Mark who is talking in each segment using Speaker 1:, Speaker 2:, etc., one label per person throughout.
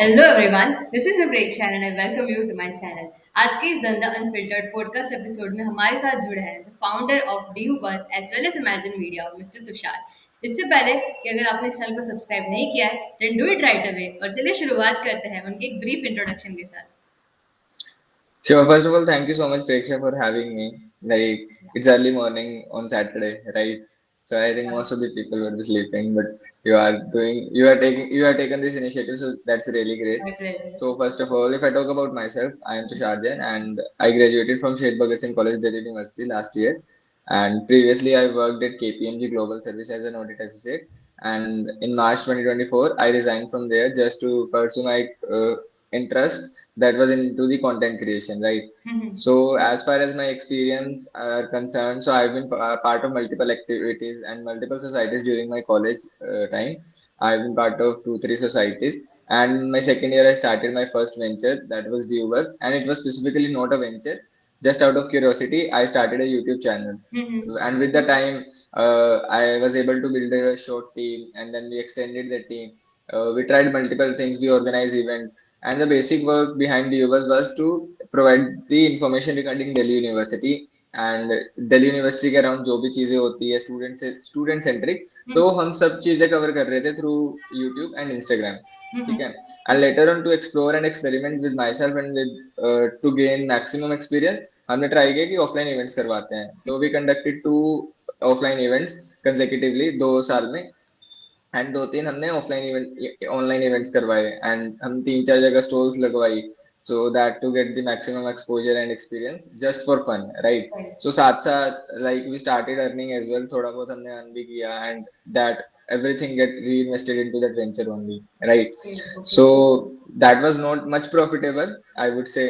Speaker 1: Hello everyone, this is Vipreksha and I welcome you to my channel. आज के इस धंधा अनफिल्टर्ड पॉडकास्ट एपिसोड में हमारे साथ जुड़े हैं the founder of DU bus as well as Imagine Media mister Tushar. इससे पहले कि अगर आपने इस चैनल को सब्सक्राइब नहीं किया है then do it right away और चलिए शुरुआत करते हैं उनके एक ब्रीफ इंट्रोडक्शन के साथ।
Speaker 2: Sure. First of all, thank you so much, Preksha, for having me. Like, it's early morning on Saturday, right? So I think most of the people will be sleeping, but you are taken this initiative, so that's really great.
Speaker 1: My pleasure.
Speaker 2: So first of all, if I talk about myself, I am Tushar Jain, and I graduated from Shahid Bhagat Singh College, Delhi University last year. And previously, I worked at KPMG Global Service as an audit associate. And in March 2024, I resigned from there just to pursue my interest that was into the content creation, right?
Speaker 1: Mhm.
Speaker 2: So as far as my experience are concerned, so I've been part of multiple activities and multiple societies during my college time. I've been part of two, three societies. And my second year, I started my first venture, that was Duvas, and it was specifically not a venture. Just out of curiosity, I started a YouTube channel.
Speaker 1: Mhm.
Speaker 2: And with the time, I was able to build a short team, and then we extended the team. We tried multiple things. We organized events, and the basic work behind the UVers was to provide the information regarding Delhi University and Delhi University के around जो भी चीजें होती है student centric, तो हम सब चीजें कवर कर रहे थे थ्रू यूट्यूब एंड इंस्टाग्राम. ठीक है. And later on to explore and experiment with myself and with to gain maximum experience, हमने ट्राई किया कि ऑफलाइन इवेंट्स करवाते हैं. तो we conducted two offline events consecutively 2 साल में, एंड दो तीन हमने ऑफलाइन इवेंट ऑनलाइन इवेंट्स करवाए, एंड हम तीन चार जगह स्टॉल्स लगवाई, so that to get the maximum exposure and experience just for fun, right?
Speaker 1: Right.
Speaker 2: So साथ साथ like we started earning as well, थोड़ा बहुत हमने earn भी किया, and that everything get reinvested into that venture only, right?
Speaker 1: Okay. Okay.
Speaker 2: So that was not much profitable, I would say.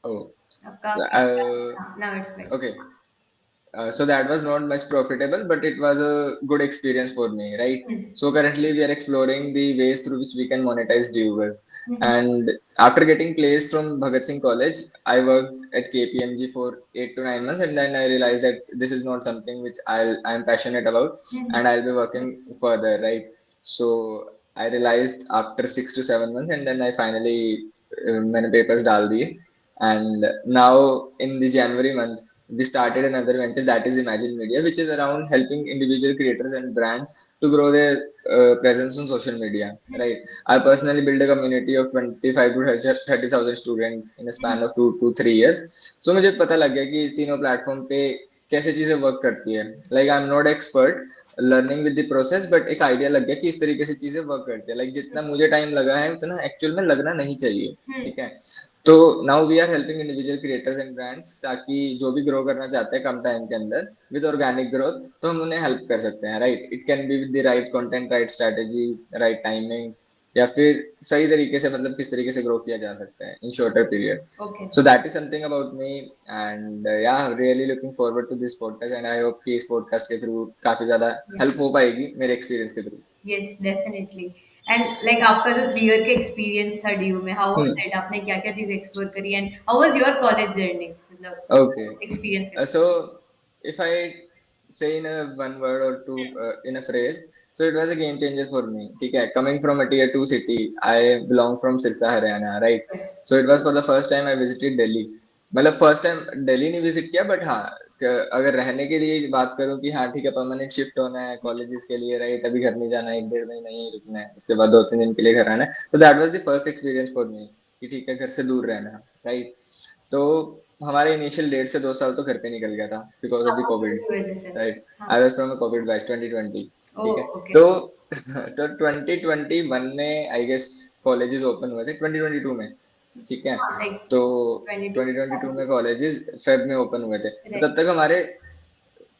Speaker 2: Oh,
Speaker 1: आपका
Speaker 2: uh,
Speaker 1: now it's better.
Speaker 2: okay. So that was not much profitable, but it was a good experience for me, right? So currently we are exploring the ways through which we can monetize viewers. And after getting placed from Bhagat Singh College, I worked at KPMG for 8 to 9 months, and then I realized that this is not something which I'm passionate about, and I'll be working further, right? So I realized after 6 to 7 months, and then I finally many papers dal diye. And now in the January month, we started another venture, that is Imagine Media, which is around helping individual creators and brands to grow their presence on social media. Right. I personally built a community of 25 to 30,000 students in a span of 2 to 3 years. So मुझे पता लग गया कि तीनों platform पे कैसे चीजें work करती है. Like I am not expert learning with the process, but एक आइडिया लग गया कि इस तरीके से चीजें वर्क करती है. लाइक जितना मुझे टाइम लगा है उतना एक्चुअल में लगना नहीं चाहिए. ठीक है. तो now we are helping individual creators and brands, ताकि जो भी ग्रो करना चाहते हैं कम टाइम के अंदर विद ऑर्गेनिक ग्रोथ, तो हम उन्हें हेल्प कर सकते हैं, right? It can be with the right content, right strategy, right timings, या फिर सही तरीके से, मतलब किस तरीके से ग्रो किया जा सकता है in shorter period.
Speaker 1: Okay.
Speaker 2: So that is something about me, and yeah really looking forward to this podcast, and I hope कि इस पॉडकास्ट के थ्रू काफी ज्यादा हेल्प हो पाएगी मेरे एक्सपीरियंस के through.
Speaker 1: Yes definitely. And like आपका जो 3 ईयर का एक्सपीरियंस था डीयू में, हाउ वाज इट? आपने क्या-क्या चीज़ एक्सप्लोर करी and how was your college journey? मतलब
Speaker 2: Okay.
Speaker 1: एक्सपीरियंस कैसा?
Speaker 2: So if I say in a one word or two in a phrase, so it was a game changer for me. Okay, coming from a tier two city, I belong from Sirsa, Haryana, right? So it was for the first time I visited Delhi. मतलब first time Delhi नहीं visit किया, but हाँ, अगर रहने के लिए बात करूँ कि हाँ ठीक है, परमानेंट शिफ्ट होना है कॉलेजेस के लिए, राइट? अभी घर नहीं जाना है, 1 डेढ़ महीना यहीं रुकना है, उसके बाद 2 3 दिन के लिए घर आना है, तो that was the first experience for मी कि ठीक है, घर से दूर रहना, राइट? तो हमारे इनिशियल 1.5 से 2 साल तो घर पे निकल गया था बिकॉज ऑफ द
Speaker 1: आपको
Speaker 2: कोविड,
Speaker 1: की वजह से।
Speaker 2: राइट?
Speaker 1: हाँ।
Speaker 2: आई was from a Covid batch 2020. ठीक
Speaker 1: ओह!
Speaker 2: है.
Speaker 1: ओके।
Speaker 2: तो तो 2021 में आई गेस कॉलेजेस ओपन हुए थे, 2022 में. ठीक है.
Speaker 1: हाँ, लाइक
Speaker 2: तो
Speaker 1: 22
Speaker 2: 2022 में कॉलेजेस फेब में ओपन हुए थे, तो
Speaker 1: राइट।
Speaker 2: तब तक हमारे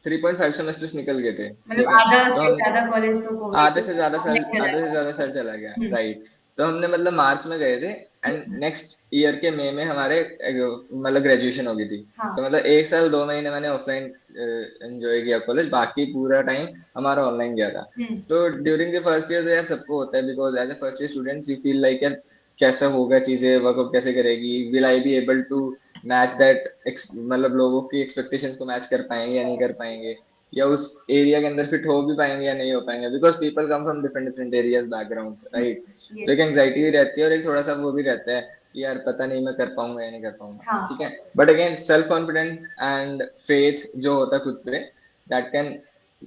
Speaker 2: 3.5 सेमेस्टर्स निकल गए थे. ठीक
Speaker 1: मतलब
Speaker 2: है.
Speaker 1: आधा
Speaker 2: तो
Speaker 1: से
Speaker 2: हम
Speaker 1: ज़्यादा कॉलेज तो कोविड ऑनलाइन चला
Speaker 2: आधे से
Speaker 1: गया।
Speaker 2: ज्यादा साल चला गया,
Speaker 1: हुँ,
Speaker 2: राइट? तो हमने मतलब मार्च में गए थे, एंड नेक्स्ट ईयर के मई में हमारे मतलब ग्रेजुएशन हो गई थी.
Speaker 1: हाँ।
Speaker 2: तो मतलब 1 साल 2 महीने मैंने ऑफलाइन एंजॉय किया कॉलेज, बाकी पूरा टाइम हमारा ऑनलाइन गया था.
Speaker 1: हुँ,
Speaker 2: तो ड्यूरिंग द फर्स्ट ईयर तो यार सबको होता है, because as a first year students you feel like यार कैसा होगा चीजें, वर्कआउट कैसे करेगी, will I be able to match that, मतलब लोगों की एक्सपेक्टेशंस को मैच कर पाएंगे या नहीं कर पाएंगे. या उस एरिया के अंदर फिट हो भी पाएंगे या नहीं हो पाएंगे, because people come from different different areas background, right. तो एक एंग्जाइटी भी रहती है और एक थोड़ा सा वो भी रहता है कि यार पता नहीं मैं कर पाऊंगा या नहीं कर पाऊंगा,
Speaker 1: हाँ
Speaker 2: ठीक है। But again self confidence and faith जो होता है खुद पे, that can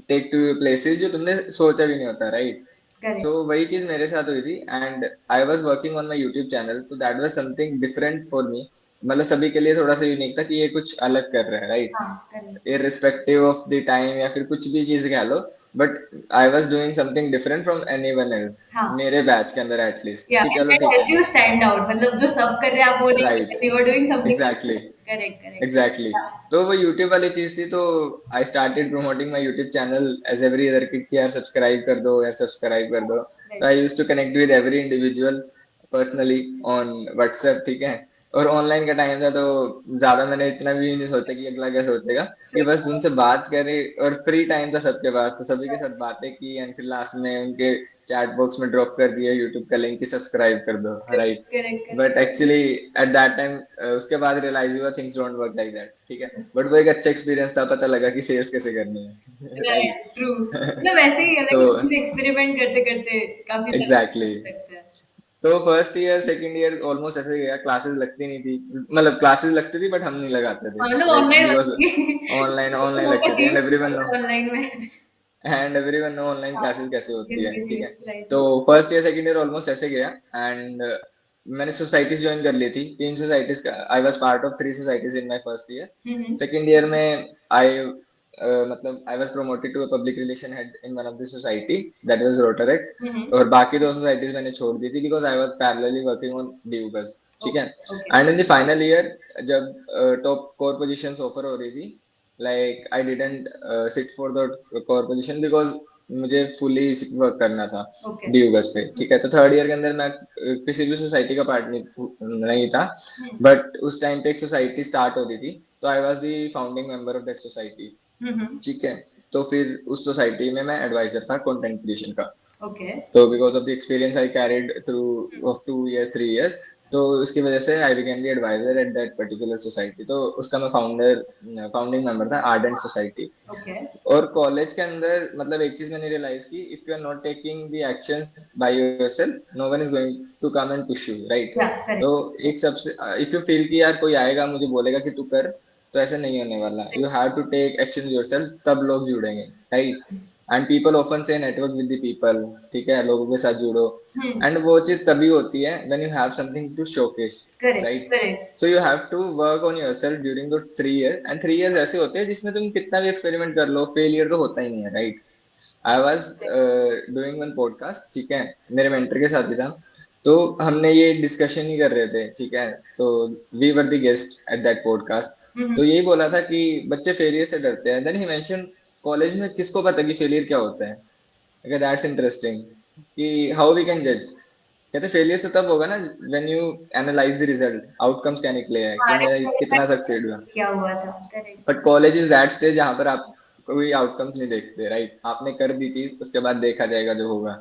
Speaker 2: take to places जो तुमने सोचा भी नहीं होता, राइट। सो
Speaker 1: करेक्ट
Speaker 2: वही चीज मेरे साथ हुई थी, and I was working on my YouTube channel, तो that was something different for me. मतलब सभी के लिए थोड़ा सा यूनिक था कि ये कुछ अलग कर रहे हैं, राइट।
Speaker 1: हाँ correct
Speaker 2: irrespective of the time या फिर कुछ भी चीज कह लो, but I was doing something different from any one else,
Speaker 1: हाँ
Speaker 2: मेरे बैच के अंदर एटलीस्ट,
Speaker 1: या
Speaker 2: कि
Speaker 1: एंड
Speaker 2: चलो
Speaker 1: दैट
Speaker 2: ठीक है,
Speaker 1: हेल्प यू स्टैंड आउट, मतलब जो सब कर रहे हैं आप वो नहीं कर
Speaker 2: राइट,
Speaker 1: रहे, you are doing something
Speaker 2: exactly,
Speaker 1: different. Correct correct.
Speaker 2: Exactly. तो वो यूट्यूब वाली चीज थी, तो I started promoting my YouTube channel as every other kid कि यार सब्सक्राइब कर दो, यार सब्सक्राइब कर दो। तो
Speaker 1: right
Speaker 2: I use to connect with every individual personally on WhatsApp, ठीक है। और ऑनलाइन का टाइम था, तो ज्यादा मैंने इतना भी नहीं सोचा कि अगला क्या सोचेगा, कि बस उनसे बात करे, और फ्री टाइम था सबके पास, तो सभी के साथ बातें की, एंड फिर लास्ट में उनके चैट बॉक्स में ड्रॉप कर दिया यूट्यूब का लिंक कि सब्सक्राइब कर दो, right.
Speaker 1: Correct
Speaker 2: but
Speaker 1: correct.
Speaker 2: Actually at that time उसके बाद रियलाइज हुआ things don't work like that, ठीक है। बट वो एक अच्छा एक्सपीरियंस था, पता लगा कि सेल्स कैसे करनी है
Speaker 1: राइट
Speaker 2: राइट।
Speaker 1: ट्रू, मतलब वैसे ही
Speaker 2: तो
Speaker 1: अलग अलग चीजें एक्सपेरिमेंट करते करते काफी सारा
Speaker 2: एग्जैक्टली
Speaker 1: सीख सकते हैं।
Speaker 2: तो first year second year almost ऐसे गया, क्लासेस लगती नहीं थी, मतलब क्लासेस लगती थी बट हम नहीं लगाते थे,
Speaker 1: हाँ मतलब
Speaker 2: राइट,
Speaker 1: ऑनलाइन
Speaker 2: बिकॉज
Speaker 1: होती है।
Speaker 2: ऑनलाइन
Speaker 1: तो
Speaker 2: ऑनलाइन लगती
Speaker 1: फोकस
Speaker 2: थी,
Speaker 1: यही होता है ऑनलाइन में।
Speaker 2: एंड एवरीवन नो ऑनलाइन
Speaker 1: हाँ
Speaker 2: क्लासेस कैसे होती
Speaker 1: यस
Speaker 2: है,
Speaker 1: यस
Speaker 2: ठीक है।
Speaker 1: Yes right.
Speaker 2: तो first year second year almost ऐसे गया, एंड मैंने सोसाइटीज ज्वाइन कर ली थी, 3 सोसाइटीज का, I was part of 3 societies in my first year.
Speaker 1: Hmm
Speaker 2: second year में आई मतलब I was promoted to a public relation head in one of the society, that was Rotaract.
Speaker 1: Hmm.
Speaker 2: और बाकी 2 societies मैंने छोड़ दी थी because I was parallelly working on due bus, ठीक है।
Speaker 1: Okay okay.
Speaker 2: And in the final year जब top core positions offer हो रही थी, like I didn't sit for the core position because मुझे फुली वर्क करना था
Speaker 1: ओके।
Speaker 2: ड्यू बस पे, ठीक है। तो थर्ड ईयर के अंदर मैं किसी भी सोसाइटी का पार्ट नहीं था, बट उस टाइम पे एक सोसाइटी स्टार्ट हो रही थी, तो I was the founding member of that society,
Speaker 1: hmm.
Speaker 2: ठीक है। तो फिर उस सोसाइटी में मैं एडवाइजर था कंटेंट क्रिएशन का।
Speaker 1: ओके
Speaker 2: तो because of the experience I carried through of 2 years 3 years, तो उसकी वजह से I became the adviser at that particular society. तो उसका मैं फाउंडिंग मेंबर था, आर्डेंट सोसाइटी।
Speaker 1: ओके।
Speaker 2: और कॉलेज के अंदर मतलब एक चीज मैंने रियलाइज की, if you are not taking the actions by yourself, no one is going to come and push you, right.
Speaker 1: या
Speaker 2: तो
Speaker 1: करेक्ट।
Speaker 2: एक सबसे, इफ यू फील कि यार कोई आएगा मुझे बोलेगा कि तू कर, तो ऐसे नहीं होने वाला, you have to take action yourself, तब लोग जुड़ेंगे, राइट। एंड पीपल ऑफन से नेटवर्क विद द पीपल, ठीक है, लोगों के साथ जुड़ो। एंड वो चीज तभी होती है when you have something to showcase,
Speaker 1: correct
Speaker 2: right.
Speaker 1: Correct.
Speaker 2: So you have to work on yourself during दो 3 इयर्स, एंड 3 इयर्स ऐसे होते हैं जिसमें तुम कितना भी एक्सपेरिमेंट कर लो, फेलियर तो होता ही नहीं है, right. I was doing one podcast, ठीक है, मेरे मेंटर के साथ ही था। तो हमने ये डिस्कशन ही कर रहे थे, ठीक है। तो we were the guest at that podcast. तो यही बोला था कि बच्चे फेलियर से डरते हैं, देन ही मेंशन कॉलेज में किसको पता कि फेलियर क्या होता है। ओके, दैट्स इंटरेस्टिंग कि हाउ वी कैन जज। कहते फेलियर से तब होगा ना when you analyse the result, outcomes क्या निकले हैं, कि
Speaker 1: हाँ
Speaker 2: मैं
Speaker 1: रिफ्लेक्ट
Speaker 2: कितना सक्सेड हुआ।
Speaker 1: क्या हुआ था। Correct.
Speaker 2: But college is that stage जहां पर आप कोई आउटकम्स नहीं देखते, राइट। आपने कर दी चीज, उसके बाद देखा जाएगा जो होगा।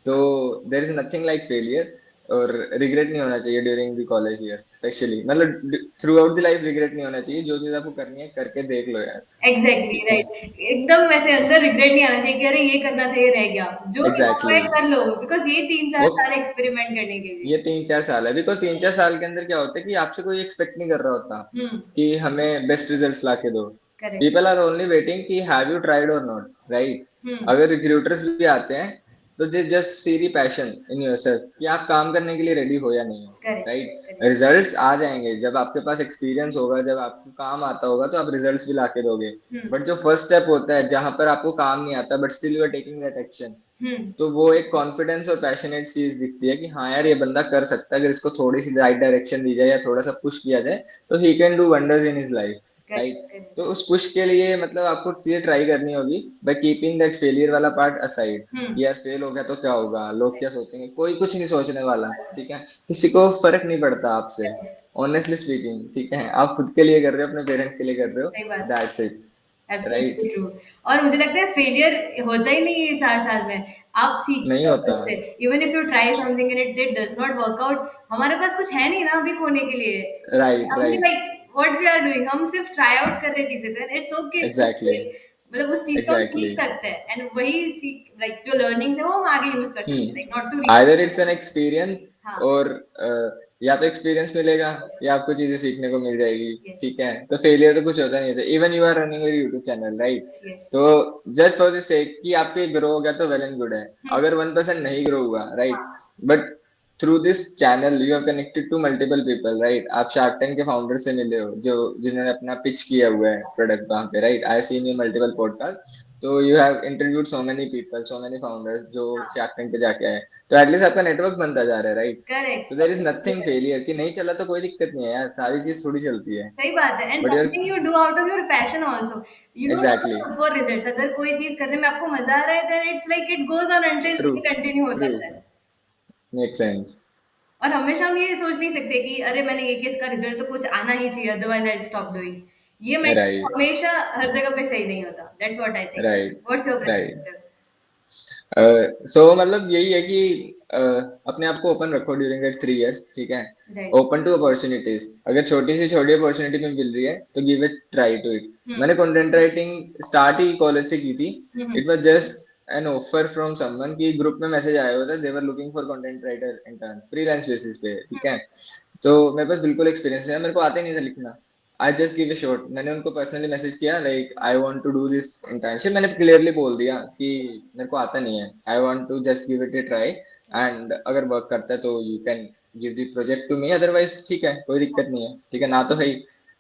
Speaker 2: तो there is nothing like failure, और रिग्रेट नहीं होना चाहिए during the college years specially, मतलब throughout the life regret नहीं होना चाहिए, जो चीज आपको करनी है करके देख लो यार,
Speaker 1: एग्जैक्टली
Speaker 2: ठीक है।
Speaker 1: राइट, एकदम वैसे अंदर रिग्रेट नहीं आना चाहिए कि अरे ये करना था ये रह गया, जो भी हुआ
Speaker 2: एग्जैक्टली
Speaker 1: है कर लो, बिकॉज ये तीन चार
Speaker 2: वो
Speaker 1: साल एक्सपेरिमेंट करने के लिए।
Speaker 2: ये 3 4 साल है, बिकॉज 3 4 साल के अंदर क्या होता है कि आपसे कोई एक्सपेक्ट नहीं कर रहा होता
Speaker 1: हम्म।
Speaker 2: कि हमें बेस्ट रिजल्ट्स ला के दो।
Speaker 1: Correct.
Speaker 2: People are only waiting कि हैव यू ट्राइड और नॉट, राइट।
Speaker 1: हम्म।
Speaker 2: अगर रिक्रूटर्स भी आते हैं, तो they just see the passion in yourself कि आप काम करने के लिए रेडी हो या नहीं हो,
Speaker 1: करेक्ट
Speaker 2: राइट।
Speaker 1: करेक्ट।
Speaker 2: रिजल्ट्स आ जाएंगे जब आपके पास एक्सपीरियंस होगा, जब आपको काम आता होगा, तो आप रिजल्ट्स भी ला के दोगे।
Speaker 1: हम्म
Speaker 2: बट जो फर्स्ट स्टेप होता है जहां पर आपको काम नहीं आता but still you are taking that action,
Speaker 1: hmm.
Speaker 2: तो वो एक कॉन्फिडेंस और पैशनेट चीज दिखती है कि हाँ यार ये बंदा कर सकता है, अगर इसको थोड़ी सी राइट डायरेक्शन दी जाए या थोड़ा सा पुश किया जाए, तो he can do wonders in his life,
Speaker 1: correct
Speaker 2: right.
Speaker 1: Correct.
Speaker 2: तो उस पुश के लिए मतलब आपको चीजें ट्राई करनी होगी बाय कीपिंग दैट फेलियर वाला पार्ट असाइड।
Speaker 1: हम्म।
Speaker 2: यार फेल हो गया तो क्या होगा, लोग क्या सोचेंगे, कोई कुछ नहीं सोचने वाला, ठीक है। किसी को फर्क नहीं पड़ता आपसे, ऑनेस्टली स्पीकिंग, ठीक है। आप खुद के लिए कर रहे हो, अपने पेरेंट्स के लिए कर रहे हो,
Speaker 1: सही बात है।
Speaker 2: That's it, right.
Speaker 1: Absolutely true. और मुझे लगता है फेलियर होता ही नहीं है 4 साल में, आप सीखते
Speaker 2: नहीं
Speaker 1: हो
Speaker 2: होता,
Speaker 1: उससे। Even if you try something and it does not work out, हमारे पास कुछ है नहीं ना अभी खोने के लिए।
Speaker 2: राइट
Speaker 1: हमने
Speaker 2: right,
Speaker 1: like what we are doing, हम सिर्फ ट्राई आउट कर रहे हैं चीजें को, इट्स ओके।
Speaker 2: एग्जैक्टली,
Speaker 1: मतलब उस चीज से हम सीख
Speaker 2: एग्जैक्टली।
Speaker 1: सकते हैं, एंड वही सीख लाइक जो लर्निंग्स है वो हम आगे यूज कर सकते हैं, like not to
Speaker 2: either it's an experience,
Speaker 1: हाँ।
Speaker 2: और या तो एक्सपीरियंस मिलेगा या आपको चीजें सीखने को मिल जाएगी।
Speaker 1: यस
Speaker 2: ठीक है, तो फेलियर तो कुछ होता नहीं था। Even you are running your YouTube channel, right?
Speaker 1: Yes.
Speaker 2: तो जस्ट फॉर द सेक कि आपके ग्रो हो गया तो वेल एंड गुड है।
Speaker 1: हम्म।
Speaker 2: अगर 1% नहीं ग्रो हुआ, राइट,
Speaker 1: हाँ।
Speaker 2: But through this channel you have connected to multiple people, right? आप शार्क टैंक के फाउंडर से मिले हो जो जिन्होंने अपना पिच किया हुआ है प्रोडक्ट वहां पे, right? I seen you multiple podcast, तो you have interviewed so many people, so many founders जो
Speaker 1: हाँ।
Speaker 2: शार्क टैंक पे जाके आए। तो एटलीस्ट आपका नेटवर्क बनता जा रहा है, राइट? तो there is nothing
Speaker 1: correct.
Speaker 2: Failure कि नहीं चला तो कोई दिक्कत नहीं है यार, सारी चीज थोड़ी चलती है।
Speaker 1: सही बात है, एंड
Speaker 2: बट यार,
Speaker 1: something you do out of your passion also, you don't
Speaker 2: exactly,
Speaker 1: look for results. अगर कोई चीज करने में आपको मजा आ रहा है, then it's like it goes on until
Speaker 2: true,
Speaker 1: ये कंटिन्यू होता
Speaker 2: ट्रू,
Speaker 1: जाए।
Speaker 2: मेक सेंस,
Speaker 1: और हमेशा हम ये सोच नहीं सकते कि अरे मैंने ये किया, इसका रिजल्ट तो कुछ आना ही चाहिए, अदरवाइज आई स्टॉप डूइंग। ये मेंटल
Speaker 2: राइट,
Speaker 1: हमेशा हर जगह पे सही नहीं होता। That's what I think.
Speaker 2: Right,
Speaker 1: what's your
Speaker 2: right.
Speaker 1: Perspective?
Speaker 2: सो मतलब यही है कि अपने आप को ओपन रखो ड्यूरिंग दैट 3 इयर्स, ठीक है?
Speaker 1: राइट।
Speaker 2: ओपन टू अपॉर्चुनिटीज, अगर छोटी से छोटी अपॉर्चुनिटी में मिल रही है तो give it, try to it.
Speaker 1: Hmm.
Speaker 2: मैंने कंटेंट राइटिंग स्टार्ट ही कॉलेज से की थी।
Speaker 1: Hmm.
Speaker 2: It was just an offer from someone की ग्रुप में मैसेज आया हुआ था, they were looking for content writer interns freelance basis पे, ठीक है? तो मेरे पास बिल्कुल एक्सपीरियंस है, मेरे को आता ही नहीं था लिखना। I just give a shot, मैंने उनको पर्सनली मैसेज किया like I want to do this internship, मैंने क्लियरली बोल दिया कि मेरे को आता नहीं है, I want to just give it a try, and अगर वर्क करता है तो you can give the project to me, otherwise ठीक है, कोई दिक्कत नहीं है, ठीक है ना? तो है।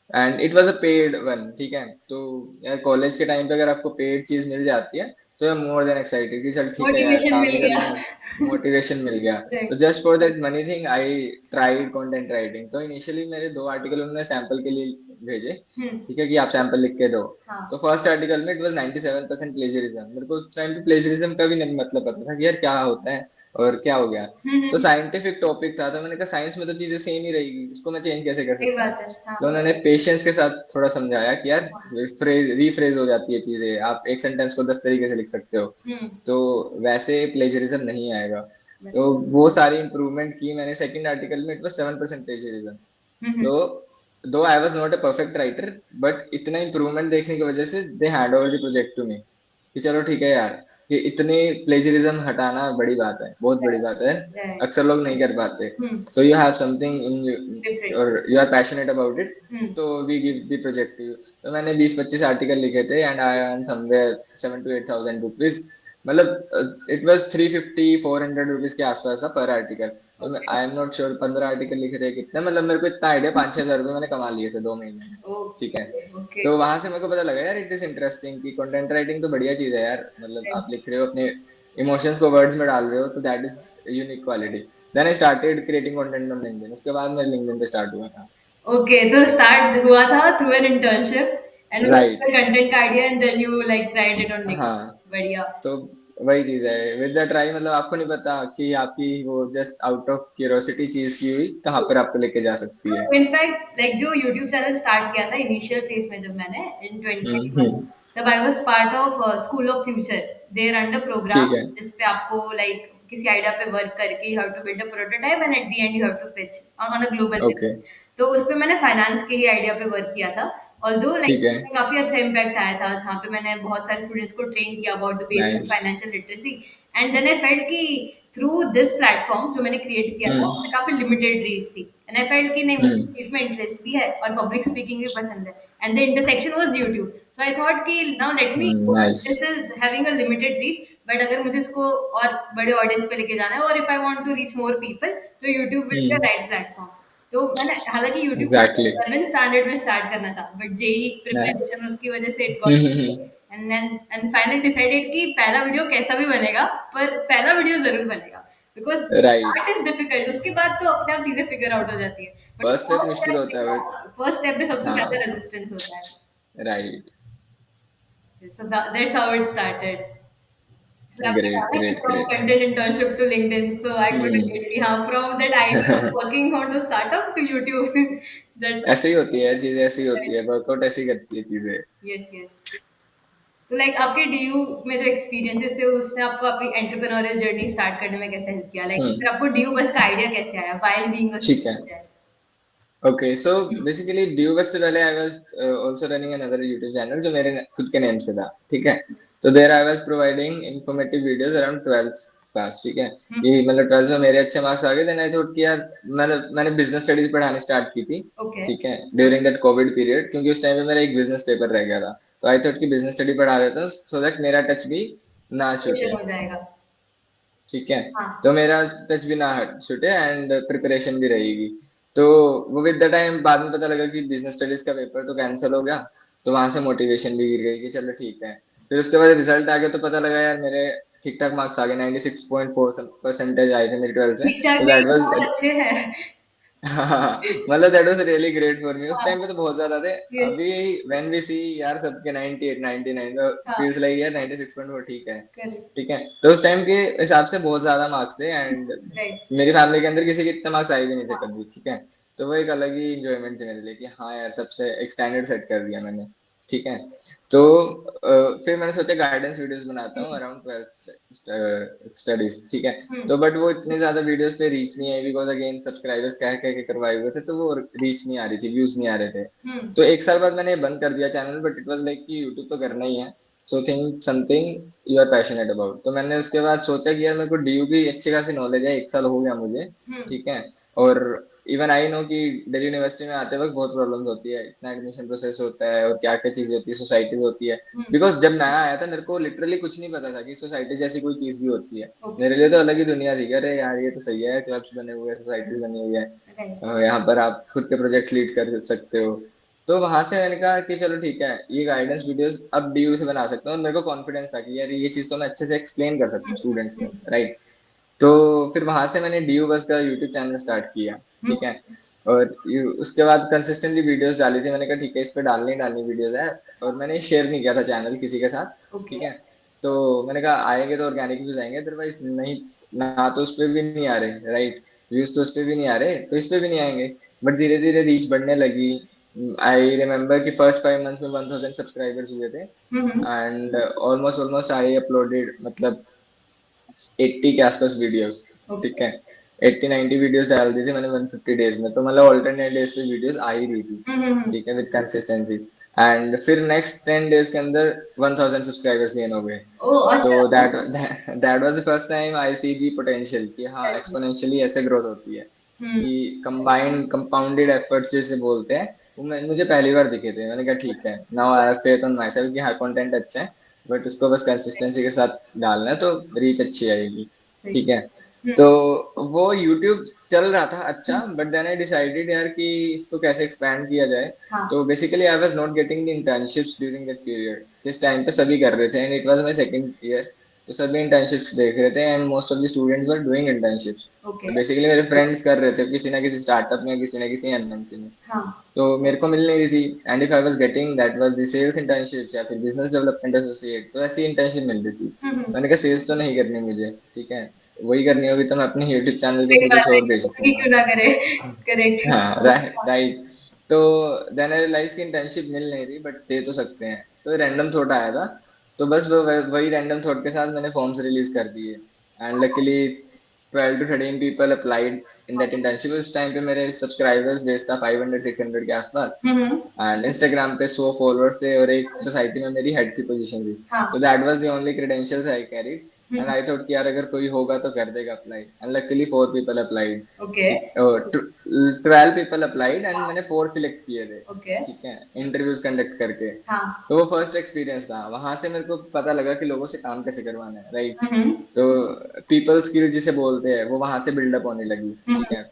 Speaker 2: And it was a paid one, ठीक है? तो यार कॉलेज के टाइम पे अगर आपको पेड चीज मिल जाती है तो I am more than excited कि चल ठीक है यार,
Speaker 1: मोटिवेशन
Speaker 2: काम
Speaker 1: मिल
Speaker 2: ही कर
Speaker 1: गया।
Speaker 2: लूंगा। मोटिवेशन मिल गया। तो
Speaker 1: right.
Speaker 2: Just for that money thing I tried content writing. तो इनिशियली मेरे 2 आर्टिकल उन्होंने सैंपल के लिए भेजे,
Speaker 1: हम्म।
Speaker 2: ठीक है, कि आप सैंपल लिख के दो। तो
Speaker 1: हाँ।
Speaker 2: फर्स्ट आर्टिकल में इट वाज 97% प्लेजरिज्म। मेरे को उस टाइम पे प्लेजरिज्म का भी नहीं मतलब पता था कि यार क्या होता है और क्या हो गया। तो
Speaker 1: हम्म।
Speaker 2: साइंटिफिक टॉपिक था, तो मैंने कहा साइंस में तो चीजें सेम ही रहेगी, इसको मैं चेंज कैसे कर
Speaker 1: सही
Speaker 2: सकता हूँ?
Speaker 1: बात है। हाँ।
Speaker 2: तो उन्होंने पेशेंस के साथ थोड़ा समझाया कि यार फ्रेज रीफ्रेज हो जाती है चीजें, आप एक सेंटेंस को 10 तरीके से लिख सकते हो,
Speaker 1: हम्म।
Speaker 2: तो वैसे प्लेजरिज्म नहीं आएगा।
Speaker 1: हम्म।
Speaker 2: तो वो सारी इंप्रूवमेंट की मैंने सेकंड आर्टिकल में, इट वाज 7% प्लेजरिज्म।
Speaker 1: हम्म।
Speaker 2: तो though I was not a perfect writer, but इतना इंप्रूवमेंट देखने की वजह से they hand over the project to me कि चलो ठीक है यार, कि इतने प्लेजरिज्म हटाना बड़ी बात है, बहुत बड़ी बात है,
Speaker 1: राइट।
Speaker 2: अक्सर लोग नहीं कर पाते।
Speaker 1: Hmm.
Speaker 2: So you have something in,
Speaker 1: different.
Speaker 2: और you are passionate about it,
Speaker 1: hmm.
Speaker 2: तो we give the project to you. तो मैंने 20-25 आर्टिकल लिखे थे and I earn somewhere 7 to 8 thousand rupees. मतलब इट वाज 350-400 रुपीज के आसपास था पर आर्टिकल। तो मैं
Speaker 1: okay.
Speaker 2: I am not sure 15 article लिखे थे कितने, मतलब मेरे को इतना आइडिया, 5-6 हजार रुपये मैंने कमा लिए थे 2 महीने में। ठीक है?
Speaker 1: ओके। ओके।
Speaker 2: तो वहां से मेरे को पता लगा यार इट इज इंटरेस्टिंग कि कंटेंट राइटिंग तो बढ़िया चीज है यार, मतलब आप लिख रहे हो, अपने इमोशंस को वर्ड्स में डाल रहे हो, तो that is unique quality. Then I started creating content on LinkedIn, उसके बाद मेरे लिंक्डइन पे स्टार्ट हुआ था।
Speaker 1: ओके, तो स्टार्ट हुआ था through an internship and
Speaker 2: right,
Speaker 1: उसमें कंटेंट का idea, and then you like tried it on LinkedIn.
Speaker 2: हाँ।
Speaker 1: बढ़िया।
Speaker 2: तो वही चीज है विद द ट्राई, मतलब आपको नहीं पता कि आपकी वो जस्ट आउट ऑफ क्यूरियोसिटी चीज की हुई कहाँ पर आपको लेके जा सकती है।
Speaker 1: इनफैक्ट लाइक जो यूट्यूब चैनल स्टार्ट किया था इनिशियल फेज में जब मैंने इन
Speaker 2: हम्म।
Speaker 1: 2021, तब I was part of school of future. There under
Speaker 2: ठीक
Speaker 1: प्रोग्राम
Speaker 2: है,
Speaker 1: जिसपे आपको लाइक किसी आइडिया पे वर्क करके you have to build a prototype and at the end you have to pitch on a global
Speaker 2: okay,
Speaker 1: level. तो उसपे मैंने फाइनेंस के ही आइडिया पे वर्क किया था। ऑल्दो लाइक
Speaker 2: ठीक है,
Speaker 1: काफी अच्छा इम्पैक्ट आया था, जहाँ पे मैंने बहुत सारे स्टूडेंट्स को ट्रेन किया about the basic
Speaker 2: nice.
Speaker 1: Financial literacy. And then I felt कि थ्रू दिस प्लेटफॉर्म जो मैंने क्रिएट किया था
Speaker 2: हम्म,
Speaker 1: उससे काफी लिमिटेड रीच थी, एंड आई फेल्ट कि नहीं मुझे
Speaker 2: हम्म,
Speaker 1: इस चीज में इंटरेस्ट भी है और पब्लिक स्पीकिंग भी पसंद है, and the intersection was YouTube. So I thought कि now let me,
Speaker 2: nice,
Speaker 1: this is having a limited reach, but अगर मुझे इसको और बड़े ऑडियंस पे लेके जाना है और if I want to reach more people, तो YouTube will be the
Speaker 2: hmm,
Speaker 1: right platform. तो मैंने हालांकि यूट्यूब
Speaker 2: एग्जैक्टली,
Speaker 1: 11th स्टैंडर्ड में स्टार्ट करना था, बट जेई
Speaker 2: नाइस,
Speaker 1: प्रिपरेशन उसकी वजह से it got and then and finally decided कि पहला वीडियो कैसा भी बनेगा, पर पहला वीडियो जरूर बनेगा, because
Speaker 2: right.
Speaker 1: That is difficult. उसके बाद तो अपने आप चीजें फिगर आउट हो जाती है, बट
Speaker 2: फर्स्ट स्टेप मुश्किल होता है बट,
Speaker 1: फर्स्ट स्टेप में सबसे ज्यादा
Speaker 2: हाँ,
Speaker 1: रेजिस्टेंस होता है।
Speaker 2: Right,
Speaker 1: so that's how it started. So आपने
Speaker 2: ग्रेट,
Speaker 1: कहा ना कि
Speaker 2: great,
Speaker 1: from
Speaker 2: great.
Speaker 1: Content internship to LinkedIn, so I could
Speaker 2: hmm.
Speaker 1: Relate कि हाँ, from that idea of working on to startup to YouTube. That's
Speaker 2: ऐसे ही होती है चीजें, ऐसी ही होती है, वर्कआउट ऐसी करती है चीजें।
Speaker 1: Yes yes. तो लाइक आपके डीयू में जो एक्सपीरियंसेस थे उसने आपको आपकी एंटरप्रेन्योरियल जर्नी स्टार्ट करने में कैसे हेल्प किया, लाइक
Speaker 2: हम्म,
Speaker 1: फिर आपको डीयू बस का आइडिया कैसे आया व्हाइल बीइंग अ
Speaker 2: ठीक है।
Speaker 1: स्टूडेंट?
Speaker 2: ओके, सो बेसिकली ड्यूबस से पहले I was also running another YouTube channel जो मेरे खुद के नेम से था, ठीक है। तो there I was providing informative videos around 12th class, ठीक है। कि मतलब 12th में मेरे अच्छे मार्क्स आ गए, देन आई थॉट कि यार मैंने बिजनेस स्टडीज पढ़ानी स्टार्ट की थी,
Speaker 1: ओके।
Speaker 2: ठीक है, ड्यूरिंग दैट कोविड पीरियड, क्योंकि उस टाइम पे मेरा एक बिजनेस पेपर रह गया था। तो आई थॉट कि बिजनेस स्टडी पढ़ा देता हूँ सो दैट मेरा टच भी ना छूटे,
Speaker 1: क्वेश्चन हो जाएगा।
Speaker 2: ठीक है।
Speaker 1: हाँ।
Speaker 2: तो मेरा टच भी ना हट छूटे एंड प्रिपरेशन भी रहेगी। तो वो विद द टाइम बाद में पता लगा कि बिजनेस स्टडीज का पेपर तो कैंसिल हो गया। तो वहां से मोटिवेशन भी गिर गई कि चलो ठीक है। फिर उसके बाद रिजल्ट आ गया तो पता लगा यार मेरे ठीक ठाक मार्क्स आ गए, 96.4% आए थे मेरे 12th में।
Speaker 1: ठीक ठाक
Speaker 2: तो
Speaker 1: नहीं,
Speaker 2: दैट वाज
Speaker 1: बहुत अच्छे हैं।
Speaker 2: हाँ, मतलब that was really great for me. उस
Speaker 1: हाँ।
Speaker 2: टाइम पे तो बहुत ज्यादा थे।
Speaker 1: यस।
Speaker 2: अभी व्हेन वी सी यार सबके 98 99, तो
Speaker 1: हाँ।
Speaker 2: फील्स लाइक यार 96.4 ठीक है।
Speaker 1: करेक्ट।
Speaker 2: ठीक है, तो उस टाइम के हिसाब से बहुत ज्यादा मार्क्स थे एंड
Speaker 1: राइट।
Speaker 2: मेरी फैमिली के अंदर किसी के इतने मार्क्स आए भी नहीं थे कभी, ठीक है। तो वो एक अलग ही इंजॉयमेंट थी मेरे लिए कि हाँ यार सबसे एक स्टैंडर्ड सेट कर दिया मैंने, ठीक है। तो फिर मैंने सोचा गाइडेंस वीडियोस बनाता हूँ अराउंड 12th स्टडीज, ठीक है। तो बट वो इतने ज्यादा वीडियोस पे रीच नहीं आई बिकॉज अगेन सब्सक्राइबर्स कह कह के करवाए हुए थे, तो वो रीच नहीं आ रही थी, व्यूज नहीं आ रहे थे। तो एक साल बाद मैंने बंद कर दिया channel, but it was like कि यूट्यूब तो करना ही है, so think something you are passionate about. तो मैंने उसके बाद सोचा कि यार मेरे को डीयू की अच्छी खासी नॉलेज है, एक साल हो गया मुझे, ठीक है। और इवन आई नो कि दिल्ली यूनिवर्सिटी में आते वक्त बहुत प्रॉब्लम्स होती है, इतना एडमिशन प्रोसेस होता है और क्या क्या चीजें होती है, सोसाइटीज होती है। बिकॉज जब मैं आया था मेरे को लिटरली कुछ नहीं पता था कि सोसाइटी जैसी कोई चीज भी होती है।
Speaker 1: ओके।
Speaker 2: मेरे लिए तो अलग ही दुनिया थी, अरे यार ये तो सही है, क्लब्स बने हुए हैं, सोसाइटीज बनी हुई है,
Speaker 1: राइट।
Speaker 2: यहाँ पर आप खुद के प्रोजेक्ट लीड कर सकते हो। तो वहां से मैंने कहा कि चलो ठीक है, ये गाइडेंस वीडियोस अब डीयू से बना सकता हूँ, और मेरे को कॉन्फिडेंस था कि यार ये चीज तो मैं अच्छे से एक्सप्लेन कर सकता हूँ स्टूडेंट्स को, राइट। तो फिर वहां से मैंने डीयू बस का यूट्यूब चैनल स्टार्ट किया, ठीक है। और उसके बाद कंसिस्टेंटली वीडियोस डाली थी। मैंने कहा ठीक है इस पे डालनी डालनी वीडियोस है, और मैंने शेयर नहीं किया था चैनल किसी के साथ,
Speaker 1: ओके।
Speaker 2: ठीक है। तो मैंने कहा आएंगे तो ऑर्गेनिक व्यूज आएंगे, अदरवाइज नहीं, ना तो उस पे भी नहीं आ रहे, राइट। व्यूज तो उस पे भी नहीं आ रहे तो इस पे भी नहीं आएंगे। बट धीरे धीरे रीच बढ़ने लगी। आई रिमेम्बर कि फर्स्ट 5 मंथ्स में 1000 सब्सक्राइबर्स हुए थे and almost almost I uploaded मतलब 80 के आसपास वीडियोस, ठीक
Speaker 1: ओके।
Speaker 2: है। 80 90 वीडियोस डाल दी थी मैंने 150 डेज में, तो मतलब ऑल्टरनेट डेज पे वीडियोस आ ही रही थी, ठीक है, विद कंसिस्टेंसी। एंड फिर नेक्स्ट 10 डेज के अंदर 1000 सब्सक्राइबर्स गेन हो गए।
Speaker 1: ओह
Speaker 2: तो
Speaker 1: awesome.
Speaker 2: That was the first time I see the potential कि हाँ एक्सपोनेंशियली ऐसे ग्रोथ होती है, कि कंबाइंड कंपाउंडेड एफर्ट्स जिसे बोलते हैं, वो मुझे पहली बार दिखे थे। मैंने कहा ठीक है, now I have faith on my self कि हाँ कंटेंट अच्छा है, बट उसको बस कंसिस्टेंसी के साथ डालना है तो रीच अच्छी आएगी,
Speaker 1: सही।
Speaker 2: ठीक है। तो वो YouTube चल रहा था अच्छा, बट देन आई डिसाइडेड यार कि इसको कैसे एक्सपैंड किया जाए।
Speaker 1: हाँ।
Speaker 2: तो basically I was not getting the internships during that period, जिस टाइम पे सभी कर रहे थे and it was my second year. तो सभी इंटर्नशिप्स देख रहे थे and most of the students were doing internships.
Speaker 1: Okay.
Speaker 2: तो बेसिकली मेरे फ्रेंड्स कर रहे थे किसी ना किसी स्टार्टअप में, किसी ना किसी एमएनसी में।
Speaker 1: हाँ।
Speaker 2: तो मेरे को मिल नहीं रही थी, and if I was getting that was the sales internships या फिर बिजनेस डेवलपमेंट एसोसिएट, तो ऐसी इंटर्नशिप मिल रही थी। मैंने कहा सेल्स तो नहीं करनी मुझे, ठीक है, वही करनी होगी तो मैं अपने यूट्यूब चैनल के
Speaker 1: सही
Speaker 2: थ्रू कुछ
Speaker 1: बात है,
Speaker 2: और बेच
Speaker 1: कि
Speaker 2: दूंगा।
Speaker 1: क्यों ना करे। करेक्ट।
Speaker 2: हाँ, राइट राइट। तो देन आई रियलाइज कि इंटर्नशिप मिल नहीं रही बट दे तो सकते हैं, तो रैंडम थॉट आया था। तो बस वही रैंडम थॉट के साथ मैंने फॉर्म्स रिलीज कर दिए and luckily 12 to 13 people applied in that internship. उस टाइम पे मेरे सब्सक्राइबर्स बेस था 500 600 के आसपास, एंड इंस्टाग्राम पे 100 फॉलोअर्स थे और एक सोसाइटी में मेरी हेड की पोजीशन थी।
Speaker 1: हाँ।
Speaker 2: तो that was the only credentials I carried and I thought कि यार अगर कोई होगा तो कर देगा apply, and luckily 4 people applied.
Speaker 1: Okay.
Speaker 2: ठीक, 12 पीपल अप्लाइड एंड मैंने 4 सिलेक्ट किए थे,
Speaker 1: ओके।
Speaker 2: ठीक है, इंटरव्यूज कंडक्ट करके।
Speaker 1: हाँ।
Speaker 2: तो वो फर्स्ट एक्सपीरियंस था, वहां से मेरे को पता लगा कि लोगों से काम कैसे करवाना है, राइट। तो पीपल स्किल जिसे बोलते हैं वो वहां से बिल्डअप होने लगी, ठीक है।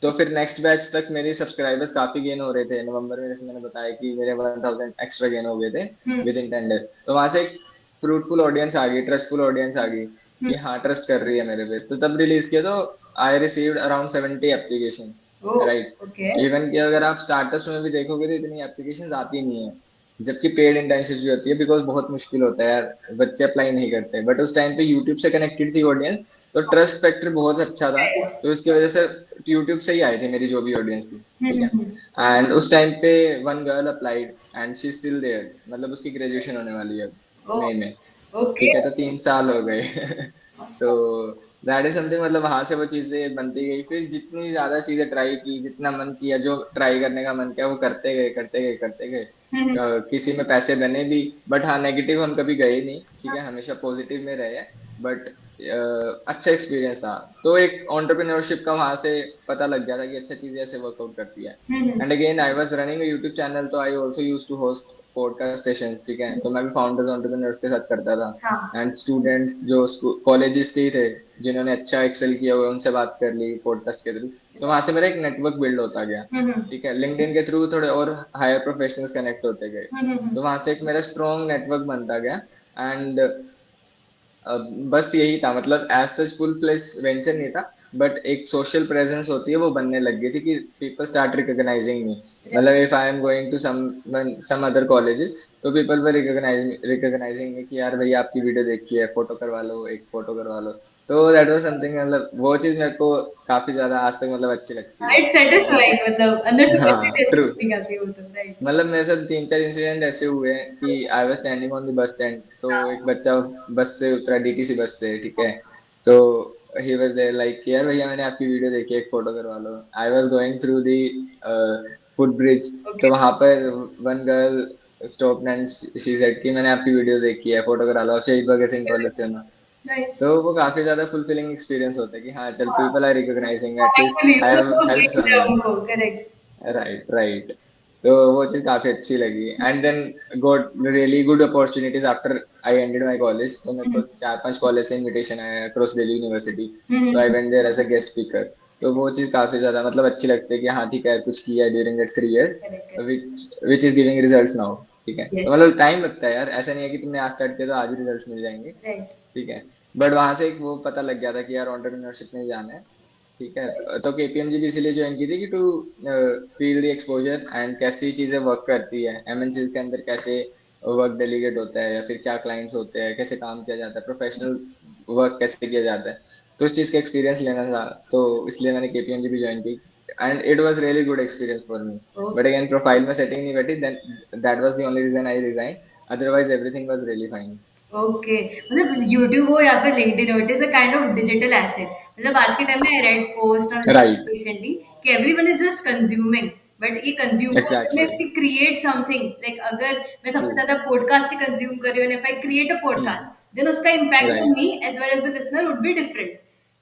Speaker 2: तो फिर नेक्स्ट बैच तक मेरे सब्सक्राइबर्स काफी गेन हो रहे थे। नवंबर में जैसे मैंने बताया कि मेरे 1000 एक्स्ट्रा गेन हो गए थे विद इन 10 डेज। तो वहां से एक फ्रूटफुल ऑडियंस आ गई, ट्रस्टफुल ऑडियंस आ गई कि हाँ ट्रस्ट कर रही है मेरे पे। तो तब रिलीज किया तो I received around 70 applications,
Speaker 1: oh.
Speaker 2: Right.
Speaker 1: Okay.
Speaker 2: Even कि अगर आप स्टार्टर्स में भी देखोगे तो इतनी एप्लीकेशंस आती नहीं है, जबकि पेड इंटर्नशिप भी होती है, बिकॉज बहुत मुश्किल होता है यार, बच्चे अप्लाई नहीं करते। बट उस टाइम पे यूट्यूब से कनेक्टेड थी ऑडियंस, तो ट्रस्ट फैक्टर बहुत अच्छा था। तो इसकी वजह से यूट्यूब से ही आई थी मेरी जो भी ऑडियंस थी, ठीक है। एंड उस टाइम पे one girl applied and she still there, मतलब उसकी ग्रेजुएशन होने वाली है अब
Speaker 1: ओह।
Speaker 2: मई में,
Speaker 1: ओके।
Speaker 2: ठीक है। तो 3 साल हो गए तो दैट इज समथिंग, मतलब वहां से वो चीजें बनती गई, फिर जितनी ज्यादा चीजें ट्राई की, जितना मन किया, जो ट्राई करने का मन किया वो करते गए करते गए करते गए। किसी में पैसे बने भी, बट हाँ नेगेटिव हम कभी गए नहीं, ठीक है, हमेशा पॉजिटिव में रहे। बट अच्छा एक्सपीरियंस था। तो एक एंटरप्रेन्योरशिप का वहां से पता लग गया था कि अच्छा चीजें ऐसे वर्कआउट करती है। And again I was running YouTube channel, तो I also used to host podcast sessions, ठीक है, तो मैं भी फाउंडर्स एंटरप्रेन्योर्स के साथ करता था।
Speaker 1: हाँ।
Speaker 2: एंड स्टूडेंट्स जो कॉलेजेस के ही थे, जिन्होंने अच्छा एक्सेल किया हुआ, उनसे बात कर ली पॉडकास्ट के थ्रू। तो वहां से मेरा एक नेटवर्क बिल्ड होता गया, ठीक है, लिंक्डइन के थ्रू थोड़े और हायर प्रोफेशनल्स कनेक्ट होते गए। तो वहां से एक मेरा स्ट्रॉन्ग नेटवर्क बनता गया। एंड बस यही था, मतलब as such full flesh venture नहीं था, बट एक सोशल प्रेजेंस होती है वो बनने लग गई थी कि पीपल स्टार्ट रिकॉग्नाइजिंग मी। मतलब if I am going to some other colleges, तो पीपल वर रिकॉग्नाइजिंग मी कि यार भैया आपकी वीडियो देखी है, फोटो करवा लो, एक फोटो करवा लो। तो दैट वाज समथिंग, मतलब वो चीज मेरे को काफी ज्यादा आज तक मतलब अच्छी लगती है।
Speaker 1: इट्स सेटिस्फाइंग, मतलब अंदर से
Speaker 2: हाँ
Speaker 1: कैसी
Speaker 2: ट्रू।
Speaker 1: फीलिंग आती है वो तो, राइट।
Speaker 2: मतलब मेरे साथ 3-4 इंसिडेंट ऐसे हुए हैं कि I was standing on the bus stand, तो एक बच्चा बस से उतरा, डीटीसी बस से, ठीक है, तो ही वाज देयर लाइक यार भैया मैंने आपकी वीडियो देखी है, एक फोटो करवा लो। I was going through the foot bridge,
Speaker 1: okay.
Speaker 2: तो वहां पर one girl stop and she said कि मैंने आपकी वीडियो देखी है, फोटो करा लो, आप शहीद भगत सिंह कॉलेज से हो ना।
Speaker 1: नाइस।
Speaker 2: तो वो काफी ज्यादा फुलफिलिंग एक्सपीरियंस होता है कि हाँ चल,
Speaker 1: हाँ,
Speaker 2: people are recognizing, at least
Speaker 1: thankfully
Speaker 2: I
Speaker 1: मतलब
Speaker 2: हैव
Speaker 1: वो
Speaker 2: हेल्प
Speaker 1: देख रहे हैं
Speaker 2: समवन।
Speaker 1: उनको, करेक्ट।
Speaker 2: Right right. तो वो चीज काफी अच्छी लगी। And then got really good opportunities after I ended my college. तो मेरे को 4-5 कॉलेज से इनविटेशन आया अक्रॉस दिल्ली यूनिवर्सिटी। तो I went there as a guest speaker. तो वो चीज काफी ज्यादा मतलब अच्छी लगती है कि हाँ ठीक है, कुछ किया है during that 3 years,
Speaker 1: correct correct.
Speaker 2: Which is giving results now. ठीक है, तो
Speaker 1: यस।
Speaker 2: मतलब टाइम लगता है यार, ऐसा नहीं है कि तुमने आज स्टार्ट किया तो आज ही रिजल्ट्स मिल जाएंगे।
Speaker 1: राइट।
Speaker 2: ठीक है, बट वहां से एक वो पता लग गया था कि यार एंटरप्रेन्योरशिप में जाना है। ठीक है, तो केपीएमजी भी इसीलिए ज्वाइन की थी कि to feel the exposure and कैसी चीजें वर्क करती है एमएनसी के अंदर, कैसे वर्क डेलीगेट होता है, या फिर क्या क्लाइंट्स होते हैं, कैसे काम किया जाता है, प्रोफेशनल वर्क कैसे किया जाता है। तो उस चीज का एक्सपीरियंस लेना था, तो इसलिए मैंने केपीएमजी भी ज्वाइन की। And it was really good experience for me. But again profile में सेटिंग नहीं बैठी, then that was the only reason I resign, otherwise everything was really fine.
Speaker 1: Okay, मतलब यूट्यूब हो या फिर लिंक्डइन हो, it is a kind of digital asset. मतलब आज के टाइम में I read post on
Speaker 2: right.
Speaker 1: Recently कि everyone is just consuming, but ये कंज्यूमर में
Speaker 2: exactly.
Speaker 1: If we create something, like अगर मैं
Speaker 2: ट्रू।
Speaker 1: सबसे ज्यादा पॉडकास्ट ही कंज्यूम कर रही हूँ, if I create a
Speaker 2: hmm.
Speaker 1: Podcast, then उसका impact on
Speaker 2: right.
Speaker 1: Me as well as the listener would be different.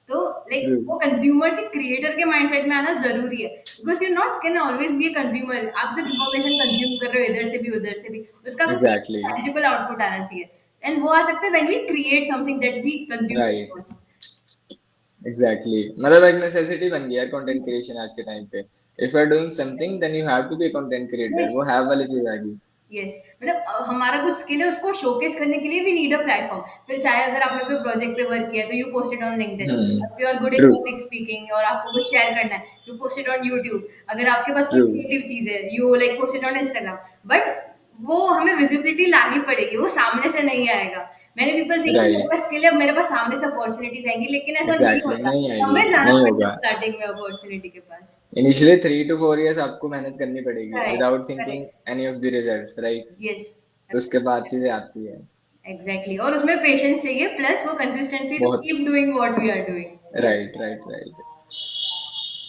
Speaker 1: तो लाइक
Speaker 2: ट्रू।
Speaker 1: वो कंज्यूमर से क्रिएटर के माइंडसेट में आना जरूरी है, because you not can always be a consumer. आप सिर्फ इन्फॉर्मेशन कंज्यूम कर रहे हो इधर से भी उधर से भी, उसका कुछ
Speaker 2: एग्जैक्टली।
Speaker 1: टैंजिबल आउटपुट आना चाहिए। एंड वो आ सकता है when we create something that we consume
Speaker 2: right.
Speaker 1: First.
Speaker 2: Exactly, मतलब एक नेसेसिटी बन गया है कंटेंट क्रिएशन आज के टाइम पे। If you are doing something then you have to be content creator,
Speaker 1: yes.
Speaker 2: वो हैव वाली चीज आ गई।
Speaker 1: यस, मतलब हमारा कुछ स्किल है, उसको शोकेस करने के लिए वी नीड अ प्लेटफॉर्म। फिर चाहे अगर आपने कोई प्रोजेक्ट पे वर्क किया है, तो you post it on LinkedIn.
Speaker 2: Hmm.
Speaker 1: If you are good in
Speaker 2: true.
Speaker 1: Public speaking और आपको कुछ शेयर करना है, you post it on YouTube. अगर आपके पास कोई
Speaker 2: ट्रू।
Speaker 1: क्रिएटिव चीज है, you like post it on Instagram. But वो हमें विजिबिलिटी लानी पड़ेगी, वो सामने से नहीं आएगा। मैंने पीपल थिंक कि मेरे
Speaker 2: राइट।
Speaker 1: पास स्किल है, मेरे पास सामने से अपॉर्चुनिटीज आएंगी, लेकिन ऐसा नहीं
Speaker 2: एग्जैक्टली,
Speaker 1: होता।
Speaker 2: नहीं आएगी,
Speaker 1: हमें जाना
Speaker 2: नहीं
Speaker 1: पड़ता
Speaker 2: होगा।
Speaker 1: है स्टार्टिंग में अपॉर्चुनिटी के पास।
Speaker 2: इनिशियली 3 to 4 years आपको मेहनत करनी पड़ेगी
Speaker 1: right.
Speaker 2: Without thinking
Speaker 1: correct.
Speaker 2: Any of the results, right.
Speaker 1: Yes.
Speaker 2: तो उसके बाद चीजें आती है।
Speaker 1: एग्जैक्टली, और उसमें पेशेंस चाहिए, प्लस वो कंसिस्टेंसी टू
Speaker 2: बहुत।
Speaker 1: Keep doing what we are doing.
Speaker 2: Right right right.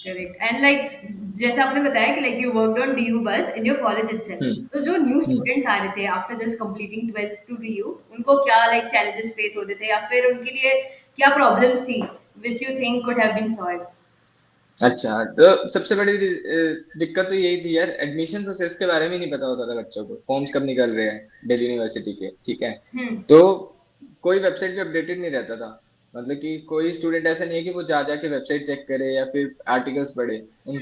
Speaker 1: Correct. And like जैसा आपने बताया कि like you worked on DU बस in your college itself,
Speaker 2: hmm.
Speaker 1: तो जो न्यू
Speaker 2: हम्म।
Speaker 1: स्टूडेंट्स आ रहे थे after just completing 12th to DU, उनको क्या लाइक चैलेंजेस फेस होते थे, या फिर उनके लिए क्या प्रॉब्लम्स थी which you think could have been solved?
Speaker 2: अच्छा, तो सबसे बड़ी दिक्कत तो यही थी यार, एडमिशन प्रोसेस के बारे में नहीं पता होता था बच्चों को, फॉर्म्स कब निकल रहे हैं दिल्ली यूनिवर्सिटी के, ठीक है।
Speaker 1: हम्म।
Speaker 2: तो कोई वेबसाइट पे अपडेटेड नहीं रहता था। मतलब कि कोई स्टूडेंट ऐसा नहीं है कि वो जा जाके वेबसाइट चेक करे या फिर आर्टिकल्स पढ़े। उन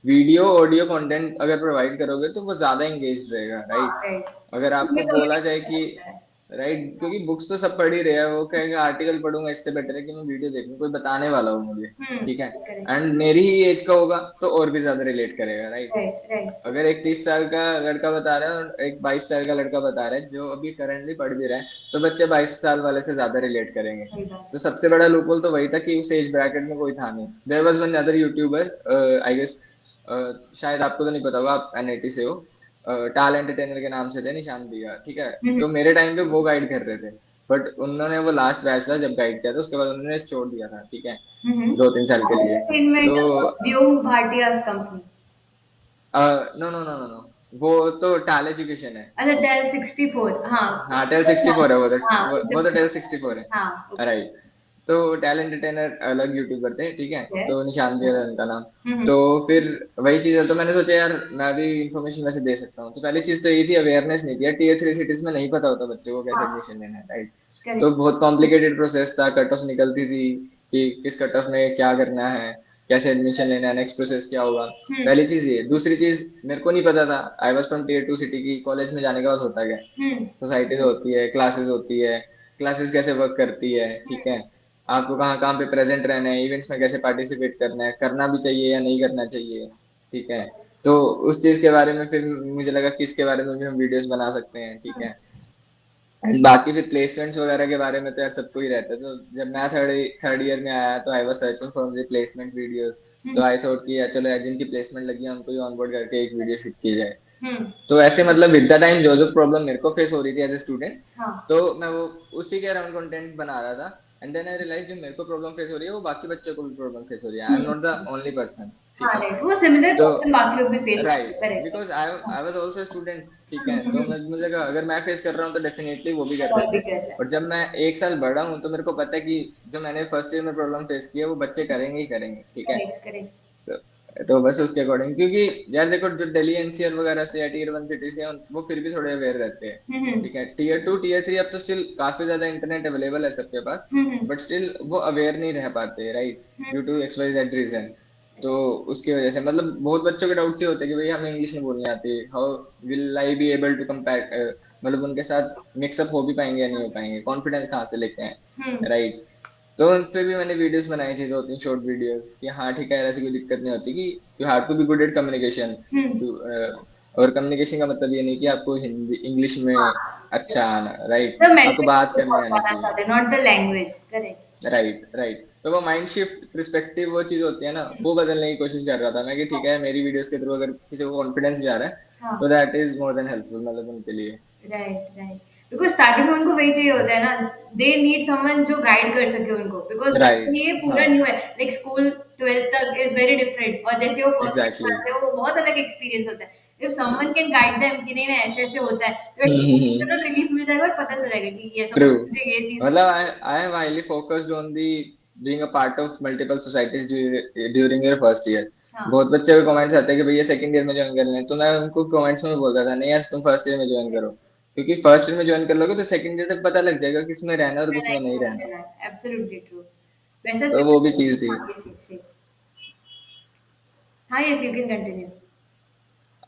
Speaker 2: वीडियो ऑडियो कंटेंट अगर प्रोवाइड करोगे तो वो ज्यादा एंगेज रहेगा,
Speaker 1: हाँ,
Speaker 2: राइट।
Speaker 1: राइट।
Speaker 2: अगर
Speaker 1: ये
Speaker 2: आपको
Speaker 1: तो
Speaker 2: बोला
Speaker 1: मुझे
Speaker 2: जाए कि,
Speaker 1: लगता है।
Speaker 2: राइट, क्योंकि बुक्स तो सब पढ़ ही रहे हैं, वो कहेगा आर्टिकल पढ़ूंगा, इससे बेटर है कि मैं वीडियो देखूं, कोई बताने वाला हो मुझे। ठीक है।
Speaker 1: करेक्ट।
Speaker 2: एंड मेरी ही एज का होगा तो और भी ज्यादा रिलेट करेगा, राइट।
Speaker 1: Right right.
Speaker 2: अगर एक 30 साल का लड़का बता रहा है और एक 22 साल का लड़का बता रहा है जो अभी करंटली पढ़ भी रहा है, तो बच्चे 22 साल वाले से ज्यादा रिलेट करेंगे।
Speaker 1: सही बात
Speaker 2: तो
Speaker 1: है।
Speaker 2: सबसे बड़ा लूपहोल तो वही था कि उस एज ब्रैकेट में कोई था नहीं। There was one other YouTuber, I guess, शायद आपको तो नहीं पता होगा, आप एनआईटी से हो, टाल एंटरटेनर के नाम से थे, निशान दिया, ठीक है। तो मेरे टाइम पे वो गाइड कर रहे थे, बट उन्होंने वो लास्ट बैच था जब गाइड किया था, उसके बाद उन्होंने छोड़ दिया था, ठीक है,
Speaker 1: हम्म।
Speaker 2: 2-3 साल के लिए।
Speaker 1: एंटरटेनमेंट,
Speaker 2: तो
Speaker 1: Vyom Bhatia's company.
Speaker 2: No no no no no, वो तो टाल एजुकेशन है।
Speaker 1: अच्छा, डेल 64, हाँ।
Speaker 2: हाँ
Speaker 1: उससे
Speaker 2: टेल
Speaker 1: तो
Speaker 2: सिक्सटी फोर है,
Speaker 1: जानती हूँ। हाँ, उससे
Speaker 2: वो तो टेल 64 है।
Speaker 1: हाँ, ओके।
Speaker 2: राइट। तो टेल एंटरटेनर अलग यूट्यूबर थे, ठीक है,
Speaker 1: ओके।
Speaker 2: तो निशान भी है उनका नाम।
Speaker 1: हम्म।
Speaker 2: तो फिर वही चीज है, तो मैंने सोचा यार मैं भी इन्फॉर्मेशन वैसे दे सकता हूँ। तो पहली चीज तो यही थी, अवेयरनेस नहीं थी यार, टीयर 3 सिटीज में नहीं पता होता बच्चों को कैसे
Speaker 1: हाँ,
Speaker 2: एडमिशन लेना है, राइट। तो
Speaker 1: करेक्ट।
Speaker 2: बहुत कॉम्प्लिकेटेड प्रोसेस था, कट ऑफ निकलती थी कि किस कट ऑफ में क्या करना है, कैसे एडमिशन लेना है, नेक्स्ट प्रोसेस क्या होगा।
Speaker 1: हम्म।
Speaker 2: पहली चीज ये, दूसरी चीज मेरे को नहीं पता था, I was from tier 2 city की, कॉलेज में जाने के बाद होता क्या,
Speaker 1: हम्म।
Speaker 2: सोसाइटीज होती है, क्लासेस होती है, क्लासेस कैसे वर्क करती है, ठीक है, आपको कहाँ कहाँ पे प्रेजेंट रहना है, इवेंट्स में कैसे पार्टिसिपेट करना है, करना भी चाहिए या नहीं करना चाहिए, ठीक है। तो उस चीज के बारे में फिर मुझे लगा कि इसके बारे में भी हम वीडियोस बना सकते हैं, ठीक है। एंड बाकी फिर प्लेसमेंट्स वगैरह के बारे में तो यार सबको ही रहता है। तो जब मैं थर्ड ईयर में आया तो I was searching for the placement videos. तो
Speaker 1: हम्म।
Speaker 2: आई थॉट कि यार चलो यार जिनकी प्लेसमेंट लगी है उनको ही ऑनबोर्ड करके एक वीडियो शूट की जाए।
Speaker 1: हम्म।
Speaker 2: तो ऐसे मतलब विद द टाइम जो जो प्रॉब्लम मेरे को फेस हो रही थी एज ए स्टूडेंट,
Speaker 1: हाँ,
Speaker 2: तो मैं वो उसी के अराउंड कंटेंट बना रहा था। एंड देन आई रियलाइज जो मेरे को प्रॉब्लम फेस हो रही है वो बाकी बच्चों को भी प्रॉब्लम फेस हो रही है, आई am not the only person,
Speaker 1: हाँ,
Speaker 2: ठीक है।
Speaker 1: राइट, वो सिमिलर
Speaker 2: तो
Speaker 1: प्रॉब्लम बाकी लोग भी फेस करते
Speaker 2: राइट,
Speaker 1: हैं, करेक्ट है।
Speaker 2: बिकॉज आई
Speaker 1: हाँ।
Speaker 2: आई वाज आल्सो स्टूडेंट, ठीक है, तो
Speaker 1: हम्म।
Speaker 2: मुझे लगा अगर मैं फेस कर रहा हूँ तो डेफिनेटली वो भी कर
Speaker 1: और
Speaker 2: रहे
Speaker 1: भी
Speaker 2: थे।
Speaker 1: कर रहा है।
Speaker 2: और जब मैं 1 साल बड़ा हूँ तो मेरे को पता है कि जो मैंने फर्स्ट ईयर में प्रॉब्लम फेस किया वो बच्चे करेंगे ही करेंगे, ठीक है।
Speaker 1: Correct, correct.
Speaker 2: तो बस उसके अकॉर्डिंग, क्योंकि यार देखो जो दिल्ली एनसीआर वगैरह से या टीयर 1 सिटी से हैं, वो फिर भी थोड़े अवेयर रहते हैं,
Speaker 1: हम्म।
Speaker 2: ठीक है। टीयर 2 टीयर 3 अब तो स्टिल काफी ज्यादा इंटरनेट अवेलेबल है सबके पास,
Speaker 1: हम्म।
Speaker 2: बट स्टिल वो अवेयर नहीं रह पाते, right, due to XYZ reason. तो उसकी वजह से मतलब बहुत बच्चों के डाउट से होते हैं कि भाई हमें इंग्लिश नहीं बोलनी आती, how will I be able to compare, मतलब उनके साथ मिक्सअप हो भी पाएंगे या नहीं हो पाएंगे, कॉन्फिडेंस कहाँ से लेके आए,
Speaker 1: हम्म।
Speaker 2: राइट। तो उन पे भी मैंने वीडियोस बनाई थी, 2-3 शॉर्ट वीडियोस, कि हाँ ठीक है यार ऐसी कोई दिक्कत नहीं होती, कि you have to be good at communication.
Speaker 1: Hmm.
Speaker 2: और कम्युनिकेशन का मतलब ये नहीं कि आपको हिंदी इंग्लिश में अच्छा आना, राइट,
Speaker 1: द
Speaker 2: आपको
Speaker 1: मैसेज
Speaker 2: बात
Speaker 1: को
Speaker 2: करनी आनी
Speaker 1: पहुंचाना
Speaker 2: चाहिए,
Speaker 1: चाहते हैं, not the language, correct.
Speaker 2: Right right. तो वो माइंड शिफ्ट पर्सपेक्टिव वो चीज होती है ना, वो बदलने की कोशिश कर रहा था मैं, कि ठीक है मेरी वीडियोस के थ्रू अगर किसी को कॉन्फिडेंस भी आ रहा है
Speaker 1: हाँ,
Speaker 2: तो that is more than helpful, मतलब उनके लिए।
Speaker 1: Right, right. बिकॉज स्टार्टिंग में उनको वही चाहिए होता है ना, दे नीड समवन जो गाइड कर सके उनको, बिकॉज
Speaker 2: राइट,
Speaker 1: ये पूरा
Speaker 2: हाँ,
Speaker 1: न्यू है, लाइक स्कूल 12th तक इज वेरी डिफरेंट, और जैसे वो फर्स्ट ईयर
Speaker 2: एग्जैक्टली।
Speaker 1: जाते हैं वो बहुत अलग एक्सपीरियंस होता है। If someone can guide them कि नहीं नहीं ऐसे ऐसे होता है, तो इमोशनल रिलीफ मिल जाएगा और पता चल जाएगा कि ये सब
Speaker 2: ट्रू।
Speaker 1: मुझे ये चीज।
Speaker 2: मतलब I have highly focused on the being a part of multiple societies during your first year.
Speaker 1: हाँ,
Speaker 2: बहुत बच्चे को कमेंट्स आते हैं कि भैया सेकंड ईयर में ज्वाइन कर लें, तो मैं उनको कमेंट्स में बोलता था नहीं यार तुम फर्स्ट ईयर में ज्वाइन करो, क्योंकि फर्स्ट ईयर में ज्वाइन कर लोगे तो सेकंड ईयर तक पता लग जाएगा किसमें रहना है और किसमें नहीं रहना।
Speaker 1: Absolutely true. वैसा
Speaker 2: तो वो भी चीज थी।
Speaker 1: हाँ, ये हाँ, यस, यू कैन कंटिन्यू।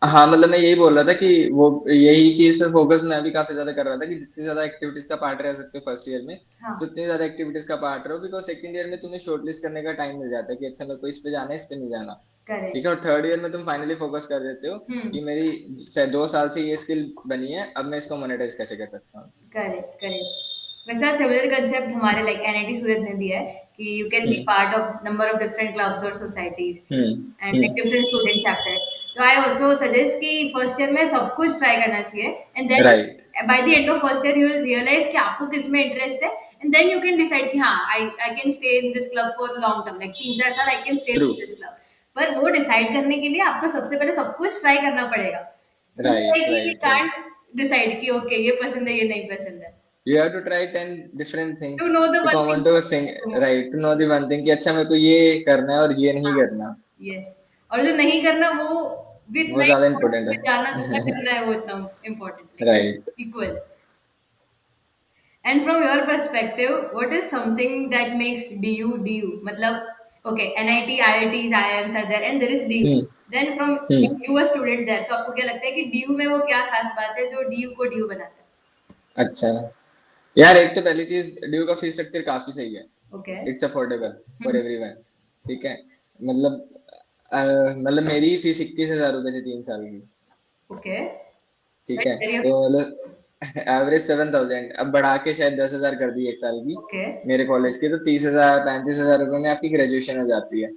Speaker 2: हाँ मतलब मैं यही बोल रहा था कि वो यही चीज पे फोकस मैं भी काफी ज्यादा कर रहा था, कि जितनी ज्यादा एक्टिविटीज का पार्ट रह सकते हो फर्स्ट ईयर में,
Speaker 1: हाँ,
Speaker 2: तो उतनी ज्यादा एक्टिविटीज का पार्ट रहो, बिकॉज सेकंड ईयर में तुम्हें शॉर्टलिस्ट करने का टाइम मिल जाता है कि अच्छा मेरे को इस पे जाना है इस पे नहीं जाना, ठीक
Speaker 1: करेक्ट।
Speaker 2: है। और थर्ड ईयर में तुम फाइनली फोकस कर देते हो
Speaker 1: हम्म।
Speaker 2: कि मेरी 2 साल से ये स्किल बनी है, अब मैं इसको मोनेटाइज कैसे कर सकता हूँ।
Speaker 1: Correct, correct. वैसा सिमिलर कंसेप्ट हमारे लाइक एनआईटी सूरत में भी है, कि you can be
Speaker 2: hmm
Speaker 1: part of number of different clubs और societies and like
Speaker 2: hmm.
Speaker 1: Different student chapters. तो आई आल्सो सजेस्ट कि फर्स्ट ईयर में सब कुछ ट्राई करना चाहिए, and then
Speaker 2: right
Speaker 1: by the end of first year you will realise कि आपको किस में इंटरेस्ट है, and then you can decide कि हाँ I can stay in this club for long term, like 3-4 साल I can stay
Speaker 2: true.
Speaker 1: In this club. पर वो डिसाइड करने के लिए आपको सबसे पहले सब कुछ ट्राई करना पड़ेगा।
Speaker 2: Right
Speaker 1: we
Speaker 2: right right.
Speaker 1: Can't decide कि ओके ये पसंद है ये नहीं पसंद है,
Speaker 2: You have to try 10 different
Speaker 1: to
Speaker 2: things
Speaker 1: no the
Speaker 2: to
Speaker 1: one
Speaker 2: come
Speaker 1: thing.
Speaker 2: onto a sing, right, to know the one thing कि अच्छा मेरे को ये करना है और ये नहीं करना,
Speaker 1: यस, और जो नहीं करना वो भी
Speaker 2: वो
Speaker 1: इतना
Speaker 2: ज्यादा
Speaker 1: इम्पोर्टेंट
Speaker 2: इम्पोर्टेंट
Speaker 1: है, जाना जितना
Speaker 2: है।
Speaker 1: करना है वो इतना important,
Speaker 2: right.
Speaker 1: Like equal. And from your perspective what is something that makes DU मतलब okay NIT IITs IIMs are there and there is DU,
Speaker 2: hmm
Speaker 1: then from
Speaker 2: hmm.
Speaker 1: You a student there, तो आपको क्या लगता है कि DU में वो क्या खास बात है जो डीयू को डीयू बनाता
Speaker 2: अच्छा यार, एक तो पहली चीज ड्यू का फीस स्ट्रक्चर काफी सही है,
Speaker 1: है? Okay.
Speaker 2: It's affordable for everyone, ठीक है। मतलब मतलब मेरी फीस 21,000 रुपए थी 3 साल की,
Speaker 1: ओके,
Speaker 2: ठीक है।
Speaker 1: दैट्स वेरी
Speaker 2: तो मतलब एवरेज 7,000, अब बढ़ा के शायद 10,000 कर दी 1 साल की
Speaker 1: ओके,
Speaker 2: मेरे कॉलेज की, तो 30,000 35,000 रुपए में आपकी ग्रेजुएशन हो जाती है,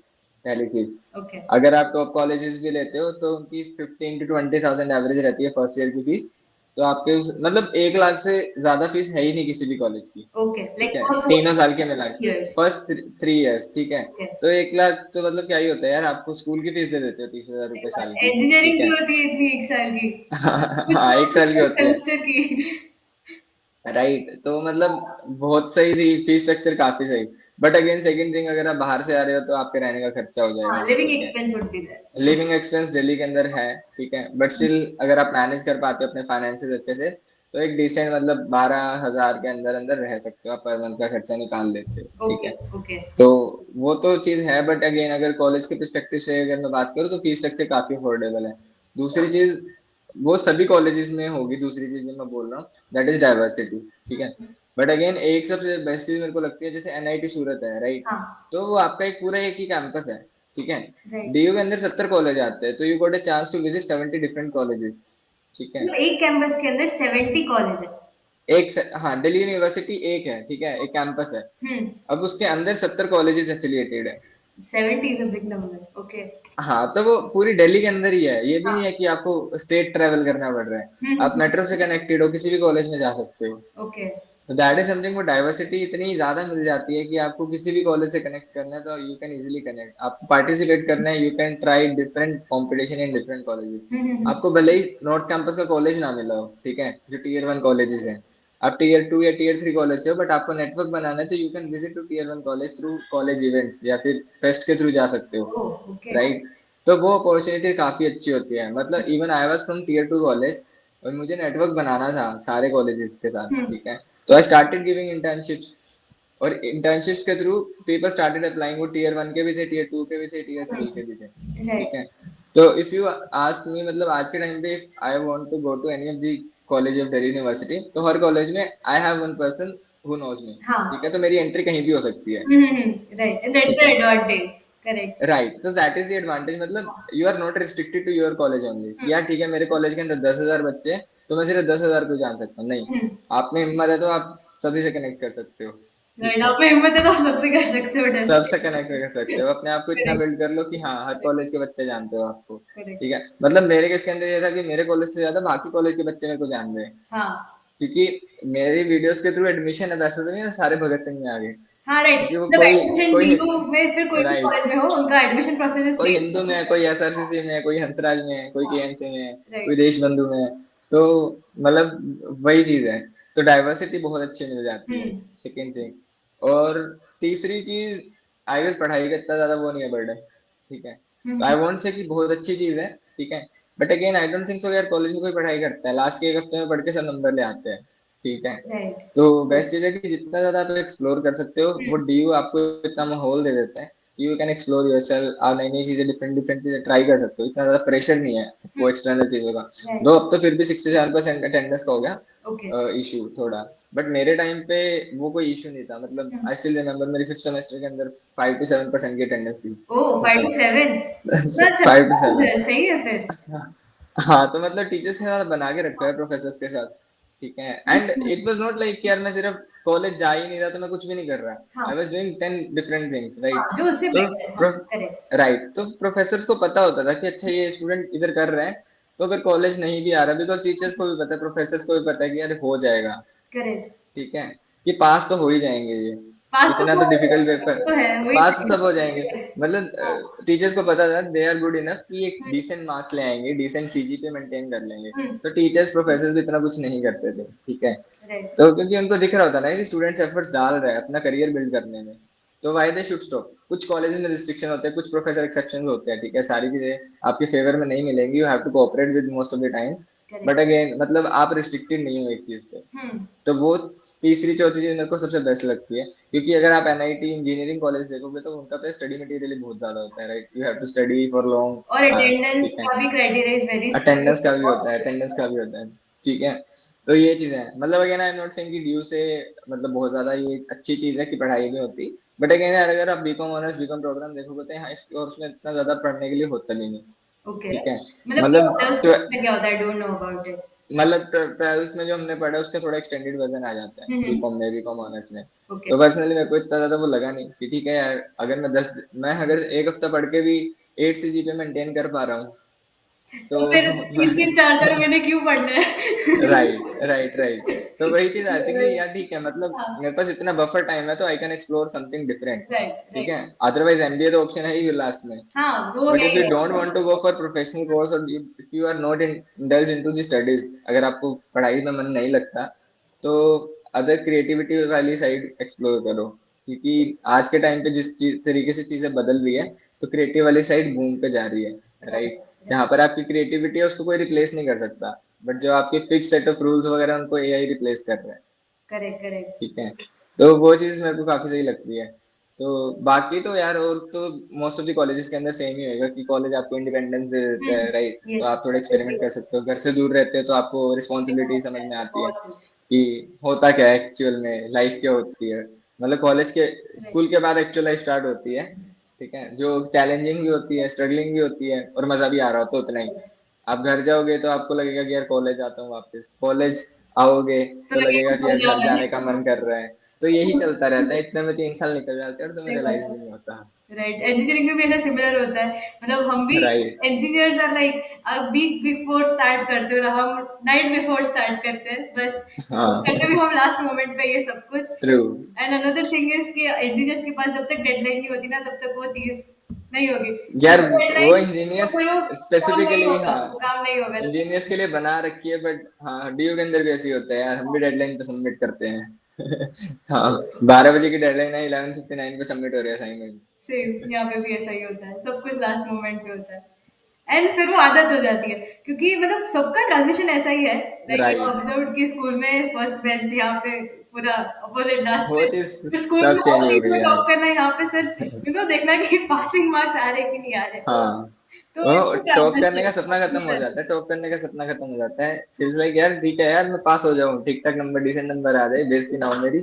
Speaker 2: पहली चीज।
Speaker 1: ओके,
Speaker 2: अगर आप टॉप कॉलेजेस भी लेते हो तो उनकी 15 to 20,000 एवरेज रहती है फर्स्ट ईयर की फीस, तो आपके मतलब 1 लाख से ज्यादा फीस है ही नहीं किसी भी कॉलेज की।
Speaker 1: ओके,
Speaker 2: ठीक
Speaker 1: लाइक
Speaker 2: है,
Speaker 1: फॉर
Speaker 2: तीनों साल के मिला के,
Speaker 1: 4 years.
Speaker 2: फर्स्ट 3 इयर्स, ठीक है।
Speaker 1: ओके,
Speaker 2: तो 1 लाख तो मतलब क्या ही होता है यार, आपको स्कूल की फीस दे देते हो 30,000 रुपए साल की,
Speaker 1: इंजीनियरिंग
Speaker 2: ठीक
Speaker 1: की
Speaker 2: है।
Speaker 1: होती है इतनी 1 साल की, कुछ
Speaker 2: हाँ,
Speaker 1: लोग
Speaker 2: 1 साल की होती है,
Speaker 1: सेमेस्टर की।
Speaker 2: राइट। तो मतलब बहुत सही थी, फीस स्ट्रक्चर काफी सही। बट अगेन सेकंड थिंग, अगर आप बाहर से आ रहे हो तो आपके रहने का खर्चा हो
Speaker 1: हाँ,
Speaker 2: जाएगा,
Speaker 1: लिविंग
Speaker 2: ठीक है।
Speaker 1: Expense would be there.
Speaker 2: Living expense Delhi के अंदर है, ठीक है, बट स्टिल अगर आप मैनेज कर पाते हो अपने फाइनेंसेस अच्छे से, तो एक डिसेंट मतलब 12,000 के अंदर अंदर रह सकते हो, आप पर मंथ का खर्चा निकाल लेते हो, ठीक
Speaker 1: ओके,
Speaker 2: है।
Speaker 1: ओके।
Speaker 2: तो वो तो चीज है, बट अगेन अगर कॉलेज के पर्सपेक्टिव से अगर मैं बात करूँ तो फीस स्ट्रक्चर काफी अफोर्डेबल है। दूसरी चीज, वो सभी कॉलेजेस में होगी, दूसरी चीज जो मैं बोल रहा हूँ दैट इज डाइवर्सिटी, ठीक है। बट अगेन एक सबसे बेस्ट चीज मेरे को लगती है, जैसे एनआईटी सूरत है, राइट।
Speaker 1: हाँ,
Speaker 2: तो वो आपका एक पूरा एक ही कैंपस है, ठीक है।
Speaker 1: राइट।
Speaker 2: डीयू के अंदर 70 कॉलेज आते हैं, तो you got a chance to visit 70 different colleges, ठीक है।
Speaker 1: मतलब एक कैंपस के अंदर 70 कॉलेज है।
Speaker 2: हाँ, दिल्ली यूनिवर्सिटी एक है, ठीक है, एक कैंपस है।
Speaker 1: हम्म,
Speaker 2: अब उसके अंदर 70 कॉलेजेस एफिलिएटेड है।
Speaker 1: 70 is a big number. Okay.
Speaker 2: हाँ, तो वो पूरी दिल्ली के अंदर ही है, ये भी नहीं है
Speaker 1: हाँ।
Speaker 2: कि आपको स्टेट ट्रेवल करना पड़ रहा है। आप मेट्रो से कनेक्टेड हो, किसी भी कॉलेज में जा सकते हो।
Speaker 1: ओके।
Speaker 2: तो दैट इज समथिंग, वो डाइवर्सिटी इतनी ज्यादा मिल जाती है कि आपको किसी भी कॉलेज से कनेक्ट करना है तो यू कैन इजीली कनेक्ट, आपको पार्टिसिपेट करना है, you can try different competition in different colleges. आपको भले ही नॉर्थ कैंपस का कॉलेज ना मिला हो, ठीक है, जो टीयर 1 कॉलेजेस हैं, आप टीयर 2 या टीयर 3 कॉलेज से हो, बट आपको नेटवर्क बनाना है, तो you can visit to tier 1 college through college events या फिर फेस्ट के थ्रू जा सकते हो,
Speaker 1: ओह, ओके।
Speaker 2: राइट। तो वो अपॉर्चुनिटी काफी अच्छी होती है, मतलब even I was from tier 2 college, और मुझे नेटवर्क बनाना था सारे कॉलेजेस के साथ,
Speaker 1: हम्म,
Speaker 2: ठीक है। तो आई स्टार्टेड गिविंग इंटर्नशिप्स, और इंटर्नशिप्स के थ्रू पीपल स्टार्टेड अप्लाइंग, वो टीयर 1 के भी थे, टीयर 2 के भी थे, टीयर 3 के भी थे, ठीक
Speaker 1: राइट।
Speaker 2: है। तो इफ यू आस्क मी, मतलब आज के टाइम पे if I want to go to any of the college of Delhi university, तो हर कॉलेज में I have one person who knows me, ठीक है।
Speaker 1: हाँ।
Speaker 2: तो मेरी एंट्री कहीं भी हो सकती है,
Speaker 1: राइट, एंड दैट्स
Speaker 2: ठीक
Speaker 1: द
Speaker 2: है,
Speaker 1: एडवांटेज। करेक्ट।
Speaker 2: राइट। तो दैट इज द एडवांटेज, मतलब you are not restricted to your college only, कि यार ठीक है मेरे कॉलेज के अंदर 10,000 बच्चे हैं, तो मैं सिर्फ 10,000 को जान सकता हूँ, नहीं। आप में हिम्मत है तो आप सभी से कनेक्ट कर सकते हो, ठीक
Speaker 1: राइट,
Speaker 2: है।
Speaker 1: आप में हिम्मत है तो आप सबसे कर सकते हो,
Speaker 2: सबसे
Speaker 1: डेफिनेटली।
Speaker 2: कनेक्ट कर सकते हो, अपने आप को इतना
Speaker 1: करेक्ट,
Speaker 2: बिल्ड कर लो कि हाँ, हर कॉलेज के बच्चे जानते हो आपको,
Speaker 1: करेक्ट।
Speaker 2: ठीक है। मतलब मेरे केस के अंदर ये था कि मेरे कॉलेज से ज्यादा बाकी कॉलेज के बच्चे मेरे को जान रहे हैं,
Speaker 1: हाँ,
Speaker 2: क्योंकि मेरी वीडियोस के थ्रू एडमिशन है, वैसे तो नहीं ना सारे भगत सिंह में आ गए,
Speaker 1: हाँ, राइट।
Speaker 2: क्योंकि वो
Speaker 1: मतलब
Speaker 2: कोई
Speaker 1: एडमिशन
Speaker 2: कोई
Speaker 1: डीयू में फिर कोई भी
Speaker 2: राइट,
Speaker 1: कॉलेज में हो, उनका एडमिशन प्रोसेस इज
Speaker 2: कोई
Speaker 1: सेम।
Speaker 2: हिंदू में है, कोई एसआरसीसी में है, कोई हंसराज में है, कोई
Speaker 1: हाँ,
Speaker 2: केएमसी में है, कोई
Speaker 1: राइट।
Speaker 2: देश बंधु में है। तो मतलब वही चीज है, तो डाइवर्सिटी बहुत अच्छी मिल जाती है,
Speaker 1: हम्म,
Speaker 2: सेकेंड थिंग। और तीसरी चीज, आई गेस पढ़ाई का इतना ज्यादा वो नहीं है बर्डन, ठीक है। तो
Speaker 1: हम्म,
Speaker 2: आई वॉन्ट से कि बहुत अच्छी चीज है, ठीक है। But again I don't think so यार कॉलेज में कोई पढ़ाई करता है, लास्ट के एक हफ्ते में पढ़ के सब नंबर ले आते हैं, ठीक है।
Speaker 1: राइट।
Speaker 2: तो बेस्ट चीज है कि जितना ज्यादा आप एक्सप्लोर कर सकते हो, वो डीयू आपको इतना माहौल दे देता है, यू कैन एक्सप्लोर योरसेल्फ, आप नई नई चीजें, डिफरेंट डिफरेंट चीजें ट्राई कर सकते हो, इतना ज्यादा प्रेशर नहीं है वो एक्सटर्नल चीजों का।
Speaker 1: राइट।
Speaker 2: दो अब तो फिर भी 67% अटेंडेंस का हो
Speaker 1: ओके।
Speaker 2: गया इशू थोड़ा, बट मेरे टाइम पे वो कोई इशू नहीं था, मतलब आई स्टिल रिमेम्बर मेरी 5th सेमेस्टर के अंदर 5 to 7% की अटेंडेंस थी,
Speaker 1: ओह, 5 to
Speaker 2: मतलब
Speaker 1: 7, इतना अच्छा
Speaker 2: 5 to 7।
Speaker 1: उधर, सही है फिर।
Speaker 2: हाँ, तो मतलब टीचर्स के साथ बना के रखा है, प्रोफेसर्स के साथ, ठीक है। And
Speaker 1: hmm,
Speaker 2: it was not like यार मैं सिर्फ कॉलेज जा ही नहीं रहा तो मैं कुछ भी नहीं कर रहा,
Speaker 1: हाँ,
Speaker 2: I was doing 10 different things, right.
Speaker 1: हाँ, जो उससे
Speaker 2: तो
Speaker 1: बेटर है, हाँ, करेक्ट।
Speaker 2: राइट, तो प्रोफेसर्स को पता होता था कि अच्छा ये स्टूडेंट इधर कर रहे हैं, तो अगर कॉलेज नहीं भी आ रहा, बिकॉज टीचर्स को भी पता है, प्रोफेसर्स को भी पता है कि यार हो जाएगा,
Speaker 1: करेक्ट।
Speaker 2: ठीक है, कि पास तो हो ही जाएंगे ये,
Speaker 1: पास तो
Speaker 2: इतना तो
Speaker 1: सब
Speaker 2: डिफिकल्ट पेपर,
Speaker 1: तो है, वही
Speaker 2: पास तो सब हो जाएंगे।
Speaker 1: तो। हाँ,
Speaker 2: मतलब टीचर्स को पता था दे आर गुड इनफ कि एक
Speaker 1: हम्म,
Speaker 2: डिसेंट मार्क्स ले आएंगे, डिसेंट सीजीपीए मेंटेन कर लेंगे,
Speaker 1: हम्म,
Speaker 2: तो टीचर्स प्रोफेसर्स भी इतना कुछ नहीं करते थे, ठीक है।
Speaker 1: राइट।
Speaker 2: तो क्योंकि उनको दिख रहा होता ना कि स्टूडेंट्स एफर्ट्स डाल रहे हैं अपना करियर बिल्ड करने में, तो वाई दे शुड स्टॉप। कुछ कॉलेजेस में रिस्ट्रिक्शन होते हैं, कुछ प्रोफेसर एक्सेप्शन होते हैं, ठीक है, सारी चीजें आपके फेवर में नहीं मिलेंगी, you have to cooperate with most of the times.
Speaker 1: Correct.
Speaker 2: But again मतलब आप रिस्ट्रिक्टेड नहीं हो एक चीज पे।
Speaker 1: हम्म,
Speaker 2: तो वो तीसरी चौथी चीज मेरे को सबसे बेस्ट लगती है, क्योंकि अगर आप एनआईटी इंजीनियरिंग कॉलेज देखोगे तो उनका तो स्टडी मटेरियल ही बहुत ज्यादा होता है, right, you have to study for long
Speaker 1: और
Speaker 2: आवर्स,
Speaker 1: अटेंडेंस
Speaker 2: ठीक है।
Speaker 1: का भी क्राइटेरिया इज वेरी
Speaker 2: अटेंडेंस का भी होता है,
Speaker 1: स्ट्रिक्ट।
Speaker 2: अटेंडेंस का भी होता है, ठीक है। तो ये चीजें हैं, मतलब again I am not saying कि ड्यू से मतलब बहुत ज्यादा ये अच्छी चीज है कि पढ़ाई नहीं होती, बट अगेन यार अगर आप बीकॉम ऑनर्स बीकॉम प्रोग्राम देखोगे तो यहाँ इस कोर्स में इतना ज्यादा पढ़ने के लिए होता भी नहीं,
Speaker 1: ओके,
Speaker 2: ठीक है।
Speaker 1: मतलब क्या होता है
Speaker 2: मतलब
Speaker 1: उस कोर्स में, क्या होता है, I don't know about it.
Speaker 2: मतलब ट्वेल्थ में जो हमने पढ़ा उसका थोड़ा एक्सटेंडेड वर्जन आ जाता है
Speaker 1: हम्म,
Speaker 2: बीकॉम ऑनर्स में।
Speaker 1: ओके।
Speaker 2: तो पर्सनली मेरे को इतना ज्यादा वो लगा नहीं कि ठीक है यार, अगर मैं 10, मैं अगर एक हफ्ता पढ़ के भी 8 सीजीपीए मेंटेन कर पा रहा हूँ, तो
Speaker 1: तो फिर 3-3 4-4 महीने क्यों पढ़ने हैं?
Speaker 2: Right right right. तो वही चीज आती है कि यार ठीक है, मतलब
Speaker 1: हाँ,
Speaker 2: मेरे पास इतना बफर टाइम है तो I can explore something different.
Speaker 1: Right,
Speaker 2: ठीक
Speaker 1: राइट।
Speaker 2: है, अदरवाइज एमबीए तो ऑप्शन है ही लास्ट में।
Speaker 1: हाँ, वो
Speaker 2: बट
Speaker 1: है
Speaker 2: इफ
Speaker 1: ही
Speaker 2: यू
Speaker 1: है।
Speaker 2: Don't want to go for professional course और if you are not indulge into the studies, अगर आपको पढ़ाई में मन नहीं लगता, तो अदर क्रिएटिविटी वाली साइड एक्सप्लोर करो। क्योंकि आज के टाइम पे तरीके से चीजें बदल रही है, तो क्रिएटिव वाली साइड बूम पे जा रही है।
Speaker 1: Right,
Speaker 2: right.
Speaker 1: राइट।
Speaker 2: जहाँ पर आपकी क्रिएटिविटी है उसको कोई रिप्लेस नहीं कर सकता, बट जो आपके फिक्स सेट ऑफ रूल्स वगैरह उनको एआई रिप्लेस कर रहा है।
Speaker 1: Correct, correct.
Speaker 2: ठीक है, तो वो चीज मेरे को काफी सही लगती है। तो बाकी तो यार, और तो मोस्ट ऑफ द कॉलेजेस के अंदर सेम ही होएगा कि कॉलेज आपको इंडिपेंडेंस दे देता है, राइट। तो
Speaker 1: यस,
Speaker 2: आप थोड़ा एक्सपेरिमेंट कर सकते हो, घर से दूर रहते हो तो आपको रिस्पॉन्सिबिलिटी समझ में आती है
Speaker 1: बहुत कुछ।
Speaker 2: कि होता क्या है एक्चुअल में, लाइफ क्या होती है। मतलब कॉलेज के, स्कूल के बाद एक्चुअल लाइफ स्टार्ट होती है। ठीक है, जो चैलेंजिंग भी होती है, स्ट्रगलिंग भी होती है, और मजा भी आ रहा होता है उतना ही। आप घर जाओगे तो आपको लगेगा कि यार कॉलेज आता हूँ वापस, कॉलेज आओगे
Speaker 1: तो
Speaker 2: तो
Speaker 1: लगेगा
Speaker 2: लगेगा कि
Speaker 1: घर
Speaker 2: यार घर
Speaker 1: जाना
Speaker 2: जाने
Speaker 1: है।
Speaker 2: का मन कर रहा है। तो यही चलता रहता है, इतने में 3 साल निकल जाते हैं और तुम्हें
Speaker 1: सही बात
Speaker 2: रियलाइज
Speaker 1: है।
Speaker 2: भी नहीं होता।
Speaker 1: राइट, इंजीनियरिंग में भी ऐसा सिमिलर होता है। मतलब हम भी
Speaker 2: right.
Speaker 1: Engineers are like week before start करते हो, हम नाइट बिफोर स्टार्ट करते हैं बस।
Speaker 2: हाँ।
Speaker 1: करते भी हम लास्ट मोमेंट पे ये सब कुछ।
Speaker 2: True.
Speaker 1: And another thing is कि इंजीनियर्स के पास जब तक डेडलाइन नहीं होती ना तब तक वो चीज नहीं होगी।
Speaker 2: यार वो
Speaker 1: डेडलाइन तो
Speaker 2: इंजीनियर्स
Speaker 1: फिर वो काम नहीं
Speaker 2: स्पेसिफिकली,
Speaker 1: होगा,
Speaker 2: हाँ,
Speaker 1: वो काम नहीं होगा जब तक।
Speaker 2: इंजीनियर्स के लिए बना रखी है, बट हाँ डीयू के अंदर भी ऐसे ही होता है यार, हम भी डेडलाइन पे सबमिट करते हैं। हाँ, 12 बजे की डेडलाइन है, 11:59 पे सबमिट हो रही है असाइनमेंट।
Speaker 1: सेम यहाँ पे भी ऐसा ही होता है, सब कुछ लास्ट मोमेंट पे होता है। एंड फिर वो आदत हो जाती है, क्योंकि मतलब सबका ट्रांजिशन ऐसा ही है। Like you
Speaker 2: right.
Speaker 1: ऑब्जर्व्ड कि स्कूल में फर्स्ट बेंच, यहाँ पे पूरा अपोजिट लास्ट
Speaker 2: वो
Speaker 1: बेंच।
Speaker 2: चीज
Speaker 1: फिर स्कूल में
Speaker 2: सब चेंज हो
Speaker 1: ऑपोजिट
Speaker 2: गई
Speaker 1: में
Speaker 2: यार।
Speaker 1: टॉप करना, यहाँ पे सिर्फ देखना कि पासिंग मार्क्स आ रहे कि नहीं आ रहे।
Speaker 2: हाँ,
Speaker 1: तो
Speaker 2: वो
Speaker 1: वो
Speaker 2: टॉप करने का
Speaker 1: ट्रांजिशन
Speaker 2: सपना खत्म हो जाता है, टॉप करने का सपना खत्म हो जाता है। फिर लाइक यार ठीक है यार, मैं पास हो जाऊं, ठीक ठाक नंबर, डिसेंट नंबर आ जाए, बेइज्जती ना हो मेरी।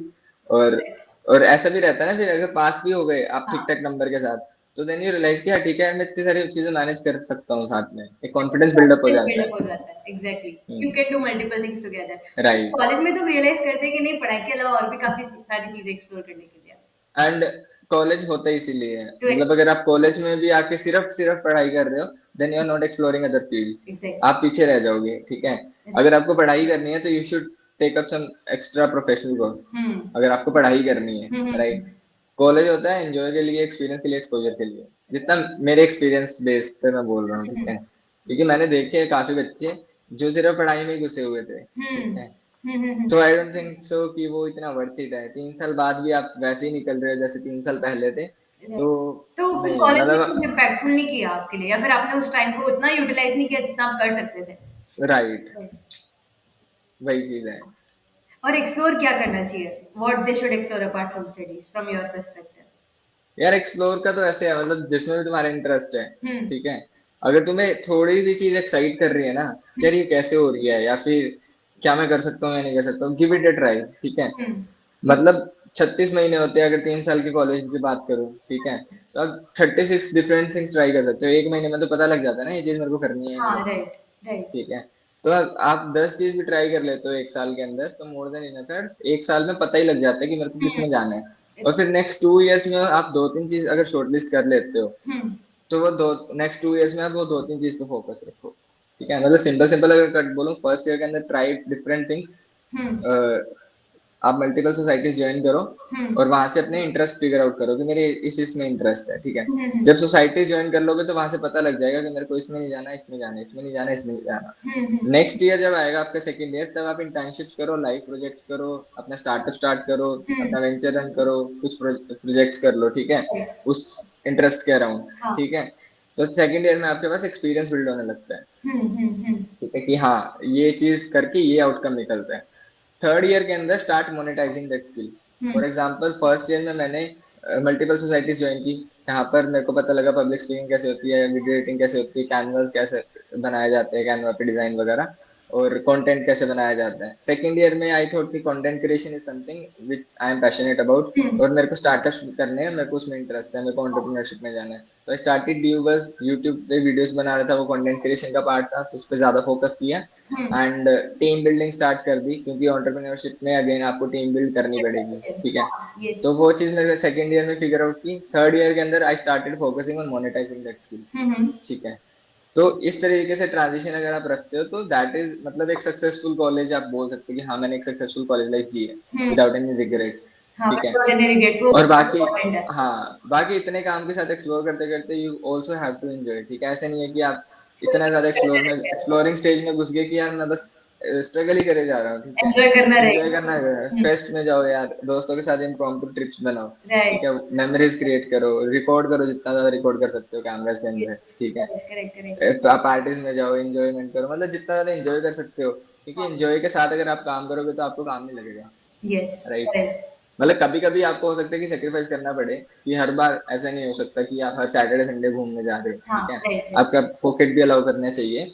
Speaker 2: और और ऐसा भी रहता है ना, फिर अगर पास भी हो गए आप ठीक
Speaker 1: हाँ,
Speaker 2: ठाक नंबर के साथ, तो देन यू रियलाइज कि यार ठीक है, मैं इतनी सारी चीजें मैनेज कर सकता हूँ साथ में, एक कॉन्फिडेंस बिल्डअप हो जाता
Speaker 1: बिल्डअप
Speaker 2: है।
Speaker 1: हो जाता है। Exactly, you
Speaker 2: hmm.
Speaker 1: Can do multiple things together.
Speaker 2: Right.
Speaker 1: College में तो रियलाइज करते हैं कि नहीं, पढ़ाई के अलावा और भी काफी सारी चीजें एक्सप्लोर करने के लिए।
Speaker 2: एंड कॉलेज होता ही इसीलिए है,
Speaker 1: टू
Speaker 2: मतलब अगर आप कॉलेज में भी आके सिर्फ सिर्फ पढ़ाई कर रहे हो, then you are not exploring other fields.
Speaker 1: Exactly.
Speaker 2: आप पीछे रह जाओगे। ठीक है, अगर आपको पढ़ाई करनी है तो you should take up some extra professional course,
Speaker 1: hmm,
Speaker 2: अगर आपको पढ़ाई करनी है। राइट।
Speaker 1: हम्म।
Speaker 2: कॉलेज होता है एंजॉय के लिए, एक्सपीरियंस के लिए, एक्सपोजर के लिए, जितना मेरे एक्सपीरियंस बेस पे मैं बोल रहा हूँ। ठीक है, क्योंकि मैंने देखे हैं काफी बच्चे जो सिर्फ पढ़ाई में ही घुसे हुए थे। ठीक
Speaker 1: हम्म,
Speaker 2: है,
Speaker 1: हम्म।
Speaker 2: तो आई डोंट थिंक सो कि वो इतना वर्थ इट है। 3 साल बाद भी आप वैसे ही निकल रहे हो जैसे 3 साल पहले थे,
Speaker 1: राइट।
Speaker 2: तो
Speaker 1: तो फिर
Speaker 2: नहीं
Speaker 1: कॉलेज ने
Speaker 2: मतलब।
Speaker 1: कुछ इम्पैक्टफुल नहीं किया आपके लिए, या फिर आपने उस टाइम को उतना यूटिलाइज नहीं किया जितना आप कर सकते थे?
Speaker 2: Right,
Speaker 1: right.
Speaker 2: वही चीज है।
Speaker 1: और एक्सप्लोर क्या करना चाहिए? What they should explore apart from studies from your perspective?
Speaker 2: यार एक्सप्लोर का तो ऐसे है, मतलब जिसमें भी तुम्हारा इंटरेस्ट है।
Speaker 1: हम्म,
Speaker 2: ठीक है, अगर तुम्हें थोड़ी भी चीज एक्साइट कर रही है ना, यार ये कैसे हो रही है, या फिर क्या मैं कर सकता हूँ या नहीं कर सकता हूँ, गिव इट अ ट्राई। ठीक है,
Speaker 1: हम्म।
Speaker 2: मतलब 36 महीने होते हैं अगर 3 साल के कॉलेज की बात करूँ। ठीक है, तो आप 36 डिफरेंट थिंग्स ट्राई कर सकते हो, एक महीने में तो पता लग जाता है ना ये चीज मेरे को करनी है या नहीं
Speaker 1: हाँ,
Speaker 2: करनी।
Speaker 1: Right, right.
Speaker 2: ठीक है, तो आप 10 चीज भी ट्राई कर लेते हो एक साल के अंदर, तो मोर देन इनफ, एक साल में पता ही लग जाता है कि मेरे को किस में जाना है। और फिर नेक्स्ट 2 इयर्स में आप 2-3 चीज अगर शॉर्टलिस्ट कर लेते हो,
Speaker 1: हम्म,
Speaker 2: तो वो दो नेक्स्ट 2 इयर्स में आप वो 2-3 चीज पे फोकस रखो। ठीक है, मतलब सिंपल सिंपल अगर कट बोलूं, फर्स्ट ईयर के अंदर ट्राई डिफरेंट थिंग्स।
Speaker 1: हम्म,
Speaker 2: आप मल्टीपल सोसाइटीज ज्वाइन करो,
Speaker 1: हम्म,
Speaker 2: और वहां से अपने इंटरेस्ट फिगर आउट करो कि मेरे इस इसमें इंटरेस्ट है। ठीक है,
Speaker 1: हम्म,
Speaker 2: जब सोसाइटीज ज्वाइन कर लोगे तो वहां से पता लग जाएगा कि मेरे को इसमें नहीं जाना, इसमें जाना, इसमें नहीं जाना, इसमें नहीं जाना।
Speaker 1: हम्म।
Speaker 2: नेक्स्ट ईयर जब आएगा आपका सेकंड ईयर, तब आप इंटर्नशिप्स करो, लाइव प्रोजेक्ट्स करो, अपना स्टार्टअप स्टार्ट करो,
Speaker 1: हम्म।
Speaker 2: अपना वेंचर रन करो, कुछ प्रोजेक्ट्स कर लो। ठीक है, उस इंटरेस्ट के अराउंड।
Speaker 1: हाँ।
Speaker 2: ठीक है, तो सेकंड ईयर में आपके पास एक्सपीरियंस बिल्ड होने लगता है।
Speaker 1: हम्म।
Speaker 2: ठीक है, कि हाँ ये चीज करके ये आउटकम निकलता है। थर्ड ईयर के अंदर start monetising that skill.
Speaker 1: Hmm.
Speaker 2: For example first year में मैंने मल्टीपल सोसाइटीज ज्वाइन की, जहाँ पर मेरे को पता लगा पब्लिक स्पीकिंग कैसे होती है, वीडियो एडिटिंग कैसे होती है, कैनवास कैसे बनाए जाते हैं, कैनवा पे डिजाइन वगैरह, और कंटेंट कैसे बनाया जाता है। सेकंड ईयर में आई थॉट कि content creation is something which I am passionate about,
Speaker 1: hmm.
Speaker 2: और मेरे को स्टार्टअप करने हैं, मेरे को उसमें इंटरेस्ट है, मेरे को एंटरप्रेन्योरशिप में जाना है। तो आई स्टार्टेड ड्यू, बस यूट्यूब पे वीडियोस बना रहा था, वो कंटेंट क्रिएशन का पार्ट था, तो उस पर ज्यादा फोकस किया।
Speaker 1: हम्म।
Speaker 2: एंड टीम बिल्डिंग स्टार्ट कर दी, क्योंकि एंटरप्रेन्योरशिप में अगेन आपको टीम बिल्ड करनी पड़ेगी। ठीक है,
Speaker 1: यस।
Speaker 2: तो वो चीज मैंने सेकंड ईयर में फिगर आउट की। थर्ड ईयर के अंदर I started focusing on monetising that skill.
Speaker 1: Hmm.
Speaker 2: ठीक है, तो इस तरीके से ट्रांजिशन अगर आप रखते हो तो दैट इज मतलब एक सक्सेसफुल कॉलेज आप बोल सकते हो कि हाँ मैंने एक सक्सेसफुल कॉलेज लाइफ जी है
Speaker 1: हम्म।
Speaker 2: Without any regrets.
Speaker 1: हाँ,
Speaker 2: ठीक है।
Speaker 1: विदाउट एनी रिग्रेट्स, वो
Speaker 2: और
Speaker 1: बहुत
Speaker 2: बाकी
Speaker 1: इम्पोर्टेंट है।
Speaker 2: हाँ बाकी इतने काम के साथ एक्सप्लोर करते करते you also have to enjoy. ठीक है, ऐसे नहीं है कि आप इतना ज्यादा एक्सप्लोरिंग स्टेज में घुस गए कि यार मैं बस स्ट्रगल ही करे जा रहा हूँ। ठीक है,
Speaker 1: एंजॉय करना
Speaker 2: एंजॉय
Speaker 1: रहेगा।
Speaker 2: करना है, फेस्ट में जाओ यार, दोस्तों के साथ इम्प्रॉम्प्टू ट्रिप्स बनाओ। ठीक
Speaker 1: राइट।
Speaker 2: है, मेमोरीज क्रिएट करो, रिकॉर्ड करो जितना ज्यादा रिकॉर्ड कर सकते हो कैमरास के अंदर।
Speaker 1: यस,
Speaker 2: ठीक है,
Speaker 1: करेक्ट करेक्ट करेक्ट।
Speaker 2: पार्टीज में जाओ, एंजॉयमेंट करो, मतलब जितना ज्यादा एंजॉय कर सकते हो, क्योंकि एंजॉय के साथ अगर आप काम करोगे तो आपको काम नहीं लगेगा।
Speaker 1: Yes,
Speaker 2: right.
Speaker 1: करेक्ट।
Speaker 2: मतलब कभी कभी आपको हो सकता है कि सेक्रीफाइस करना पड़े, कि हर बार ऐसा नहीं हो सकता कि आप हर सैटरडे संडे घूमने जा रहे हो।
Speaker 1: हाँ,
Speaker 2: ठीक है,
Speaker 1: राइट राइट।
Speaker 2: आपका पॉकेट भी अलाउ करना चाहिए।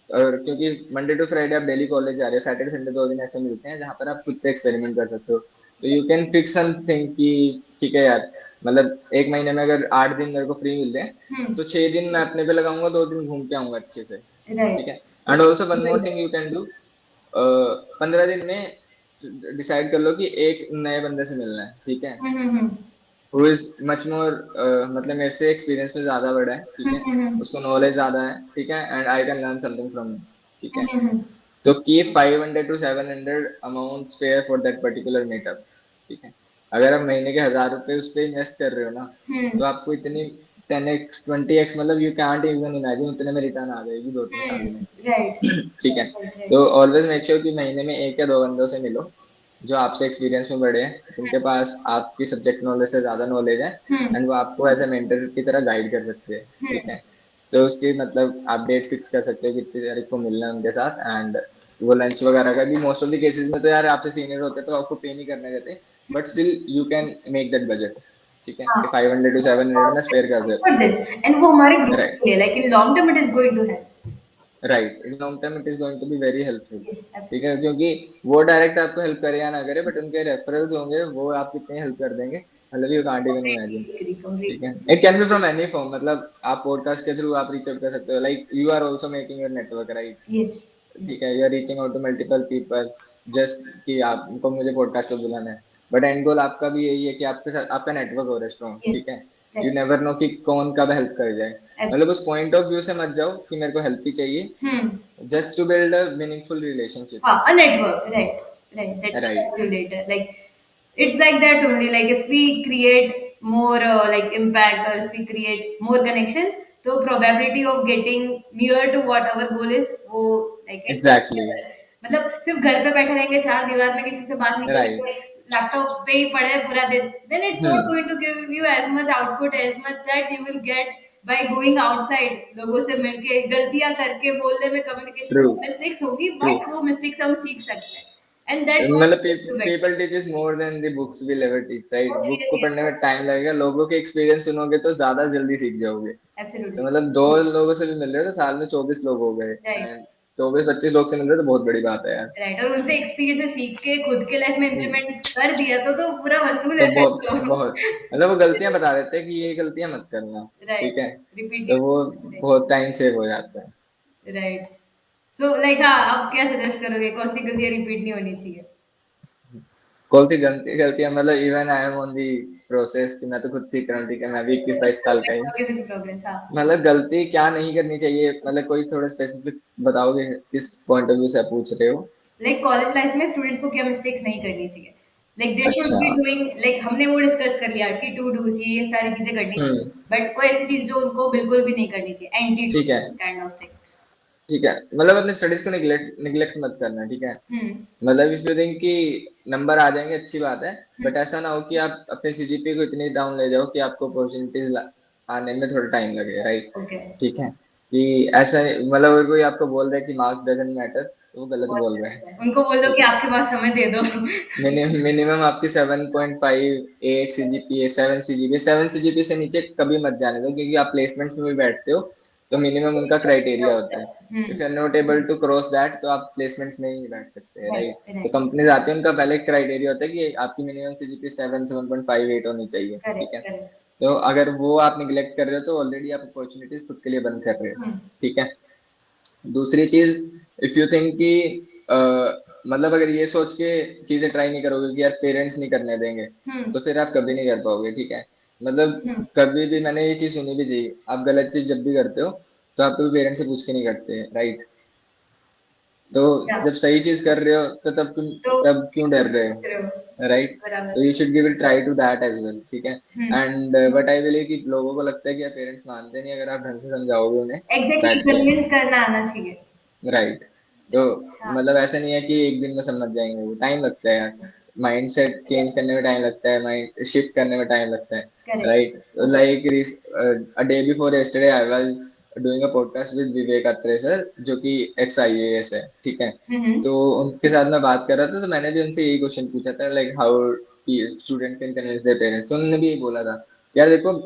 Speaker 2: और क्योंकि मंडे टू फ्राइडे आप डेली कॉलेज जा रहे हो, सैटरडे संडे 2 दिन ऐसे मिलते हैं जहाँ पर आप खुद पे एक्सपेरिमेंट कर सकते हो। तो यू कैन फिक्स समथिंग कि ठीक है यार, मतलब एक महीने में अगर 8 दिन मेरे को फ्री मिल रहे हैं,
Speaker 1: हम्म।
Speaker 2: तो 6 दिन मैं अपने पे लगाऊंगा, 2 दिन घूम के आऊंगा अच्छे से। ठीक
Speaker 1: राइट।
Speaker 2: है। And also one more thing you can do, 15 दिन में डिसाइड कर लो कि एक नए बंदे से मिलना है। ठीक है,
Speaker 1: हम्म।
Speaker 2: हु इज मच मोर, मतलब मेरे से एक्सपीरियंस में ज्यादा बड़ा है। ठीक है,
Speaker 1: हम्म।
Speaker 2: उसको नॉलेज ज्यादा है। ठीक है, and I can learn something from. ठीक है,
Speaker 1: हम्म।
Speaker 2: तो keep 500 to 700 amount spare for that particular meetup. ठीक है, अगर आप महीने के 1000 रुपए उस पर इन्वेस्ट कर रहे हो ना,
Speaker 1: हम्म।
Speaker 2: तो आपको इतनी 10x 20x, मतलब यू कैंट इवन इमेजिन उतने में रिटर्न आ जाएगी 2-3 साल में।
Speaker 1: राइट
Speaker 2: ठीक है,
Speaker 1: राइट
Speaker 2: तो
Speaker 1: राइट।
Speaker 2: ऑलवेज मेक श्योर कि महीने में 1 या 2 बंदों से मिलो जो आपसे एक्सपीरियंस में बड़े हैं, जिनके पास आपकी सब्जेक्ट नॉलेज से ज्यादा नॉलेज है,
Speaker 1: हम्म।
Speaker 2: एंड वो आपको एज ए मेंटर की तरह गाइड कर सकते हैं। ठीक है, तो उसकी मतलब आप डेट फिक्स कर सकते हो कितनी तारीख को मिलना है उनके साथ। एंड वो लंच वगैरह का भी मोस्ट ऑफ द केसेस में तो यार आपसे सीनियर होते तो आपको पे नहीं करने देते, but still you can make that budget. ठीक है, कि
Speaker 1: हाँ,
Speaker 2: 500 to 700 में स्पेयर कर दे।
Speaker 1: फॉर दिस एंड वो हमारे ग्रुप
Speaker 2: राइट,
Speaker 1: के लिए, like in long term it is going to help.
Speaker 2: Right, in long term it is going to be very helpful.
Speaker 1: Yes,
Speaker 2: ठीक है, क्योंकि वो डायरेक्ट आपको हेल्प करे या ना करे, बट उनके रेफरल्स होंगे वो आप कितनी हेल्प कर देंगे, मतलब you can't even imagine.
Speaker 1: Absolutely
Speaker 2: ठीक है,
Speaker 1: completely.
Speaker 2: It can be from any form, मतलब आप पॉडकास्ट के थ्रू आप रीच आउट कर सकते हो, like you are also making your network, right.
Speaker 1: Yes.
Speaker 2: ठीक है, you are reaching out to multiple people, just कि आपको मुझे पॉडकास्ट पे बुलाना है, बट एंड गोल आपका भी यही है कि आपके साथ आपका नेटवर्क हो रहा है स्ट्रॉन्ग।
Speaker 1: यस,
Speaker 2: ठीक है, यू
Speaker 1: राइट।
Speaker 2: नेवर नो कि कौन कब हेल्प कर जाए। मतलब उस पॉइंट ऑफ व्यू से मत जाओ कि मेरे को हेल्प ही चाहिए,
Speaker 1: हम्म।
Speaker 2: just to build a meaningful relationship.
Speaker 1: हाँ, a network, right, right. That will
Speaker 2: Right.
Speaker 1: help you later. Like it's like that only. Like if we create more like impact, or if we create more connections, तो probability of getting near to what our goal is, वो like it
Speaker 2: Exactly.
Speaker 1: मतलब सिर्फ घर पे बैठे रहेंगे चार दीवार में, किसी से बात नहीं
Speaker 2: Right.
Speaker 1: करेंगे, लैपटॉप पे ही पड़े हैं पूरा दिन, then it's not
Speaker 2: Hmm.
Speaker 1: going to give you as much output as much that you will get by going outside, लोगों से मिलके गलतियां करके बोलने में, कम्युनिकेशन
Speaker 2: True.
Speaker 1: मिस्टेक्स होगी,
Speaker 2: True.
Speaker 1: बट वो मिस्टेक्स हम सीख सकते हैं, एंड दैट्स
Speaker 2: मतलब
Speaker 1: what to better.
Speaker 2: people teaches more than the books will ever teach, right?
Speaker 1: Yes
Speaker 2: book
Speaker 1: yes
Speaker 2: को
Speaker 1: यस,
Speaker 2: पढ़ने में टाइम लगेगा, लोगों के एक्सपीरियंस सुनोगे तो ज्यादा जल्दी सीख जाओगे। तो
Speaker 1: एब्सोल्युटली।
Speaker 2: मतलब 2 लोगों से भी मिल रहे हो तो साल में 24 लोग हो गए,
Speaker 1: राइट
Speaker 2: एंड 24-25 लोग से मिल रहे हो तो बहुत बड़ी बात है यार।
Speaker 1: राइट, और उनसे एक्सपीरियंस से सीख के खुद के लाइफ में
Speaker 2: हम्म,
Speaker 1: इम्प्लीमेंट कर दिया तो पूरा वसूल
Speaker 2: तो
Speaker 1: है फिर
Speaker 2: बहुत
Speaker 1: तो।
Speaker 2: बहुत मतलब वो गलतियां बता देते हैं कि ये गलतियां मत करना। ठीक
Speaker 1: राइट,
Speaker 2: है,
Speaker 1: रिपीट
Speaker 2: तो वो
Speaker 1: नहीं।
Speaker 2: बहुत टाइम सेव हो जाता है।
Speaker 1: राइट। सो लाइक हाँ, आप क्या सजेस्ट करोगे, कौन सी गलतियां रिपीट नहीं होनी चाहिए?
Speaker 2: कौन सी गलतियां, मतलब even I am on the process कि मैं तो खुद सीख रहा हूँ। ठीक है, मैं भी 21-22 साल का ही हूँ।
Speaker 1: किसी भी प्रोग्रेस, हाँ।
Speaker 2: मतलब गलती क्या नहीं करनी चाहिए, मतलब कोई थोड़ा स्पेसिफिक बताओगे किस पॉइंट ऑफ व्यू से आप पूछ रहे हो?
Speaker 1: लाइक कॉलेज लाइफ में स्टूडेंट्स को क्या मिस्टेक्स नहीं करनी चाहिए, लाइक दे शुड
Speaker 2: अच्छा।
Speaker 1: बी डूइंग, लाइक हमने वो डिस्कस कर लिया कि टू डूज, ये सारी चीजें करनी चाहिए,
Speaker 2: हम्म।
Speaker 1: बट कोई ऐसी चीज जो उनको बिल्कुल भी नहीं करनी चाहिए, एंटी टू
Speaker 2: ठीक है।
Speaker 1: Kind of thing.
Speaker 2: ठीक है, मतलब अपने स्टडीज को निगलेक्ट निगलेक्ट मत करना। ठीक है,
Speaker 1: हम्म।
Speaker 2: मतलब इफ यू थिंक कि नंबर आ जाएंगे अच्छी बात है, बट ऐसा ना हो कि आप अपने सीजीपीए को इतनी डाउन ले जाओ कि आपको अपॉर्चुनिटीज आने में थोड़ा टाइम लगे, राइट।
Speaker 1: ओके।
Speaker 2: ठीक है, कि ऐसा मतलब अगर कोई आपको बोल रहा है कि मार्क्स डजंट मैटर, तो वो गलत बोल रहा है।
Speaker 1: उनको बोल दो
Speaker 2: ठीक
Speaker 1: कि
Speaker 2: है,
Speaker 1: आपके पास समय दे दो।
Speaker 2: मिनिमम आपकी 7.5 8 सीजीपीए 7 सीजीपीए से नीचे कभी मत जाने दो, क्योंकि आप प्लेसमेंट्स में भी बैठते हो, तो मिनिमम उनका क्राइटेरिया होता है। If
Speaker 1: hmm.
Speaker 2: You are not able to cross that, तो आप प्लेसमेंट्स में ही नहीं बैठ सकते,
Speaker 1: राइट
Speaker 2: राइट। तो
Speaker 1: राइट।
Speaker 2: कंपनीज आती है, उनका पहले क्राइटेरिया होता है कि आपकी मिनिमम सीजीपीए 7-7.5 8 होनी चाहिए। ठीक
Speaker 1: करेक्ट
Speaker 2: है,
Speaker 1: करेक्ट।
Speaker 2: तो अगर वो आप निगलेक्ट कर रहे हो तो ऑलरेडी आप अपॉर्चुनिटीज खुद के लिए बंद कर रहे हो।
Speaker 1: हम्म।
Speaker 2: ठीक है, दूसरी चीज, इफ यू थिंक कि अ, मतलब अगर ये सोच के चीजें ट्राई नहीं करोगे कि यार पेरेंट्स नहीं करने देंगे,
Speaker 1: हम्म।
Speaker 2: तो फिर आप कभी नहीं कर पाओगे। ठीक है, मतलब
Speaker 1: हम्म।
Speaker 2: कभी भी मैंने ये चीज सुनी भी थी, आप गलत चीज जब भी करते हो तो आप कभी पेरेंट्स से पूछ के नहीं करते, राइट? तो
Speaker 1: क्या
Speaker 2: जब सही चीज कर रहे हो तो
Speaker 1: तो
Speaker 2: तब क्यों डर रहे
Speaker 1: रहे हो
Speaker 2: हो, राइट?
Speaker 1: बराबर।
Speaker 2: तो you should give it try to that as well, ठीक है।
Speaker 1: Hmm
Speaker 2: and but I believe कि लोगों को लगता है कि यार पेरेंट्स मानते नहीं अगर आप ढंग से समझाओगे उन्हें
Speaker 1: एग्जैक्टली
Speaker 2: बैठ के,
Speaker 1: कन्विंस करना आना चाहिए।
Speaker 2: राइट? तो
Speaker 1: हाँ
Speaker 2: मतलब ऐसा नहीं है कि एक दिन में समझ जाएंगे, वो टाइम लगता है यार। माइंड सेट चेंज करने में टाइम लगता है, माइंड शिफ्ट करने में टाइम लगता है,
Speaker 1: correct.
Speaker 2: Right? Like a day before yesterday I was doing a podcast with Vivek Atre sir, जो कि एक्स आईएएस है, ठीक है।
Speaker 1: हम्म
Speaker 2: तो उनके साथ मैं बात कर रहा था, तो मैंने भी उनसे यही क्वेश्चन पूछा था, like how student can convince their parents. तो उन्होंने भी यही बोला था, यार देखो,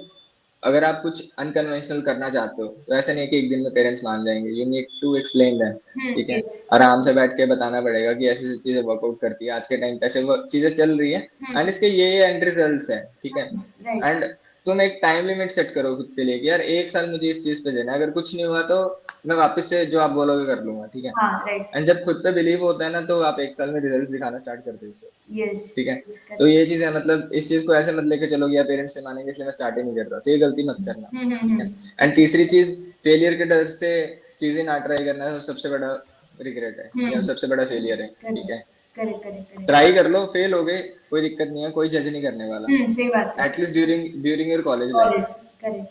Speaker 2: अगर आप कुछ अनकन्वेंशनल करना चाहते हो तो ऐसा नहीं है कि एक दिन में पेरेंट्स मान जाएंगे, you need to explain them, ठीक है।
Speaker 1: यस।
Speaker 2: आराम से बैठ के बताना पड़ेगा कि ऐसी ऐसी चीजें वर्कआउट करती है, आज के टाइम पे ऐसे वो चीजें चल रही है, एंड
Speaker 1: हम्म
Speaker 2: इसके ये एंड रिजल्ट्स हैं, ठीक है।
Speaker 1: राइट।
Speaker 2: एंड तुम एक टाइम लिमिट सेट करो खुद के लिए कि यार एक साल मुझे इस चीज पे देना है, अगर कुछ नहीं हुआ तो मैं वापस से जो आप बोलोगे कर लूंगा, ठीक है।
Speaker 1: हाँ राइट।
Speaker 2: एंड जब खुद पे बिलीव होता है ना, तो आप एक साल में रिजल्ट दिखाना स्टार्ट कर देते हो,
Speaker 1: यस।
Speaker 2: ठीक है।
Speaker 1: यस
Speaker 2: तो
Speaker 1: करेक्ट।
Speaker 2: ये चीज है, मतलब इस चीज को ऐसे मत लेके चलो कि यार पेरेंट्स से मानेंगे इसलिए मैं स्टार्ट ही नहीं कर रहा, तो ये गलती मत करना, ठीक है।
Speaker 1: हम्म।
Speaker 2: एंड तीसरी चीज, फेलियर के डर से चीजें ना ट्राई करना है, सबसे बड़ा रिग्रेट है या
Speaker 1: हम्म
Speaker 2: सबसे बड़ा फेलियर है, ठीक
Speaker 1: करेक्ट
Speaker 2: है।
Speaker 1: Correct correct correct.
Speaker 2: ट्राई कर लो, फेल हो गए, कोई दिक्कत नहीं है, कोई जज नहीं करने वाला,
Speaker 1: सही बात है।
Speaker 2: At least during during your college life.
Speaker 1: College correct.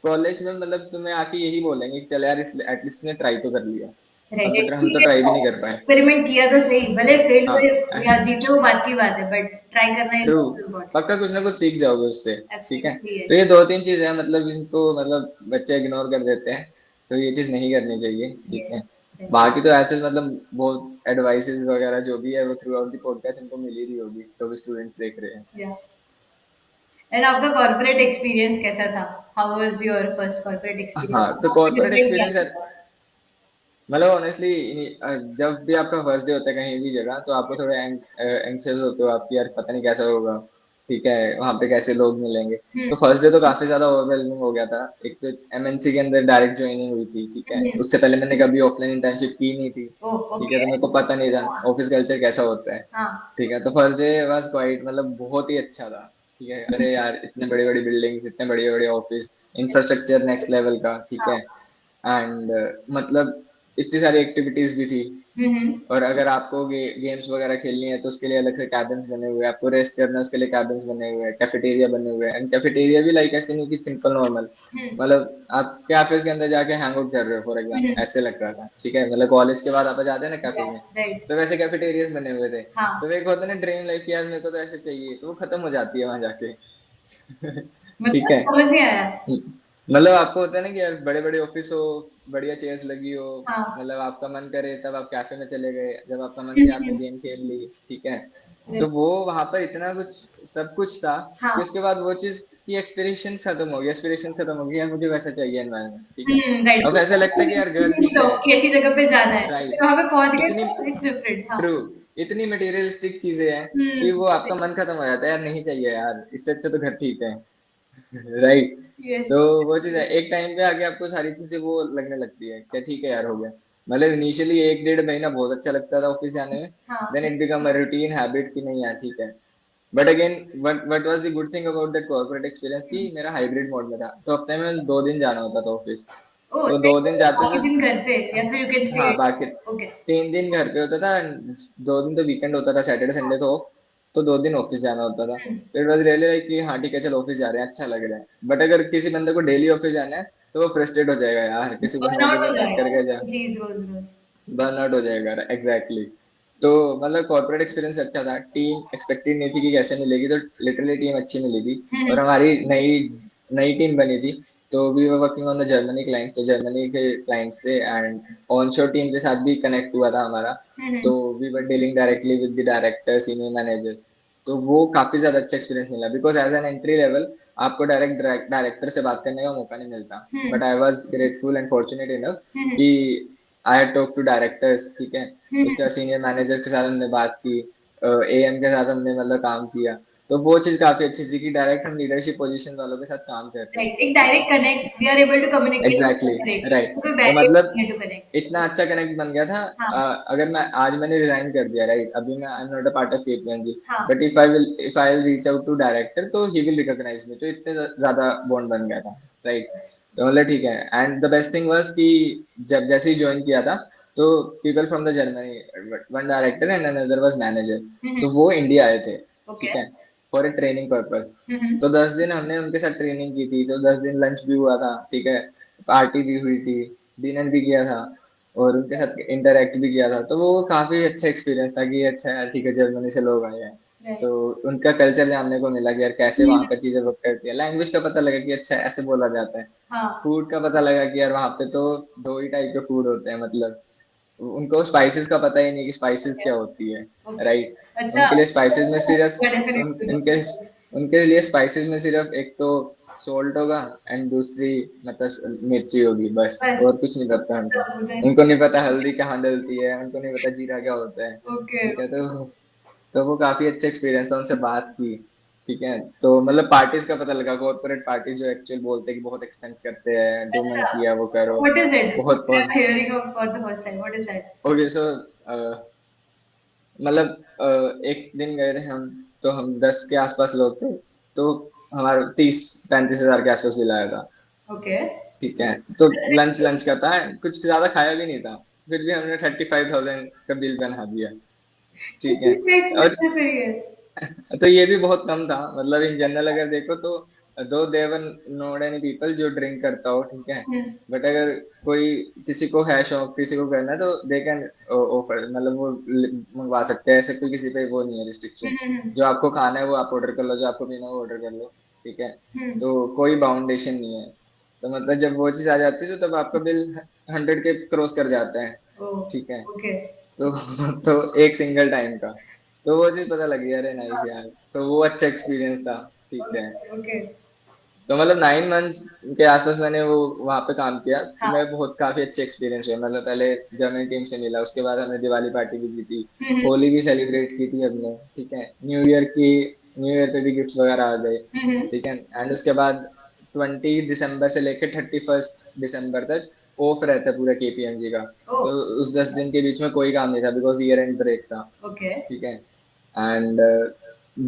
Speaker 2: College में मतलब तुम्हें आके यही बोलेंगे कि चल यार इस एटलीस्ट ने ट्राई तो कर लिया,
Speaker 1: राइट
Speaker 2: अब तक हम तो
Speaker 1: एटलीस्ट
Speaker 2: ट्राई भी नहीं कर पाए।
Speaker 1: एक्सपेरिमेंट किया तो सही, भले फेल
Speaker 2: हाँ,
Speaker 1: हुए या जीते वो बात की बात है, बट ट्राई करना इज
Speaker 2: ट्रू,
Speaker 1: ऑल्सो इम्पोर्टेंट।
Speaker 2: पक्का कुछ ना कुछ सीख जाओगे उससे, ठीक है।
Speaker 1: एब्सोल्युटली
Speaker 2: तो
Speaker 1: यस।
Speaker 2: ये दो तीन चीजें हैं, मतलब इनको मतलब बच्चे इग्नोर कर देते हैं, तो ये चीज नहीं करनी चाहिए, ठीक
Speaker 1: यस
Speaker 2: है।
Speaker 1: करेक्ट।
Speaker 2: बाकी तो ऐसे मतलब बहुत एडवाइसेस वगैरह जो भी है वो थ्रू आउट द पॉडकास्ट इनको मिल ही रही होगी, जो भी स्टूडेंट्स देख रहे हैं।
Speaker 1: या एंड आपका कॉर्पोरेट एक्सपीरियंस कैसा था? How was your first corporate
Speaker 2: हाँ,
Speaker 1: एक्सपीरियंस?
Speaker 2: तो
Speaker 1: आपने
Speaker 2: कॉर्पोरेट
Speaker 1: डिफरेंट क्या
Speaker 2: एक्सपीरियंस है,
Speaker 1: था?
Speaker 2: मतलब ऑनेस्टली जब भी आपका फर्स्ट डे होता है कहीं भी जगह, तो आपको थोड़ा एंक्सियस होते हो आपकी, यार पता नहीं कैसा होगा, ठीक है, वहां पे कैसे लोग मिलेंगे। तो फर्स्ट डे तो काफी ज्यादा ओवरवेलमिंग हो गया था। एक तो एमएनसी के अंदर डायरेक्ट ज्वाइनिंग हुई थी, ठीक है,
Speaker 1: हम्म
Speaker 2: उससे पहले मैंने कभी ऑफलाइन इंटर्नशिप की नहीं थी,
Speaker 1: ओह
Speaker 2: ठीक है,
Speaker 1: ओके।
Speaker 2: तो मेरे को पता नहीं था
Speaker 1: हाँ
Speaker 2: ऑफिस कल्चर कैसा होता है,
Speaker 1: हाँ।
Speaker 2: ठीक है। तो फर्स्ट डे वाज क्वाइट, मतलब बहुत ही अच्छा था, ठीक है। अरे यार, इतने बड़ी बड़ी बिल्डिंग्स, इतने बड़े बड़े ऑफिस, इंफ्रास्ट्रक्चर नेक्स्ट लेवल का, ठीक है।
Speaker 1: हाँ।
Speaker 2: एंड मतलब इतनी सारी एक्टिविटीज भी थी।
Speaker 1: हम्म
Speaker 2: और अगर आपको गेम्स वगैरह खेलनी है तो उसके लिए अलग से कैबिन्स बने हुए हैं, आपको रेस्ट करना है उसके लिए कैबिन्स बने हुए हैं, कैफेटेरिया बने हुए हैं। एंड कैफेटेरिया भी लाइक ऐसे नहीं कि सिंपल नॉर्मल,
Speaker 1: हम्म
Speaker 2: मतलब आप कैफेज के अंदर जाके हैंग आउट कर रहे हो फॉर एग्जाम्पल,
Speaker 1: हम्म
Speaker 2: ऐसे लग रहा था, ठीक है। मतलब कॉलेज के बाद आप जाते हैं ना कैफेज में,
Speaker 1: राइट।
Speaker 2: तो वैसे कैफेटेरियाज बने हुए थे।
Speaker 1: हाँ
Speaker 2: तो एक होता है ना ड्रीम लाइफ, यार मेरे को तो ऐसे चाहिए, तो वो खत्म हो जाती है वहां जाके। ठीक
Speaker 1: मतलब
Speaker 2: है।
Speaker 1: समझ नहीं आया।
Speaker 2: मतलब आपको होता है ना कि यार बड़े बड़े ऑफिस हो, बढ़िया चेयर्स लगी हो,
Speaker 1: हाँ
Speaker 2: मतलब आपका मन करे तब आप कैफे में चले गए, जब आपका मन किया आपने
Speaker 1: हम्म
Speaker 2: गेम खेल ली, ठीक है। तो
Speaker 1: राइट।
Speaker 2: वो वहां पर इतना कुछ सब कुछ था कि
Speaker 1: हाँ
Speaker 2: उसके बाद वो चीज की एक्सपिरेशंस खत्म हो गई, एस्पिरेशंस खत्म हो गई, यार मुझे वैसा चाहिए एनवायरनमेंट, ठीक है।
Speaker 1: राइट।
Speaker 2: अब ऐसा लगता है कि यार घर ठीक
Speaker 1: तो
Speaker 2: है,
Speaker 1: कि ऐसी जगह पे जाना है, फिर
Speaker 2: राइट।
Speaker 1: वहां पे पहुंच गए
Speaker 2: इतनी
Speaker 1: तो इट्स डिफरेंट। हाँ
Speaker 2: ट्रू, इतनी मटेरियलिस्टिक चीजें हैं कि वो आपका मन खत्म हो जाता है, यार नहीं चाहिए यार, इससे अच्छा तो घर ठीक है। राइट।
Speaker 1: यस।
Speaker 2: तो वो चीज है, एक टाइम पे आके आपको सारी चीजें वो लगने लगती है, क्या ठीक है यार हो गया। मतलब इनिशियली एक डेढ़ महीना बहुत अच्छा लगता था ऑफिस जाने में,
Speaker 1: हाँ
Speaker 2: then it become a routine habit कि नहीं यार ठीक है। But again, what was the good thing about that corporate experience, कि मेरा हाइब्रिड मोड में था, तो हफ्ते में 2 दिन जाना होता था ऑफिस।
Speaker 1: ओह
Speaker 2: तो
Speaker 1: सही।
Speaker 2: 2 दिन जाते
Speaker 1: बाकी
Speaker 2: थे।
Speaker 1: दिन घर पे या फिर यू कैन स्टे।
Speaker 2: हाँ, बाकी
Speaker 1: ओके।
Speaker 2: 3 दिन घर पे होता था, and 2 दिन तो वीकेंड होता था, सैटरडे संडे तो ऑफ, तो 2 दिन ऑफिस जाना होता था। तो इट वाज रियली लाइक कि हाँ ठीक है, चलो ऑफिस जा रहे हैं, अच्छा लग रहा है। बट अगर किसी बंदे को डेली ऑफिस जाना है तो वो फ्रस्ट्रेट हो जाएगा, यार किसी को
Speaker 1: बर्नआउट हो
Speaker 2: मोटिवेशन
Speaker 1: जाएगा
Speaker 2: करके जा,
Speaker 1: ये चीज रोज रोज।
Speaker 2: बर्न आउट हो जाएगा, एग्जैक्टली। तो मतलब कॉर्पोरेट एक्सपीरियंस अच्छा था, टीम एक्सपेक्टेड नहीं थी कि कैसे मिलेगी, तो लिटरली टीम अच्छी मिली थी। और
Speaker 1: हम्म
Speaker 2: हमारी नई नई टीम बनी थी, तो we were working on the Germany clients, तो जर्मनी के क्लाइंट्स थे, एंड ऑनशोर टीम के साथ भी कनेक्ट हुआ था हमारा। तो
Speaker 1: hmm
Speaker 2: we were dealing directly with the director, senior managers. तो वो काफी ज्यादा अच्छा एक्सपीरियंस मिला, because as an entry level आपको डायरेक्ट डायरेक्टर से बात करने का मौका नहीं मिलता।
Speaker 1: Hmm
Speaker 2: but I was grateful and fortunate enough
Speaker 1: hmm
Speaker 2: कि I had talk to directors, ठीक है। उसके
Speaker 1: हम्म
Speaker 2: बाद सीनियर मैनेजर्स के साथ हमने बात की, एएम के साथ हमने मतलब काम किया। तो वो चीज काफी अच्छी थी कि डायरेक्ट हम लीडरशिप पोजीशन वालों के साथ काम कर रहे हैं।
Speaker 1: राइट। एक direct connect, we are able to communicate
Speaker 2: exactly,
Speaker 1: directly,
Speaker 2: right.
Speaker 1: कोई
Speaker 2: तो
Speaker 1: बैरियर
Speaker 2: मतलब
Speaker 1: नहीं है टू कनेक्ट।
Speaker 2: इतना अच्छा कनेक्ट बन गया था।
Speaker 1: हाँ
Speaker 2: अगर मैं आज मैंने रिजाइन कर दिया, राइट, अभी मैं I am not a part of KPMG,
Speaker 1: हाँ
Speaker 2: but if I will reach out to director, तो ही विल रिकॉग्नाइज मी, तो इतने ज्यादा बॉन्ड बन गया था। राइट। तो मतलब ठीक है, and the best thing was कि जब जैसे ही ज्वाइन किया था तो people from the Germany, one director and another was manager, तो वो इंडिया आए थे,
Speaker 1: ओके।
Speaker 2: ठीक है, फॉर ए ट्रेनिंग पर्पस।
Speaker 1: हम्म।
Speaker 2: तो 10 दिन हमने उनके साथ ट्रेनिंग की थी, तो 10 दिन लंच भी हुआ था, ठीक है, पार्टी भी हुई थी, डिनर भी किया था, और उनके साथ इंटरेक्ट भी किया था। तो वो काफी अच्छा एक्सपीरियंस था कि अच्छा यार ठीक है, जर्मनी से लोग आए हैं, तो
Speaker 1: राइट।
Speaker 2: उनका कल्चर जानने को मिला कि यार कैसे वहां पर चीजें वर्क करती है, लैंग्वेज का पता लगा कि अच्छा ऐसे बोला जाता है,
Speaker 1: हाँ।
Speaker 2: फूड का पता लगा कि यार वहां पे तो दो ही टाइप के फूड होते हैं, मतलब उनको स्पाइसेस का पता ही नहीं कि स्पाइसेस
Speaker 1: ओके।
Speaker 2: क्या होती है,
Speaker 1: ओके।
Speaker 2: राइट।
Speaker 1: अच्छा।
Speaker 2: उनके लिए स्पाइसेस में सिर्फ
Speaker 1: डेफिनेटली।
Speaker 2: उनके उनके लिए स्पाइसेस में सिर्फ एक तो सोल्ट होगा एंड दूसरी मतलब मिर्ची होगी, बस,
Speaker 1: बस।
Speaker 2: और कुछ नहीं पता उनको।
Speaker 1: उधर।
Speaker 2: उनको नहीं पता हल्दी कहाँ डलती है, उनको नहीं पता जीरा क्या होता है,
Speaker 1: ओके।
Speaker 2: ठीक है। तो वो काफी अच्छा एक्सपीरियंस था, उनसे बात की, ठीक है। तो मतलब पार्टीज का पता लगा, कॉर्पोरेट पार्टी जो एक्चुअल बोलते हैं कि बहुत एक्सपेंस करते हैं, जो मन
Speaker 1: अच्छा,
Speaker 2: किया वो करो,
Speaker 1: व्हाट इज इट?
Speaker 2: बहुत
Speaker 1: आई एम
Speaker 2: बहुत।
Speaker 1: Hearing for the first time, what is that?
Speaker 2: Okay so मतलब एक दिन गए थे हम, तो हम 10 के आसपास लोग थे, तो हमारा 30-35 हजार के आसपास बिल आया था,
Speaker 1: ओके।
Speaker 2: ठीक है। तो लंच लंच का था, कुछ ज्यादा खाया भी नहीं था, फिर भी हमने 35,000 का बिल बना दिया, ठीक है।
Speaker 1: कितने
Speaker 2: और
Speaker 1: एक्सपेंसिव है ये?
Speaker 2: तो ये भी बहुत कम था, मतलब इन जनरल अगर देखो तो दो देवर नोट एनी पीपल जो ड्रिंक करता हो, ठीक है।
Speaker 1: हम्म।
Speaker 2: बट अगर कोई किसी को है शौक, किसी को करना है, तो दे कैन ऑफर, मतलब वो मंगवा सकते हैं, ऐसे कोई किसी पे वो नहीं है रिस्ट्रिक्शन।
Speaker 1: हम्म।
Speaker 2: जो आपको खाना है वो आप ऑर्डर कर लो, जो आपको पीना है वो ऑर्डर कर लो, ठीक है।
Speaker 1: हम्म।
Speaker 2: तो कोई बाउंडेशन नहीं है। तो मतलब जब वो चीज आ जाती है तो तब आपका बिल 100 के क्रॉस कर जाता है,
Speaker 1: ओह।
Speaker 2: ठीक है।
Speaker 1: ओके।
Speaker 2: तो तो एक सिंगल टाइम का, तो वो चीज पता लगी, अरे नाइस यार, तो वो अच्छा एक्सपीरियंस था, ठीक है।
Speaker 1: ओके।
Speaker 2: तो मतलब 9 मंथ्स के आसपास मैंने वो वहां पे काम किया, तो मैं
Speaker 1: हाँ।
Speaker 2: बहुत काफी अच्छे एक्सपीरियंस हुआ। मतलब पहले जर्मनी टीम से मिला, उसके बाद हमने दिवाली पार्टी भी की थी,
Speaker 1: हम्म।
Speaker 2: होली भी सेलिब्रेट की थी हमने, ठीक है। न्यू ईयर पे भी गिफ्ट्स वगैरह आ गए,
Speaker 1: हम्म।
Speaker 2: ठीक है। एंड उसके बाद 20 दिसंबर से लेकर 31 दिसंबर तक ऑफ रहता है पूरा केपीएमजी का।
Speaker 1: ओह।
Speaker 2: तो उस 10 दिन के बीच में कोई काम नहीं था, बिकॉज ईयर एंड ब्रेक था,
Speaker 1: ओके।
Speaker 2: ठीक है। एंड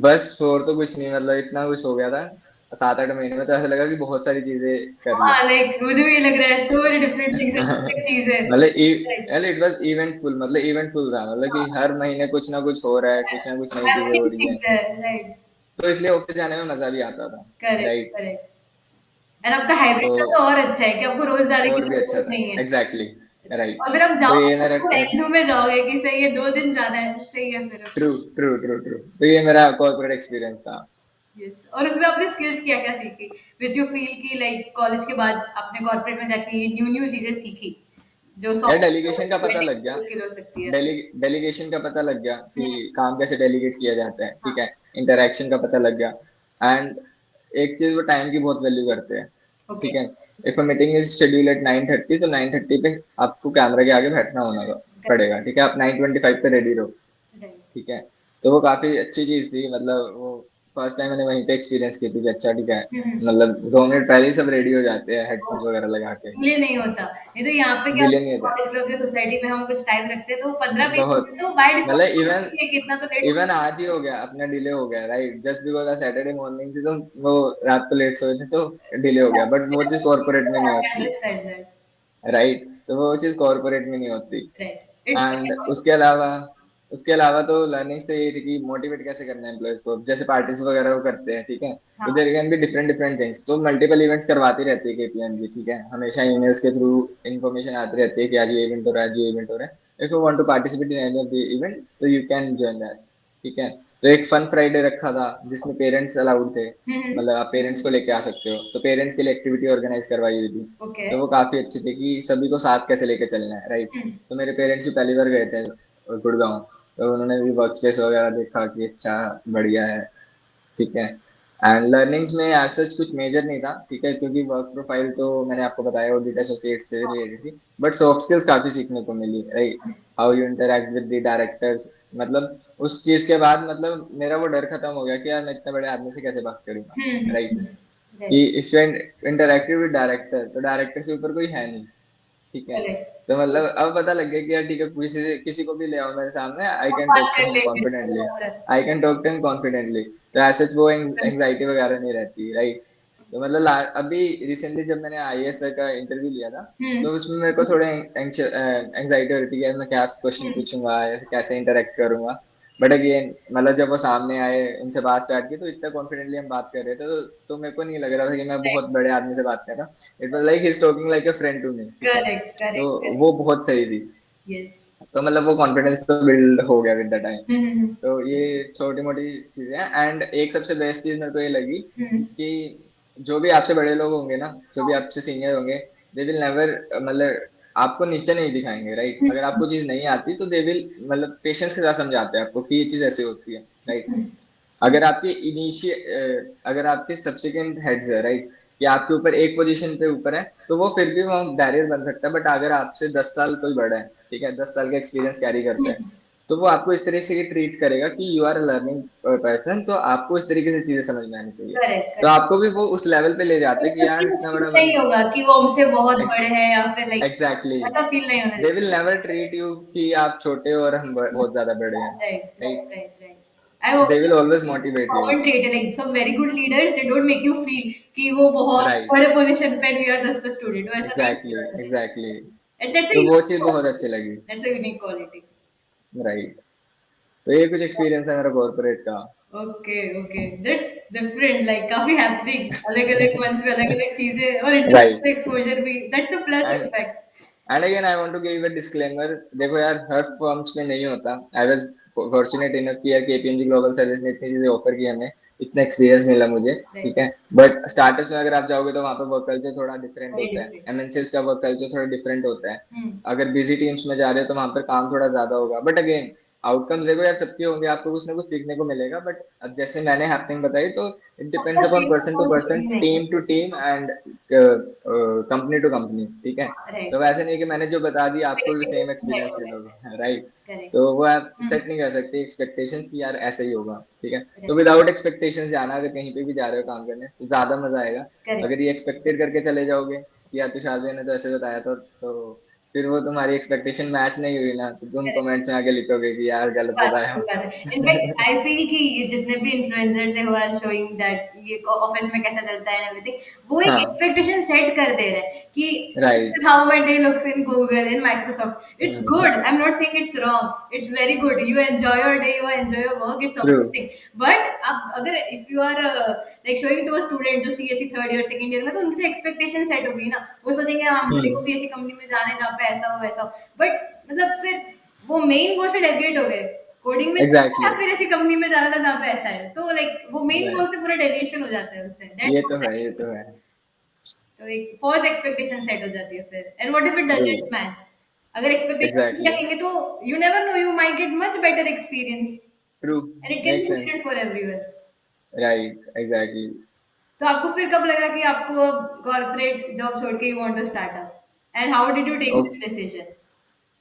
Speaker 2: बस और तो कुछ नहीं, मतलब इतना कुछ हो गया था 7-8 महीने में, तो ऐसा लगा कि बहुत सारी चीजें कर ली।
Speaker 1: हाँ, लाइक मुझे भी ये लग रहा है, सो मेनी डिफरेंट थिंग्स, एक चीज है।
Speaker 2: मतलब
Speaker 1: राइट।
Speaker 2: इट वाज इवेंटफुल, मतलब इवेंटफुल था, मतलब कि हर महीने कुछ ना कुछ हो रहा है, कुछ ना कुछ नई चीजें हो
Speaker 1: हैपनिंग
Speaker 2: रही हैं,
Speaker 1: थिंग्स है। राइट।
Speaker 2: तो इसलिए ऑफिस जाने में मजा भी आता था,
Speaker 1: करेक्ट,
Speaker 2: राइट।
Speaker 1: करेक्ट। एंड आपका
Speaker 2: तो
Speaker 1: हाइब्रिड का तो और अच्छा है कि आपको रोज जाने की
Speaker 2: और भी अच्छा
Speaker 1: जरूरत
Speaker 2: था,
Speaker 1: नहीं है।
Speaker 2: Exactly, right.
Speaker 1: और फिर आप
Speaker 2: तो
Speaker 1: जाओगे
Speaker 2: ये मेरा
Speaker 1: तो एंथू में जाओगे कि सही है, 2 दिन जाना है, सही है फिर।
Speaker 2: ट्रू ट्रू ट्रू ट्रू, तो ये मेरा कॉर्पोरेट एक्सपीरियंस था।
Speaker 1: यस, और उसमें आपने स्किल्स क्या क्या सीखी, विच यू फील कि लाइक कॉलेज के बाद आपने कॉर्पोरेट में जाके न्यू न्यू चीजें सीखी, जो
Speaker 2: यार
Speaker 1: सॉफ्ट
Speaker 2: डेलीगेशन का पता लग गया,
Speaker 1: स्किल हो सकती है?
Speaker 2: डेलीगेशन का पता लग गया कि
Speaker 1: हम्म।
Speaker 2: काम कैसे डेलीगेट किया जाता है, ठीक
Speaker 1: हाँ।
Speaker 2: है। इंटरेक्शन का पता लग गया, एंड एक चीज, वो टाइम की बहुत वैल्यू करते हैं,
Speaker 1: ओके।
Speaker 2: ठीक है। If a meeting is schedule at 9:30, तो 9:30 पे आपको कैमरा के आगे बैठना होना पड़ेगा, ठीक है। आप 9:25 पे रेडी रहो,
Speaker 1: राइट।
Speaker 2: ठीक है। तो वो काफी अच्छी चीज थी, मतलब वो फर्स्ट टाइम मैंने वहीं पे एक्सपीरियंस की थी कि अच्छा ठीक है, मतलब 2 मिनट पहले ही सब रेडी हो जाते हैं हेडफोन्स वगैरह लगा के,
Speaker 1: ये नहीं होता, नहीं तो यहाँ पे क्या
Speaker 2: डिले नहीं होता
Speaker 1: कॉलेज क्लब या सोसाइटी में हम कुछ टाइम रखते हैं तो 15-20 मिनट
Speaker 2: बहुत।
Speaker 1: तो बाय
Speaker 2: मतलब
Speaker 1: डिफॉल्ट
Speaker 2: इवन
Speaker 1: है कि इतना तो लेट
Speaker 2: इवन आज ही हो गया अपना, डिले हो गया, राइट, जस्ट बिकॉज आज सैटरडे मॉर्निंग थी, तो वो रात को लेट सोए थे तो डिले हो गया, बट वो चीज कॉर्पोरेट में नहीं
Speaker 1: होता,
Speaker 2: होती,
Speaker 1: अंडरस्टैंड दैट।
Speaker 2: राइट। तो वो चीज कॉर्पोरेट में नहीं होती।
Speaker 1: राइट, इट्स
Speaker 2: एंड उसके अलावा तो लर्निंग से ये थी कि मोटिवेट कैसे करना है एम्प्लॉयज को, जैसे पार्टीज वगैरह वो करते हैं, ठीक है। तो
Speaker 1: हाँ।
Speaker 2: There can be different different things, तो मल्टीपल इवेंट्स करवाती रहती है केपीएमजी, ठीक है। हमेशा ईमेल्स के थ्रू इन्फॉर्मेशन आती रहती है कि आज ये इवेंट हो रहा है, आज ये इवेंट हो रहा है, if you want to participate in any of the event तो यू कैन जॉइन दैट, ठीक है। तो एक फन फ्राइडे रखा था जिसमें पेरेंट्स अलाउड थे,
Speaker 1: हम्म।
Speaker 2: मतलब आप पेरेंट्स को लेके आ सकते हो, तो पेरेंट्स के लिए एक्टिविटी ऑर्गेनाइज करवाई हुई थी।
Speaker 1: ओके।
Speaker 2: तो वो काफी अच्छी थी कि सभी को साथ कैसे लेके चलना है, राइट। तो मेरे पेरेंट्स भी पहली बार गए थे गुड़गांव, तो उन्होंने भी वर्क स्पेस वगैरह देखा कि अच्छा बढ़िया है, ठीक है। एंड लर्निंग्स में एज सच कुछ मेजर नहीं था, ठीक है, क्योंकि वर्क प्रोफाइल तो मैंने आपको बताया ऑडिट एसोसिएट से रिलेटेड थी, बट सॉफ्ट स्किल्स काफी सीखने को मिली, right. How you interact with the directors, मतलब उस चीज के बाद मतलब मेरा वो डर खत्म हो गया कि यार मैं इतने बड़े आदमी से कैसे बात करूंगा, राइट। कि
Speaker 1: right.
Speaker 2: If you interactive with director, तो डायरेक्टर से ऊपर कोई है नहीं, ठीक है।
Speaker 1: करेक्ट।
Speaker 2: तो मतलब अब पता लग गया कि यार ठीक है, किसी को भी ले आओ मेरे सामने, आई
Speaker 1: हम
Speaker 2: कैन
Speaker 1: बात
Speaker 2: टॉक टू
Speaker 1: कर
Speaker 2: हिम
Speaker 1: लेंगे
Speaker 2: कॉन्फिडेंटली,
Speaker 1: बेहतर।
Speaker 2: I can talk to him confidently, तो ऐसे वो एंग्जाइटी वगैरह नहीं रहती, राइट। तो मतलब अभी रिसेंटली जब मैंने आईएएस का इंटरव्यू लिया था,
Speaker 1: हम्म
Speaker 2: तो उसमें मेरे को थोड़े एंग्जाइटी हो रही थी कि यार मैं क्या क्वेश्चन पूछूंगा या कैसे इंटरेक्ट करूंगा। बट अगेन मतलब जब वो सामने आए, उनसे बात स्टार्ट की, तो इतना कॉन्फिडेंटली हम बात कर रहे थे, तो मेरे को नहीं लग रहा था कि मैं बहुत बड़े आदमी से बात कर रहा हूँ। It was like he is talking like a friend to me, ठीक है।
Speaker 1: करेक्ट
Speaker 2: तो
Speaker 1: करेक्ट करेक्ट।
Speaker 2: वो बहुत सही थी।
Speaker 1: यस।
Speaker 2: तो मतलब वो कॉन्फिडेंस तो बिल्ड हो गया विद द टाइम।
Speaker 1: हम्म
Speaker 2: तो ये छोटी मोटी चीजें हैं। एंड एक सबसे बेस्ट चीज मेरे को ये लगी
Speaker 1: हम्म
Speaker 2: कि जो भी आपसे बड़े लोग होंगे ना, जो भी आपसे सीनियर होंगे, दे विल नेवर मतलब आपको नीचे नहीं दिखाएंगे, राइट। अगर
Speaker 1: हम्म
Speaker 2: आपको चीज नहीं आती तो दे विल मतलब पेशेंस के साथ समझाते हैं आपको कि ये चीज ऐसे होती है, राइट।
Speaker 1: हम्म
Speaker 2: अगर आपके सब्सिक्वेंट हेड्स है, राइट, कि आपके ऊपर एक पोजीशन पे ऊपर है, तो वो फिर भी वहाँ बैरियर बन सकता है। बट अगर आपसे 10 साल कोई बड़ा है, ठीक है, 10 साल का एक्सपीरियंस कैरी करता है, तो वो आपको इस तरह से ट्रीट करेगा कि you are a learning person, तो आपको इस तरीके से चीजें समझ में आनी चाहिए।
Speaker 1: करेक्ट
Speaker 2: तो
Speaker 1: करेक्ट।
Speaker 2: आपको भी वो उस लेवल पे ले जाते हैं कि यार
Speaker 1: फील
Speaker 2: इतना बड़ा
Speaker 1: नहीं
Speaker 2: बंदा।
Speaker 1: होगा कि वो हमसे बहुत बड़े हैं या फिर लाइक
Speaker 2: एग्जैक्टली।
Speaker 1: ऐसा फील नहीं होने
Speaker 2: दे
Speaker 1: देगा।
Speaker 2: विल नेवर ट्रीट यू कि आप छोटे हो और हम बहुत ज्यादा बड़े हैं,
Speaker 1: right
Speaker 2: right.
Speaker 1: Right right right. I hope
Speaker 2: they will always motivate you.
Speaker 1: Common trait है like some very good leaders they don't make you feel कि वो बहुत
Speaker 2: राइट।
Speaker 1: बड़े पोजीशन पे we are just a student, वैसा नहीं
Speaker 2: exactly
Speaker 1: feel होता है।
Speaker 2: एग्जैक्टली।
Speaker 1: एंड दैट्स
Speaker 2: तो वो चीज
Speaker 1: अ
Speaker 2: बहुत अच्छी लगी।
Speaker 1: That's a unique quality.
Speaker 2: Right. तो ये कुछ एक्सपीरियंस है मेरा कॉर्पोरेट का।
Speaker 1: Okay okay that's different like काफी हैपनिंग अलग अलग मंथ पे अलग अलग चीजें और
Speaker 2: राइट।
Speaker 1: इंटरनेशनल एक्सपोजर भी that's a plus
Speaker 2: and
Speaker 1: impact.
Speaker 2: And again I want to give a disclaimer. देखो यार, हर फर्म्स में नहीं होता। आई वाज फॉर्चुनेट इनफ कि यार केपीएमजी ग्लोबल सर्विस ने इतनी चीजें ऑफर की हमें, इतना एक्सपीरियंस मिला मुझे, ठीक
Speaker 1: राइट
Speaker 2: है। बट स्टार्टअप्स में अगर आप जाओगे तो वहाँ पे वर्क कल्चर थोड़ा डिफरेंट
Speaker 1: वेरी
Speaker 2: होता है,
Speaker 1: डिफरेंट।
Speaker 2: एमएनसीज का वर्क कल्चर थोड़ा डिफरेंट होता है।
Speaker 1: हम्म
Speaker 2: अगर बिजी टीम्स में जा रहे हो तो वहाँ पर काम थोड़ा ज्यादा होगा। बट अगेन आउटकम्स देखो यार, सबके होंगे, आपको कुछ ना कुछ सीखने को मिलेगा। बट अब जैसे मैंने हैपनिंग बताई, तो इट
Speaker 1: सबका
Speaker 2: depends upon
Speaker 1: same
Speaker 2: person to
Speaker 1: approach
Speaker 2: person,
Speaker 1: नहीं
Speaker 2: team to team, and company to company, ठीक है।
Speaker 1: है। राइट
Speaker 2: तो वैसे नहीं कि मैंने जो बता दी आपको भी सेम
Speaker 1: एक्सपेक्टेशन सेट
Speaker 2: एक्सपीरियंस
Speaker 1: हो
Speaker 2: फील
Speaker 1: गए।
Speaker 2: होगा, राइट।
Speaker 1: करेक्ट।
Speaker 2: तो वो आप
Speaker 1: हम्म
Speaker 2: सेट नहीं कर सकते एक्सपेक्टेशंस की यार ऐसा ही होगा, ठीक है। तो
Speaker 1: राइट
Speaker 2: विदाउट एक्सपेक्टेशंस जाना, अगर कहीं पे भी जा रहे हो काम करने, तो ज्यादा मजा आएगा।
Speaker 1: करेक्ट।
Speaker 2: अगर ये एक्सपेक्टेड करके चले जाओगे कि यार तुषार भैया ने तो ऐसे बताया था, तो फिर वो तुम्हारी एक्सपेक्टेशन मैच नहीं हुई ना, तो तुम कमेंट्स में आके लिखोगे कि यार गलत
Speaker 1: सही
Speaker 2: बताया।
Speaker 1: बात है। इनफैक्ट आई फील कि ये जितने भी इन्फ्लुएंसर्स हैं हु आर शोइंग दैट ये ऑफिस में कैसा चलता है एवरीथिंग, वो एक
Speaker 2: हाँ।
Speaker 1: एक्सपेक्टेशन सेट कर दे रहे हैं कि
Speaker 2: right.
Speaker 1: How my day looks in Google in Microsoft it's good, I am not saying it's wrong, it's very good, you enjoy your day, you enjoy your work, it's
Speaker 2: true.
Speaker 1: Amazing. But अब अगर if you are like showing to a student जो CSC third year second year में, तो उनकी तो expectation set हो गई ना, वो सोचेंगे हाँ मेरे को
Speaker 2: हम्म।
Speaker 1: भी ऐसी कंपनी में जाना है जहाँ पे ऐसा हो वैसा हो। बट मतलब फिर वो मेन गोल से डेविएट हो गए, कोडिंग में जाना
Speaker 2: एग्जैक्टली।
Speaker 1: या फिर ऐसी कंपनी में जाना था जहाँ पे ऐसा है, तो लाइक वो मेन गोल
Speaker 2: राइट।
Speaker 1: से पूरा डेविएशन हो जाता है उससे, दैट्स
Speaker 2: ये तो
Speaker 1: व्हाट।
Speaker 2: है, ये तो है।
Speaker 1: तो एक फॉल्स एक्सपेक्टेशन सेट हो जाती है फिर, and what if it
Speaker 2: true.
Speaker 1: Doesn't match. अगर एक्सपेक्टेशन
Speaker 2: एग्जैक्टली।
Speaker 1: रखेंगे तो you never know, you might get much better experience
Speaker 2: true.
Speaker 1: And it can
Speaker 2: make
Speaker 1: be
Speaker 2: sense.
Speaker 1: Different for everyone.
Speaker 2: Right. Exactly.
Speaker 1: तो आपको फिर कब लगा कि आपको कॉर्पोरेट जॉब छोड़ के you want to start up, and how did you take this decision?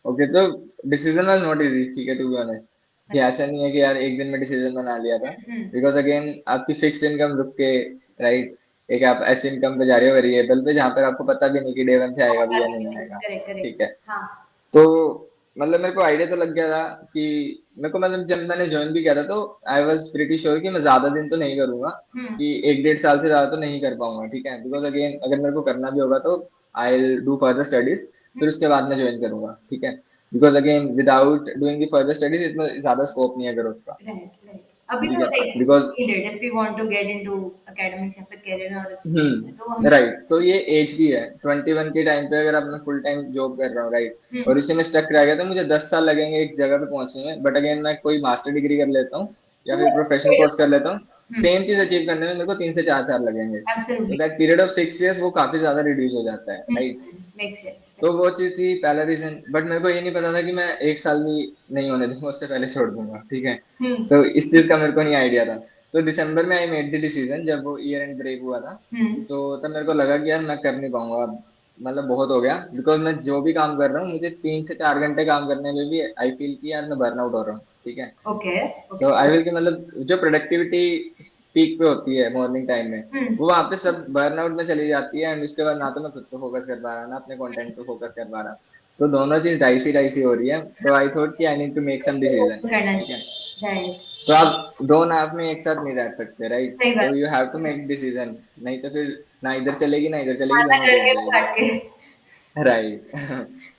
Speaker 2: Okay. तो डिसीजन वाज नॉट इजी, ठीक है, टू बी ऑनेस्ट। कि ऐसा नहीं है कि यार एक दिन में डिसीजन बना लिया था।
Speaker 1: हम्म
Speaker 2: बिकॉज अगेन आपकी फिक्स्ड इनकम रुक के, राइट, एक आप ऐसी इनकम पे जा रहे हो वेरिएबल पे, जहाँ पर आपको पता भी नहीं कि डे वन से आएगा भी या नहीं आएगा,
Speaker 1: करेक्ट करेक्ट।
Speaker 2: ठीक है।
Speaker 1: हाँ
Speaker 2: तो मतलब मेरे को आइडिया तो लग गया था कि मेरे को मतलब जब मैंने ज्वाइन भी किया था, तो आई वॉज प्रिटी श्योर कि मैं ज्यादा दिन तो नहीं करूंगा,
Speaker 1: हम्म
Speaker 2: कि 1 1.5 साल से ज्यादा तो नहीं कर पाऊंगा, ठीक है। बिकॉज अगेन अगर मेरे को करना भी होगा तो I will do further studies, फिर उसके बाद मैं ज्वाइन करूंगा, ठीक है। Because again without doing the further studies इतना ज्यादा स्कोप नहीं है ग्रोथ का,
Speaker 1: राइट राइट। अभी
Speaker 2: ठीक
Speaker 1: तो
Speaker 2: है।
Speaker 1: Like
Speaker 2: because
Speaker 1: needed if we want to get into academics या फिर करियर में और अच्छी तो हम।
Speaker 2: राइट। तो ये एज भी है 21 के टाइम पे, अगर अब मैं फुल टाइम जॉब कर रहा हूँ, राइट,
Speaker 1: हम्म
Speaker 2: और इसी में स्टक रह गया, तो मुझे 10 साल लगेंगे एक जगह पे पहुंचने में। बट अगेन मैं कोई मास्टर डिग्री कर लेता हूँ या फिर प्रोफेशनल कोर्स कर लेता हूँ, सेम चीज अचीव करने में मेरे को 3 से 4 साल लगेंगे। तो
Speaker 1: absolutely.
Speaker 2: That period of 6 years वो काफी ज्यादा रिड्यूस हो जाता है, राइट।
Speaker 1: Make sense.
Speaker 2: तो वो चीज थी पहला रीजन। बट मेरे को ये नहीं पता था कि मैं 1 साल भी नहीं होने दूंगा, उससे पहले छोड़ दूंगा, ठीक है।
Speaker 1: हम्म
Speaker 2: तो इस चीज का मेरे को नहीं आइडिया था। तो दिसंबर में आई मेड द डिसीजन, जब वो ईयर एंड ब्रेक हुआ था,
Speaker 1: हम्म
Speaker 2: तो तब मेरे को लगा कि यार मैं कर नहीं पाऊंगा अब, मतलब बहुत हो गया। बिकॉज मैं जो भी काम कर रहा हूँ, मुझे 3 से 4 घंटे काम करने में भी आई फील कि यार मैं बर्न आउट हो रहा हूँ, ठीक है।
Speaker 1: ओके
Speaker 2: तो
Speaker 1: ओके।
Speaker 2: आई विल कि मतलब जो प्रोडक्टिविटी पीक पे होती है मॉर्निंग टाइम में,
Speaker 1: हम्म
Speaker 2: वो वहां पे सब बर्नआउट में चली जाती है। एंड उसके बाद ना तो मैं खुद पे फोकस कर पा रहा, ना अपने कंटेंट पे फोकस कर पा रहा। तो दोनों चीज डाइसी डाइसी हो रही है। तो आई थॉट कि I need to make some decision,
Speaker 1: करना
Speaker 2: ठीक है।
Speaker 1: चाहिए। राइट।
Speaker 2: तो आप दो नाव में एक साथ नहीं रह सकते, राइट?
Speaker 1: सही
Speaker 2: तो
Speaker 1: बात।
Speaker 2: You have to make decision, नहीं तो फिर ना इधर चलेगी ना इधर चलेगी,
Speaker 1: आधा
Speaker 2: दोनों
Speaker 1: घर
Speaker 2: डूब
Speaker 1: के
Speaker 2: जाएगी।
Speaker 1: काट के।
Speaker 2: राइट।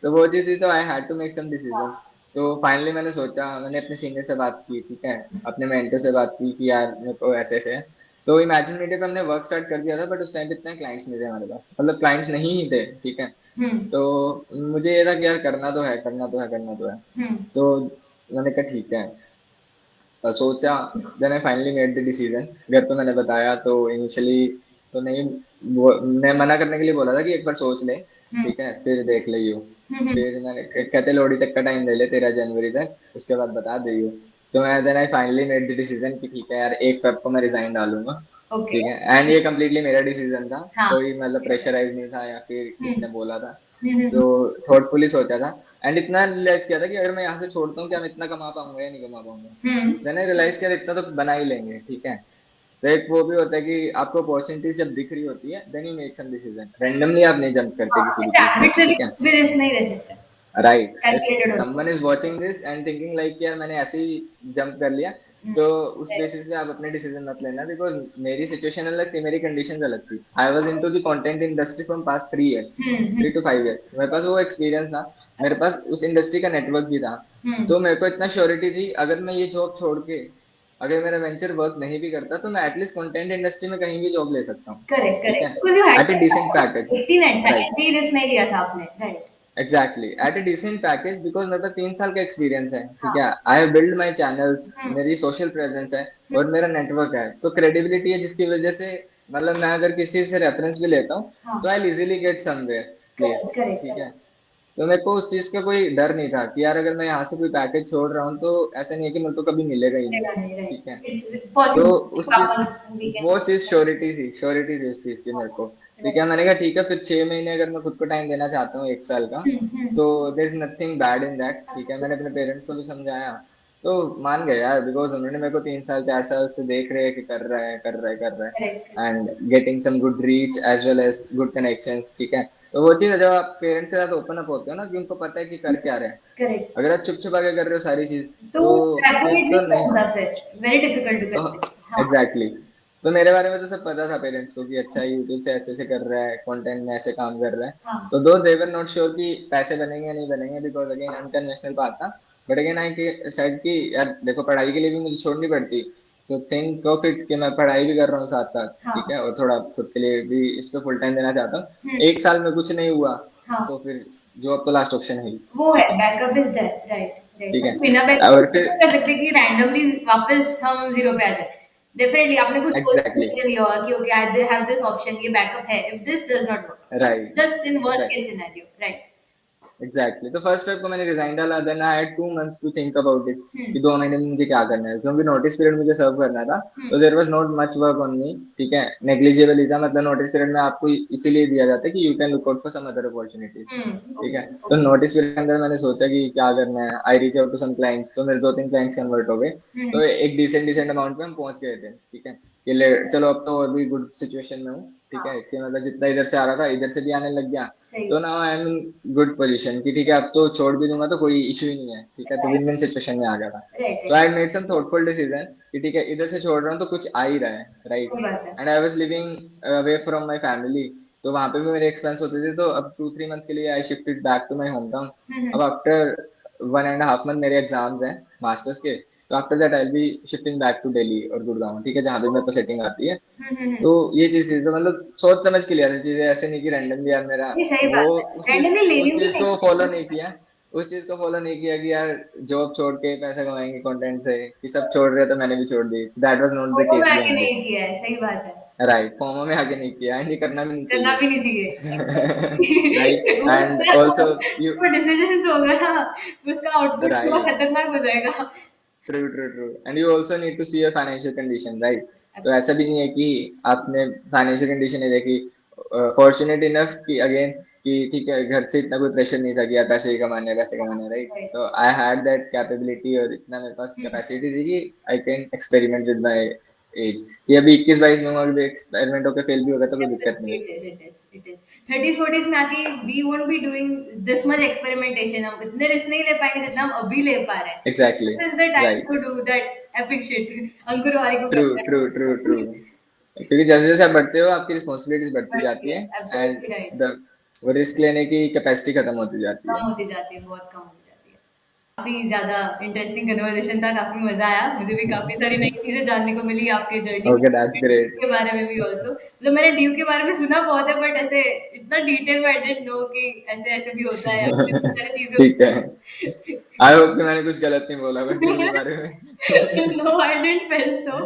Speaker 2: तो वो चीज थी, तो I had to make some decision. तो फाइनली मैंने सोचा, मैंने अपने सीनियर से बात की, ठीक है, अपने मेंटर से बात की कि यार मेरे को ऐसे ऐसे है। तो इमेजिन मीडिया पे हमने वर्क स्टार्ट कर दिया था, बट उस टाइम पे इतने क्लाइंट्स नहीं थे हमारे पास, मतलब क्लाइंट्स नहीं ही थे, ठीक है।
Speaker 1: हम्म।
Speaker 2: तो मुझे ये था कि यार करना तो है, करना तो है, करना तो है।
Speaker 1: हम्म।
Speaker 2: तो मैंने कहा ठीक है, सोचा। Then I finally made the decision. घर पे मैंने बताया तो इनिशियली तो नहीं, मैं मना करने के लिए बोला था कि एक बार सोच ले,
Speaker 1: हम्म।
Speaker 2: ठीक है, फिर देख लियो।
Speaker 1: हम्म।
Speaker 2: फिर मैंने कहते लोहड़ी तक का टाइम ले ले, 13 जनवरी तक, उसके बाद बता दियो। तो मैं then I finally made the decision कि ठीक है यार, 1 फेब को मैं रिजाइन डालूंगा,
Speaker 1: ओके।
Speaker 2: ठीक है। एंड ये कम्प्लीटली मेरा डिसीजन था,
Speaker 1: हाँ।
Speaker 2: कोई मतलब प्रेशराइज नहीं था या फिर किसी
Speaker 1: हम्म।
Speaker 2: ने बोला था।
Speaker 1: हम्म।
Speaker 2: तो थॉटफुली सोचा था। एंड इतना रियलाइज किया था कि अगर मैं यहाँ से छोड़ता हूँ, क्या मैं इतना कमा पाऊंगा या नहीं कमा पाऊंगा।
Speaker 1: हम्म।
Speaker 2: मैंने रियलाइज किया इतना तो बना ही लेंगे, ठीक है। तो एक वो भी होता है कि आपको अपॉर्चुनिटी जब दिख रही होती है, then you make some decision, randomly आप नहीं जंप करते
Speaker 1: हाँ,
Speaker 2: किसी भी
Speaker 1: ऐसे
Speaker 2: चीज पे,
Speaker 1: आर्बिट्ररी
Speaker 2: ठीक है।
Speaker 1: भी रिस्क नहीं ले सकते।
Speaker 2: राइट, इफ
Speaker 1: कैलकुलेटेड होना
Speaker 2: someone is watching this and thinking like यार मैंने ऐसे ही जंप कर लिया,
Speaker 1: चाहिए।
Speaker 2: तो उस बेसिस पे आप अपने डिसीजन मत लेना, बिकॉज मेरी सिचुएशन अलग थी, मेरी कंडीशंस अलग थी। I was into the content industry from past 3 years,
Speaker 1: hmm.
Speaker 2: 3 to 5 years मेरे पास वो एक्सपीरियंस था, मेरे पास उस इंडस्ट्री का नेटवर्क भी था।
Speaker 1: हम्म।
Speaker 2: तो मेरे को इतना श्योरिटी थी, अगर मैं ये जॉब छोड़ के, अगर मेरा वेंचर वर्क नहीं भी करता, तो मैं एटलीस्ट कंटेंट इंडस्ट्री में कहीं भी जॉब ले सकता हूँ,
Speaker 1: करेक्ट
Speaker 2: ठीक
Speaker 1: करेक्ट,
Speaker 2: है,
Speaker 1: because you had
Speaker 2: at a decent package.
Speaker 1: Safety net था,
Speaker 2: राइट,
Speaker 1: ऐसे ही रिस्क नहीं लिया था आपने, right.
Speaker 2: Exactly, at a decent package, because मेरे पास 3 साल का एक्सपीरियंस है, ठीक
Speaker 1: हाँ।
Speaker 2: है। I have build my channels,
Speaker 1: hmm.
Speaker 2: मेरी सोशल प्रेजेंस है,
Speaker 1: हम्म।
Speaker 2: और मेरा नेटवर्क है, तो क्रेडिबिलिटी है, जिसकी वजह से मतलब मैं अगर किसी से रेफरेंस भी लेता हूँ,
Speaker 1: हाँ।
Speaker 2: तो I easily get somewhere
Speaker 1: correct
Speaker 2: place,
Speaker 1: correct
Speaker 2: ठीक है।
Speaker 1: करेक्ट।
Speaker 2: तो मेरे को उस चीज का कोई डर नहीं था कि यार अगर मैं यहाँ से कोई पैकेज छोड़ रहा हूँ, तो ऐसा नहीं है कि मेरे को कभी मिलेगा ही नहीं,
Speaker 1: मिलेगा नहीं,
Speaker 2: ठीक है।
Speaker 1: राइट, इट्स
Speaker 2: तो
Speaker 1: पॉसिबल कि
Speaker 2: उस चीज,
Speaker 1: वापस वी कैन।
Speaker 2: वो चीज श्योरिटी थी उस चीज की मेरे को, ठीक
Speaker 1: राइट।
Speaker 2: है। मैंने कहा ठीक है, फिर 6 महीने अगर मैं खुद को टाइम देना चाहता हूँ, 1 साल का,
Speaker 1: हम्म।
Speaker 2: तो there is nothing bad in that, ठीक है। मैंने अपने पेरेंट्स को भी समझाया, तो मान गए यार, बिकॉज उन्होंने मेरे को 3 साल 4 साल से देख रहे हैं कि कर रहा है, कर रहा है, कर रहा
Speaker 1: करेक्ट।
Speaker 2: है, and getting some good reach as well as good connections, ठीक है। तो वो चीज है, जब आप पेरेंट्स के साथ ओपन अप होते हो ना, कि उनको पता है कि कर क्या रहे हैं,
Speaker 1: करेक्ट।
Speaker 2: अगर आप चुप छुपा के कर रहे हो सारी चीज,
Speaker 1: तो
Speaker 2: तो फिर
Speaker 1: रेपोनेट
Speaker 2: तो
Speaker 1: नहीं
Speaker 2: नहीं।
Speaker 1: होता, फिर वेरी डिफिकल्ट टू
Speaker 2: तो
Speaker 1: कनेक्ट। हाँ।
Speaker 2: Exactly exactly. तो मेरे बारे में तो सब पता था पेरेंट्स को कि अच्छा यूट्यूब से ऐसे ऐसे कर रहा है, कंटेंट में ऐसे काम कर रहा है।
Speaker 1: हाँ।
Speaker 2: तो दो दे वर नॉट श्योर कि पैसे बनेंगे या नहीं बनेंगे, बिकॉज अगेन अनकन्वेंशनल पाथ था। बट अगेन आई सेड कि यार देखो, पढ़ाई के लिए भी मुझे छोड़नी पड़ती, तो थिंक ऑफ इट कि मैं पढ़ाई भी कर रहा हूँ साथ साथ, ठीक
Speaker 1: हाँ।
Speaker 2: है, और थोड़ा खुद के लिए भी इस पे फुल टाइम देना चाहता हूँ।
Speaker 1: हम्म।
Speaker 2: 1 साल में कुछ नहीं हुआ,
Speaker 1: हाँ।
Speaker 2: तो फिर जॉब तो लास्ट ऑप्शन है ही,
Speaker 1: वो है,
Speaker 2: ठीक है,
Speaker 1: बैकअप इज देयर, राइट
Speaker 2: ठीक
Speaker 1: राइट।
Speaker 2: है।
Speaker 1: बिना बैकअप
Speaker 2: और फिर
Speaker 1: नहीं कर सकते कि रैंडमली वापस हम जीरो पे आ जाए। डेफिनेटली आपने कुछ सोच
Speaker 2: एग्जैक्टली,
Speaker 1: डिसीजन लिया होगा कि okay I have this option, ये बैकअप है if this does not work
Speaker 2: right,
Speaker 1: out, just in worst
Speaker 2: right,
Speaker 1: case scenario, right.
Speaker 2: Exactly. तो फर्स्ट वेब को मैंने रिजाइन डाला, then I had 2 months to think about it,
Speaker 1: hmm.
Speaker 2: कि 2 महीने में मुझे क्या करना है, क्योंकि नोटिस पीरियड मुझे सर्व करना था।
Speaker 1: हम्म।
Speaker 2: तो there was not much work on me, ठीक है, नेग्लिजिबल ही था, मतलब नोटिस पीरियड में आपको इसीलिए दिया जाता है कि you can look out for some other opportunities, ठीक है।
Speaker 1: ओके
Speaker 2: तो
Speaker 1: ओके।
Speaker 2: नोटिस पीरियड के अंदर मैंने सोचा कि क्या करना है, I reach out to some clients, तो मेरे 2 3 क्लाइंट्स कन्वर्ट हो गए।
Speaker 1: हम्म।
Speaker 2: तो एक डिसेंट डिसेंट अमाउंट पे हम पहुंच गए थे, ठीक है, कि चलो अब तो और भी गुड सिचुएशन में हूँ, ठीक है,
Speaker 1: हाँ।
Speaker 2: इसके मतलब जितना इधर से आ रहा था इधर से भी आने लग गया।
Speaker 1: सही।
Speaker 2: तो now I am in good position कि ठीक है, अब तो छोड़ भी दूंगा तो कोई इशू ही नहीं है, ठीक है। तो
Speaker 1: राइट
Speaker 2: विन विन सिचुएशन में आ गया था।
Speaker 1: Right
Speaker 2: so
Speaker 1: right.
Speaker 2: I made some thoughtful decision कि ठीक है, इधर से छोड़ रहा हूँ तो कुछ आ ही रहा है, राइट।
Speaker 1: सही बात है।
Speaker 2: And I was living away from my family, तो वहां पे भी मेरे एक्सपेंस होते थे। तो अब 2 3 मंथ्स के लिए I shifted back to my home town. अब
Speaker 1: हम्म।
Speaker 2: आफ्टर 1.5 मंथ मेरे एग्जाम्स हैं मास्टर्स के, तो after that I be shifting back to Delhi और गुड़गांव, ठीक है, जहाँ भी मेरे को सेटिंग आती है।
Speaker 1: हम्म।
Speaker 2: तो ये चीज थी, तो मतलब सोच समझ के लिया था चीजें, ऐसे नहीं कि रैंडमली यार मेरा
Speaker 1: ये सही
Speaker 2: वो,
Speaker 1: बात है,
Speaker 2: उस चीज
Speaker 1: रैंडमली लेनी
Speaker 2: उस
Speaker 1: भी
Speaker 2: चीज
Speaker 1: नहीं
Speaker 2: को फॉलो
Speaker 1: चाहिए।
Speaker 2: नहीं किया। उस चीज को फॉलो नहीं किया कि यार जॉब छोड़ के पैसा कमाएंगे कंटेंट से, कि सब छोड़ रहे हैं तो मैंने भी छोड़ दी, that was not the
Speaker 1: FOMO में
Speaker 2: केस
Speaker 1: आके
Speaker 2: बिहाइंड इट।
Speaker 1: नहीं किया है, सही बात है।
Speaker 2: राइट, फॉर्मो में आगे नहीं किया, एंड ये करना भी नहीं
Speaker 1: करना
Speaker 2: चाहिए।
Speaker 1: भी नहीं चाहिए,
Speaker 2: राइट,
Speaker 1: एग्जैक्टली। वो
Speaker 2: एंड ऑल्सो यू,
Speaker 1: वो डिसीजन जो होगा ना, उसका आउटपुट थोड़ा
Speaker 2: राइट,
Speaker 1: खतरनाक हो जाएगा।
Speaker 2: True true true, and you also need to see your financial condition, right. तो ऐसा
Speaker 1: Absolutely.
Speaker 2: भी नहीं है कि आपने फाइनेंशियल कंडीशन नहीं देखी, फॉर्चुनेट इनफ कि अगेन कि ठीक है, घर से इतना कोई प्रेशर नहीं था कि यार पैसे ही कमाने हैं, पैसे कमाने हैं, राइट।
Speaker 1: Right.
Speaker 2: तो आई हैड दैट कैपेबिलिटी, और इतना मेरे पास
Speaker 1: Hmm.
Speaker 2: कैपेसिटी थी कि I can experiment with my age. ये अभी 21-22 में हूँ, अभी एक्सपेरिमेंट होकर फेल भी होगा तो कोई दिक्कत नहीं
Speaker 1: Absolutely,
Speaker 2: है।
Speaker 1: it is. 30s 40s में आके we won't be doing this much experimentation. हम इतने रिस्क नहीं ले पाएंगे जितना हम अभी ले पा रहे हैं.
Speaker 2: Exactly,
Speaker 1: This is the time
Speaker 2: right.
Speaker 1: to do that epic shit. अंकुर वाले को
Speaker 2: ट्रू
Speaker 1: करना
Speaker 2: ट्रू
Speaker 1: है.
Speaker 2: True true. क्योंकि जैसे जैसे आप बढ़ते हो आपकी रिस्पॉन्सिबिलिटीज बढ़ती
Speaker 1: बढ़ती
Speaker 2: जाती
Speaker 1: है.
Speaker 2: है, एंड
Speaker 1: Absolutely right.
Speaker 2: द वो रिस्क लेने की कैपेसिटी खत्म होती जाती
Speaker 1: कम
Speaker 2: है।
Speaker 1: होती जाती है, बहुत कम होती जाती है. काफ़ी ज़्यादा इंटरेस्टिंग कन्वर्सेशन था, काफ़ी मज़ा आया. मुझे भी काफ़ी सारी नई चीज़ें जानने को मिली आपके जर्नी
Speaker 2: ओके, दैट्स ग्रेट।
Speaker 1: के बारे में भी ऑल्सो. मतलब मैंने ड्यू के बारे में सुना बहुत है बट ऐसे इतना डिटेल में आई डिडंट नो कि ऐसे-ऐसे भी होता है, इतनी सारी चीज़ें
Speaker 2: ठीक है।
Speaker 1: होती हैं.
Speaker 2: आई होप कि मैंने कुछ गलत नहीं बोला बट ड्यू के बारे में।
Speaker 1: No, I didn't feel so.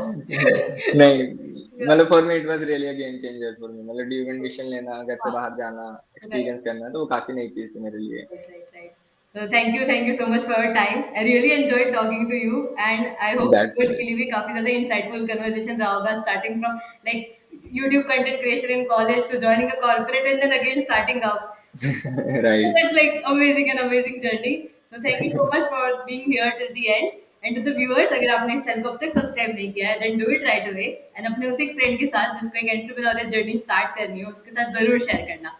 Speaker 2: नहीं,
Speaker 1: Yeah.
Speaker 2: मतलब for me it was really a game changer for me, मतलब ड्यू एडमिशन लेना, घर से
Speaker 1: हाँ,
Speaker 2: बाहर जाना,
Speaker 1: राइट.
Speaker 2: एक्सपीरियंस करना, तो वो काफी नई चीज थी मेरे लिए।
Speaker 1: Right, right, right. So thank you so much for your time. I really enjoyed talking to you, and I hope
Speaker 2: that's
Speaker 1: viewers के
Speaker 2: ग्रेट।
Speaker 1: लिए भी काफी ज़्यादा insightful conversation रहा होगा, starting from like YouTube content creation in college to joining a corporate and then again starting up.
Speaker 2: Right.
Speaker 1: That's like amazing and amazing journey. So thank you so much for being here till the end. And to the viewers, अगर आपने इस channel को अब तक subscribe नहीं किया है, then do it right away. And अपने उसी फ्रेंड के साथ जिसको एक एंटरप्रेन्योरियल जर्नी स्टार्ट करनी हो, उसके साथ जरूर शेयर करना.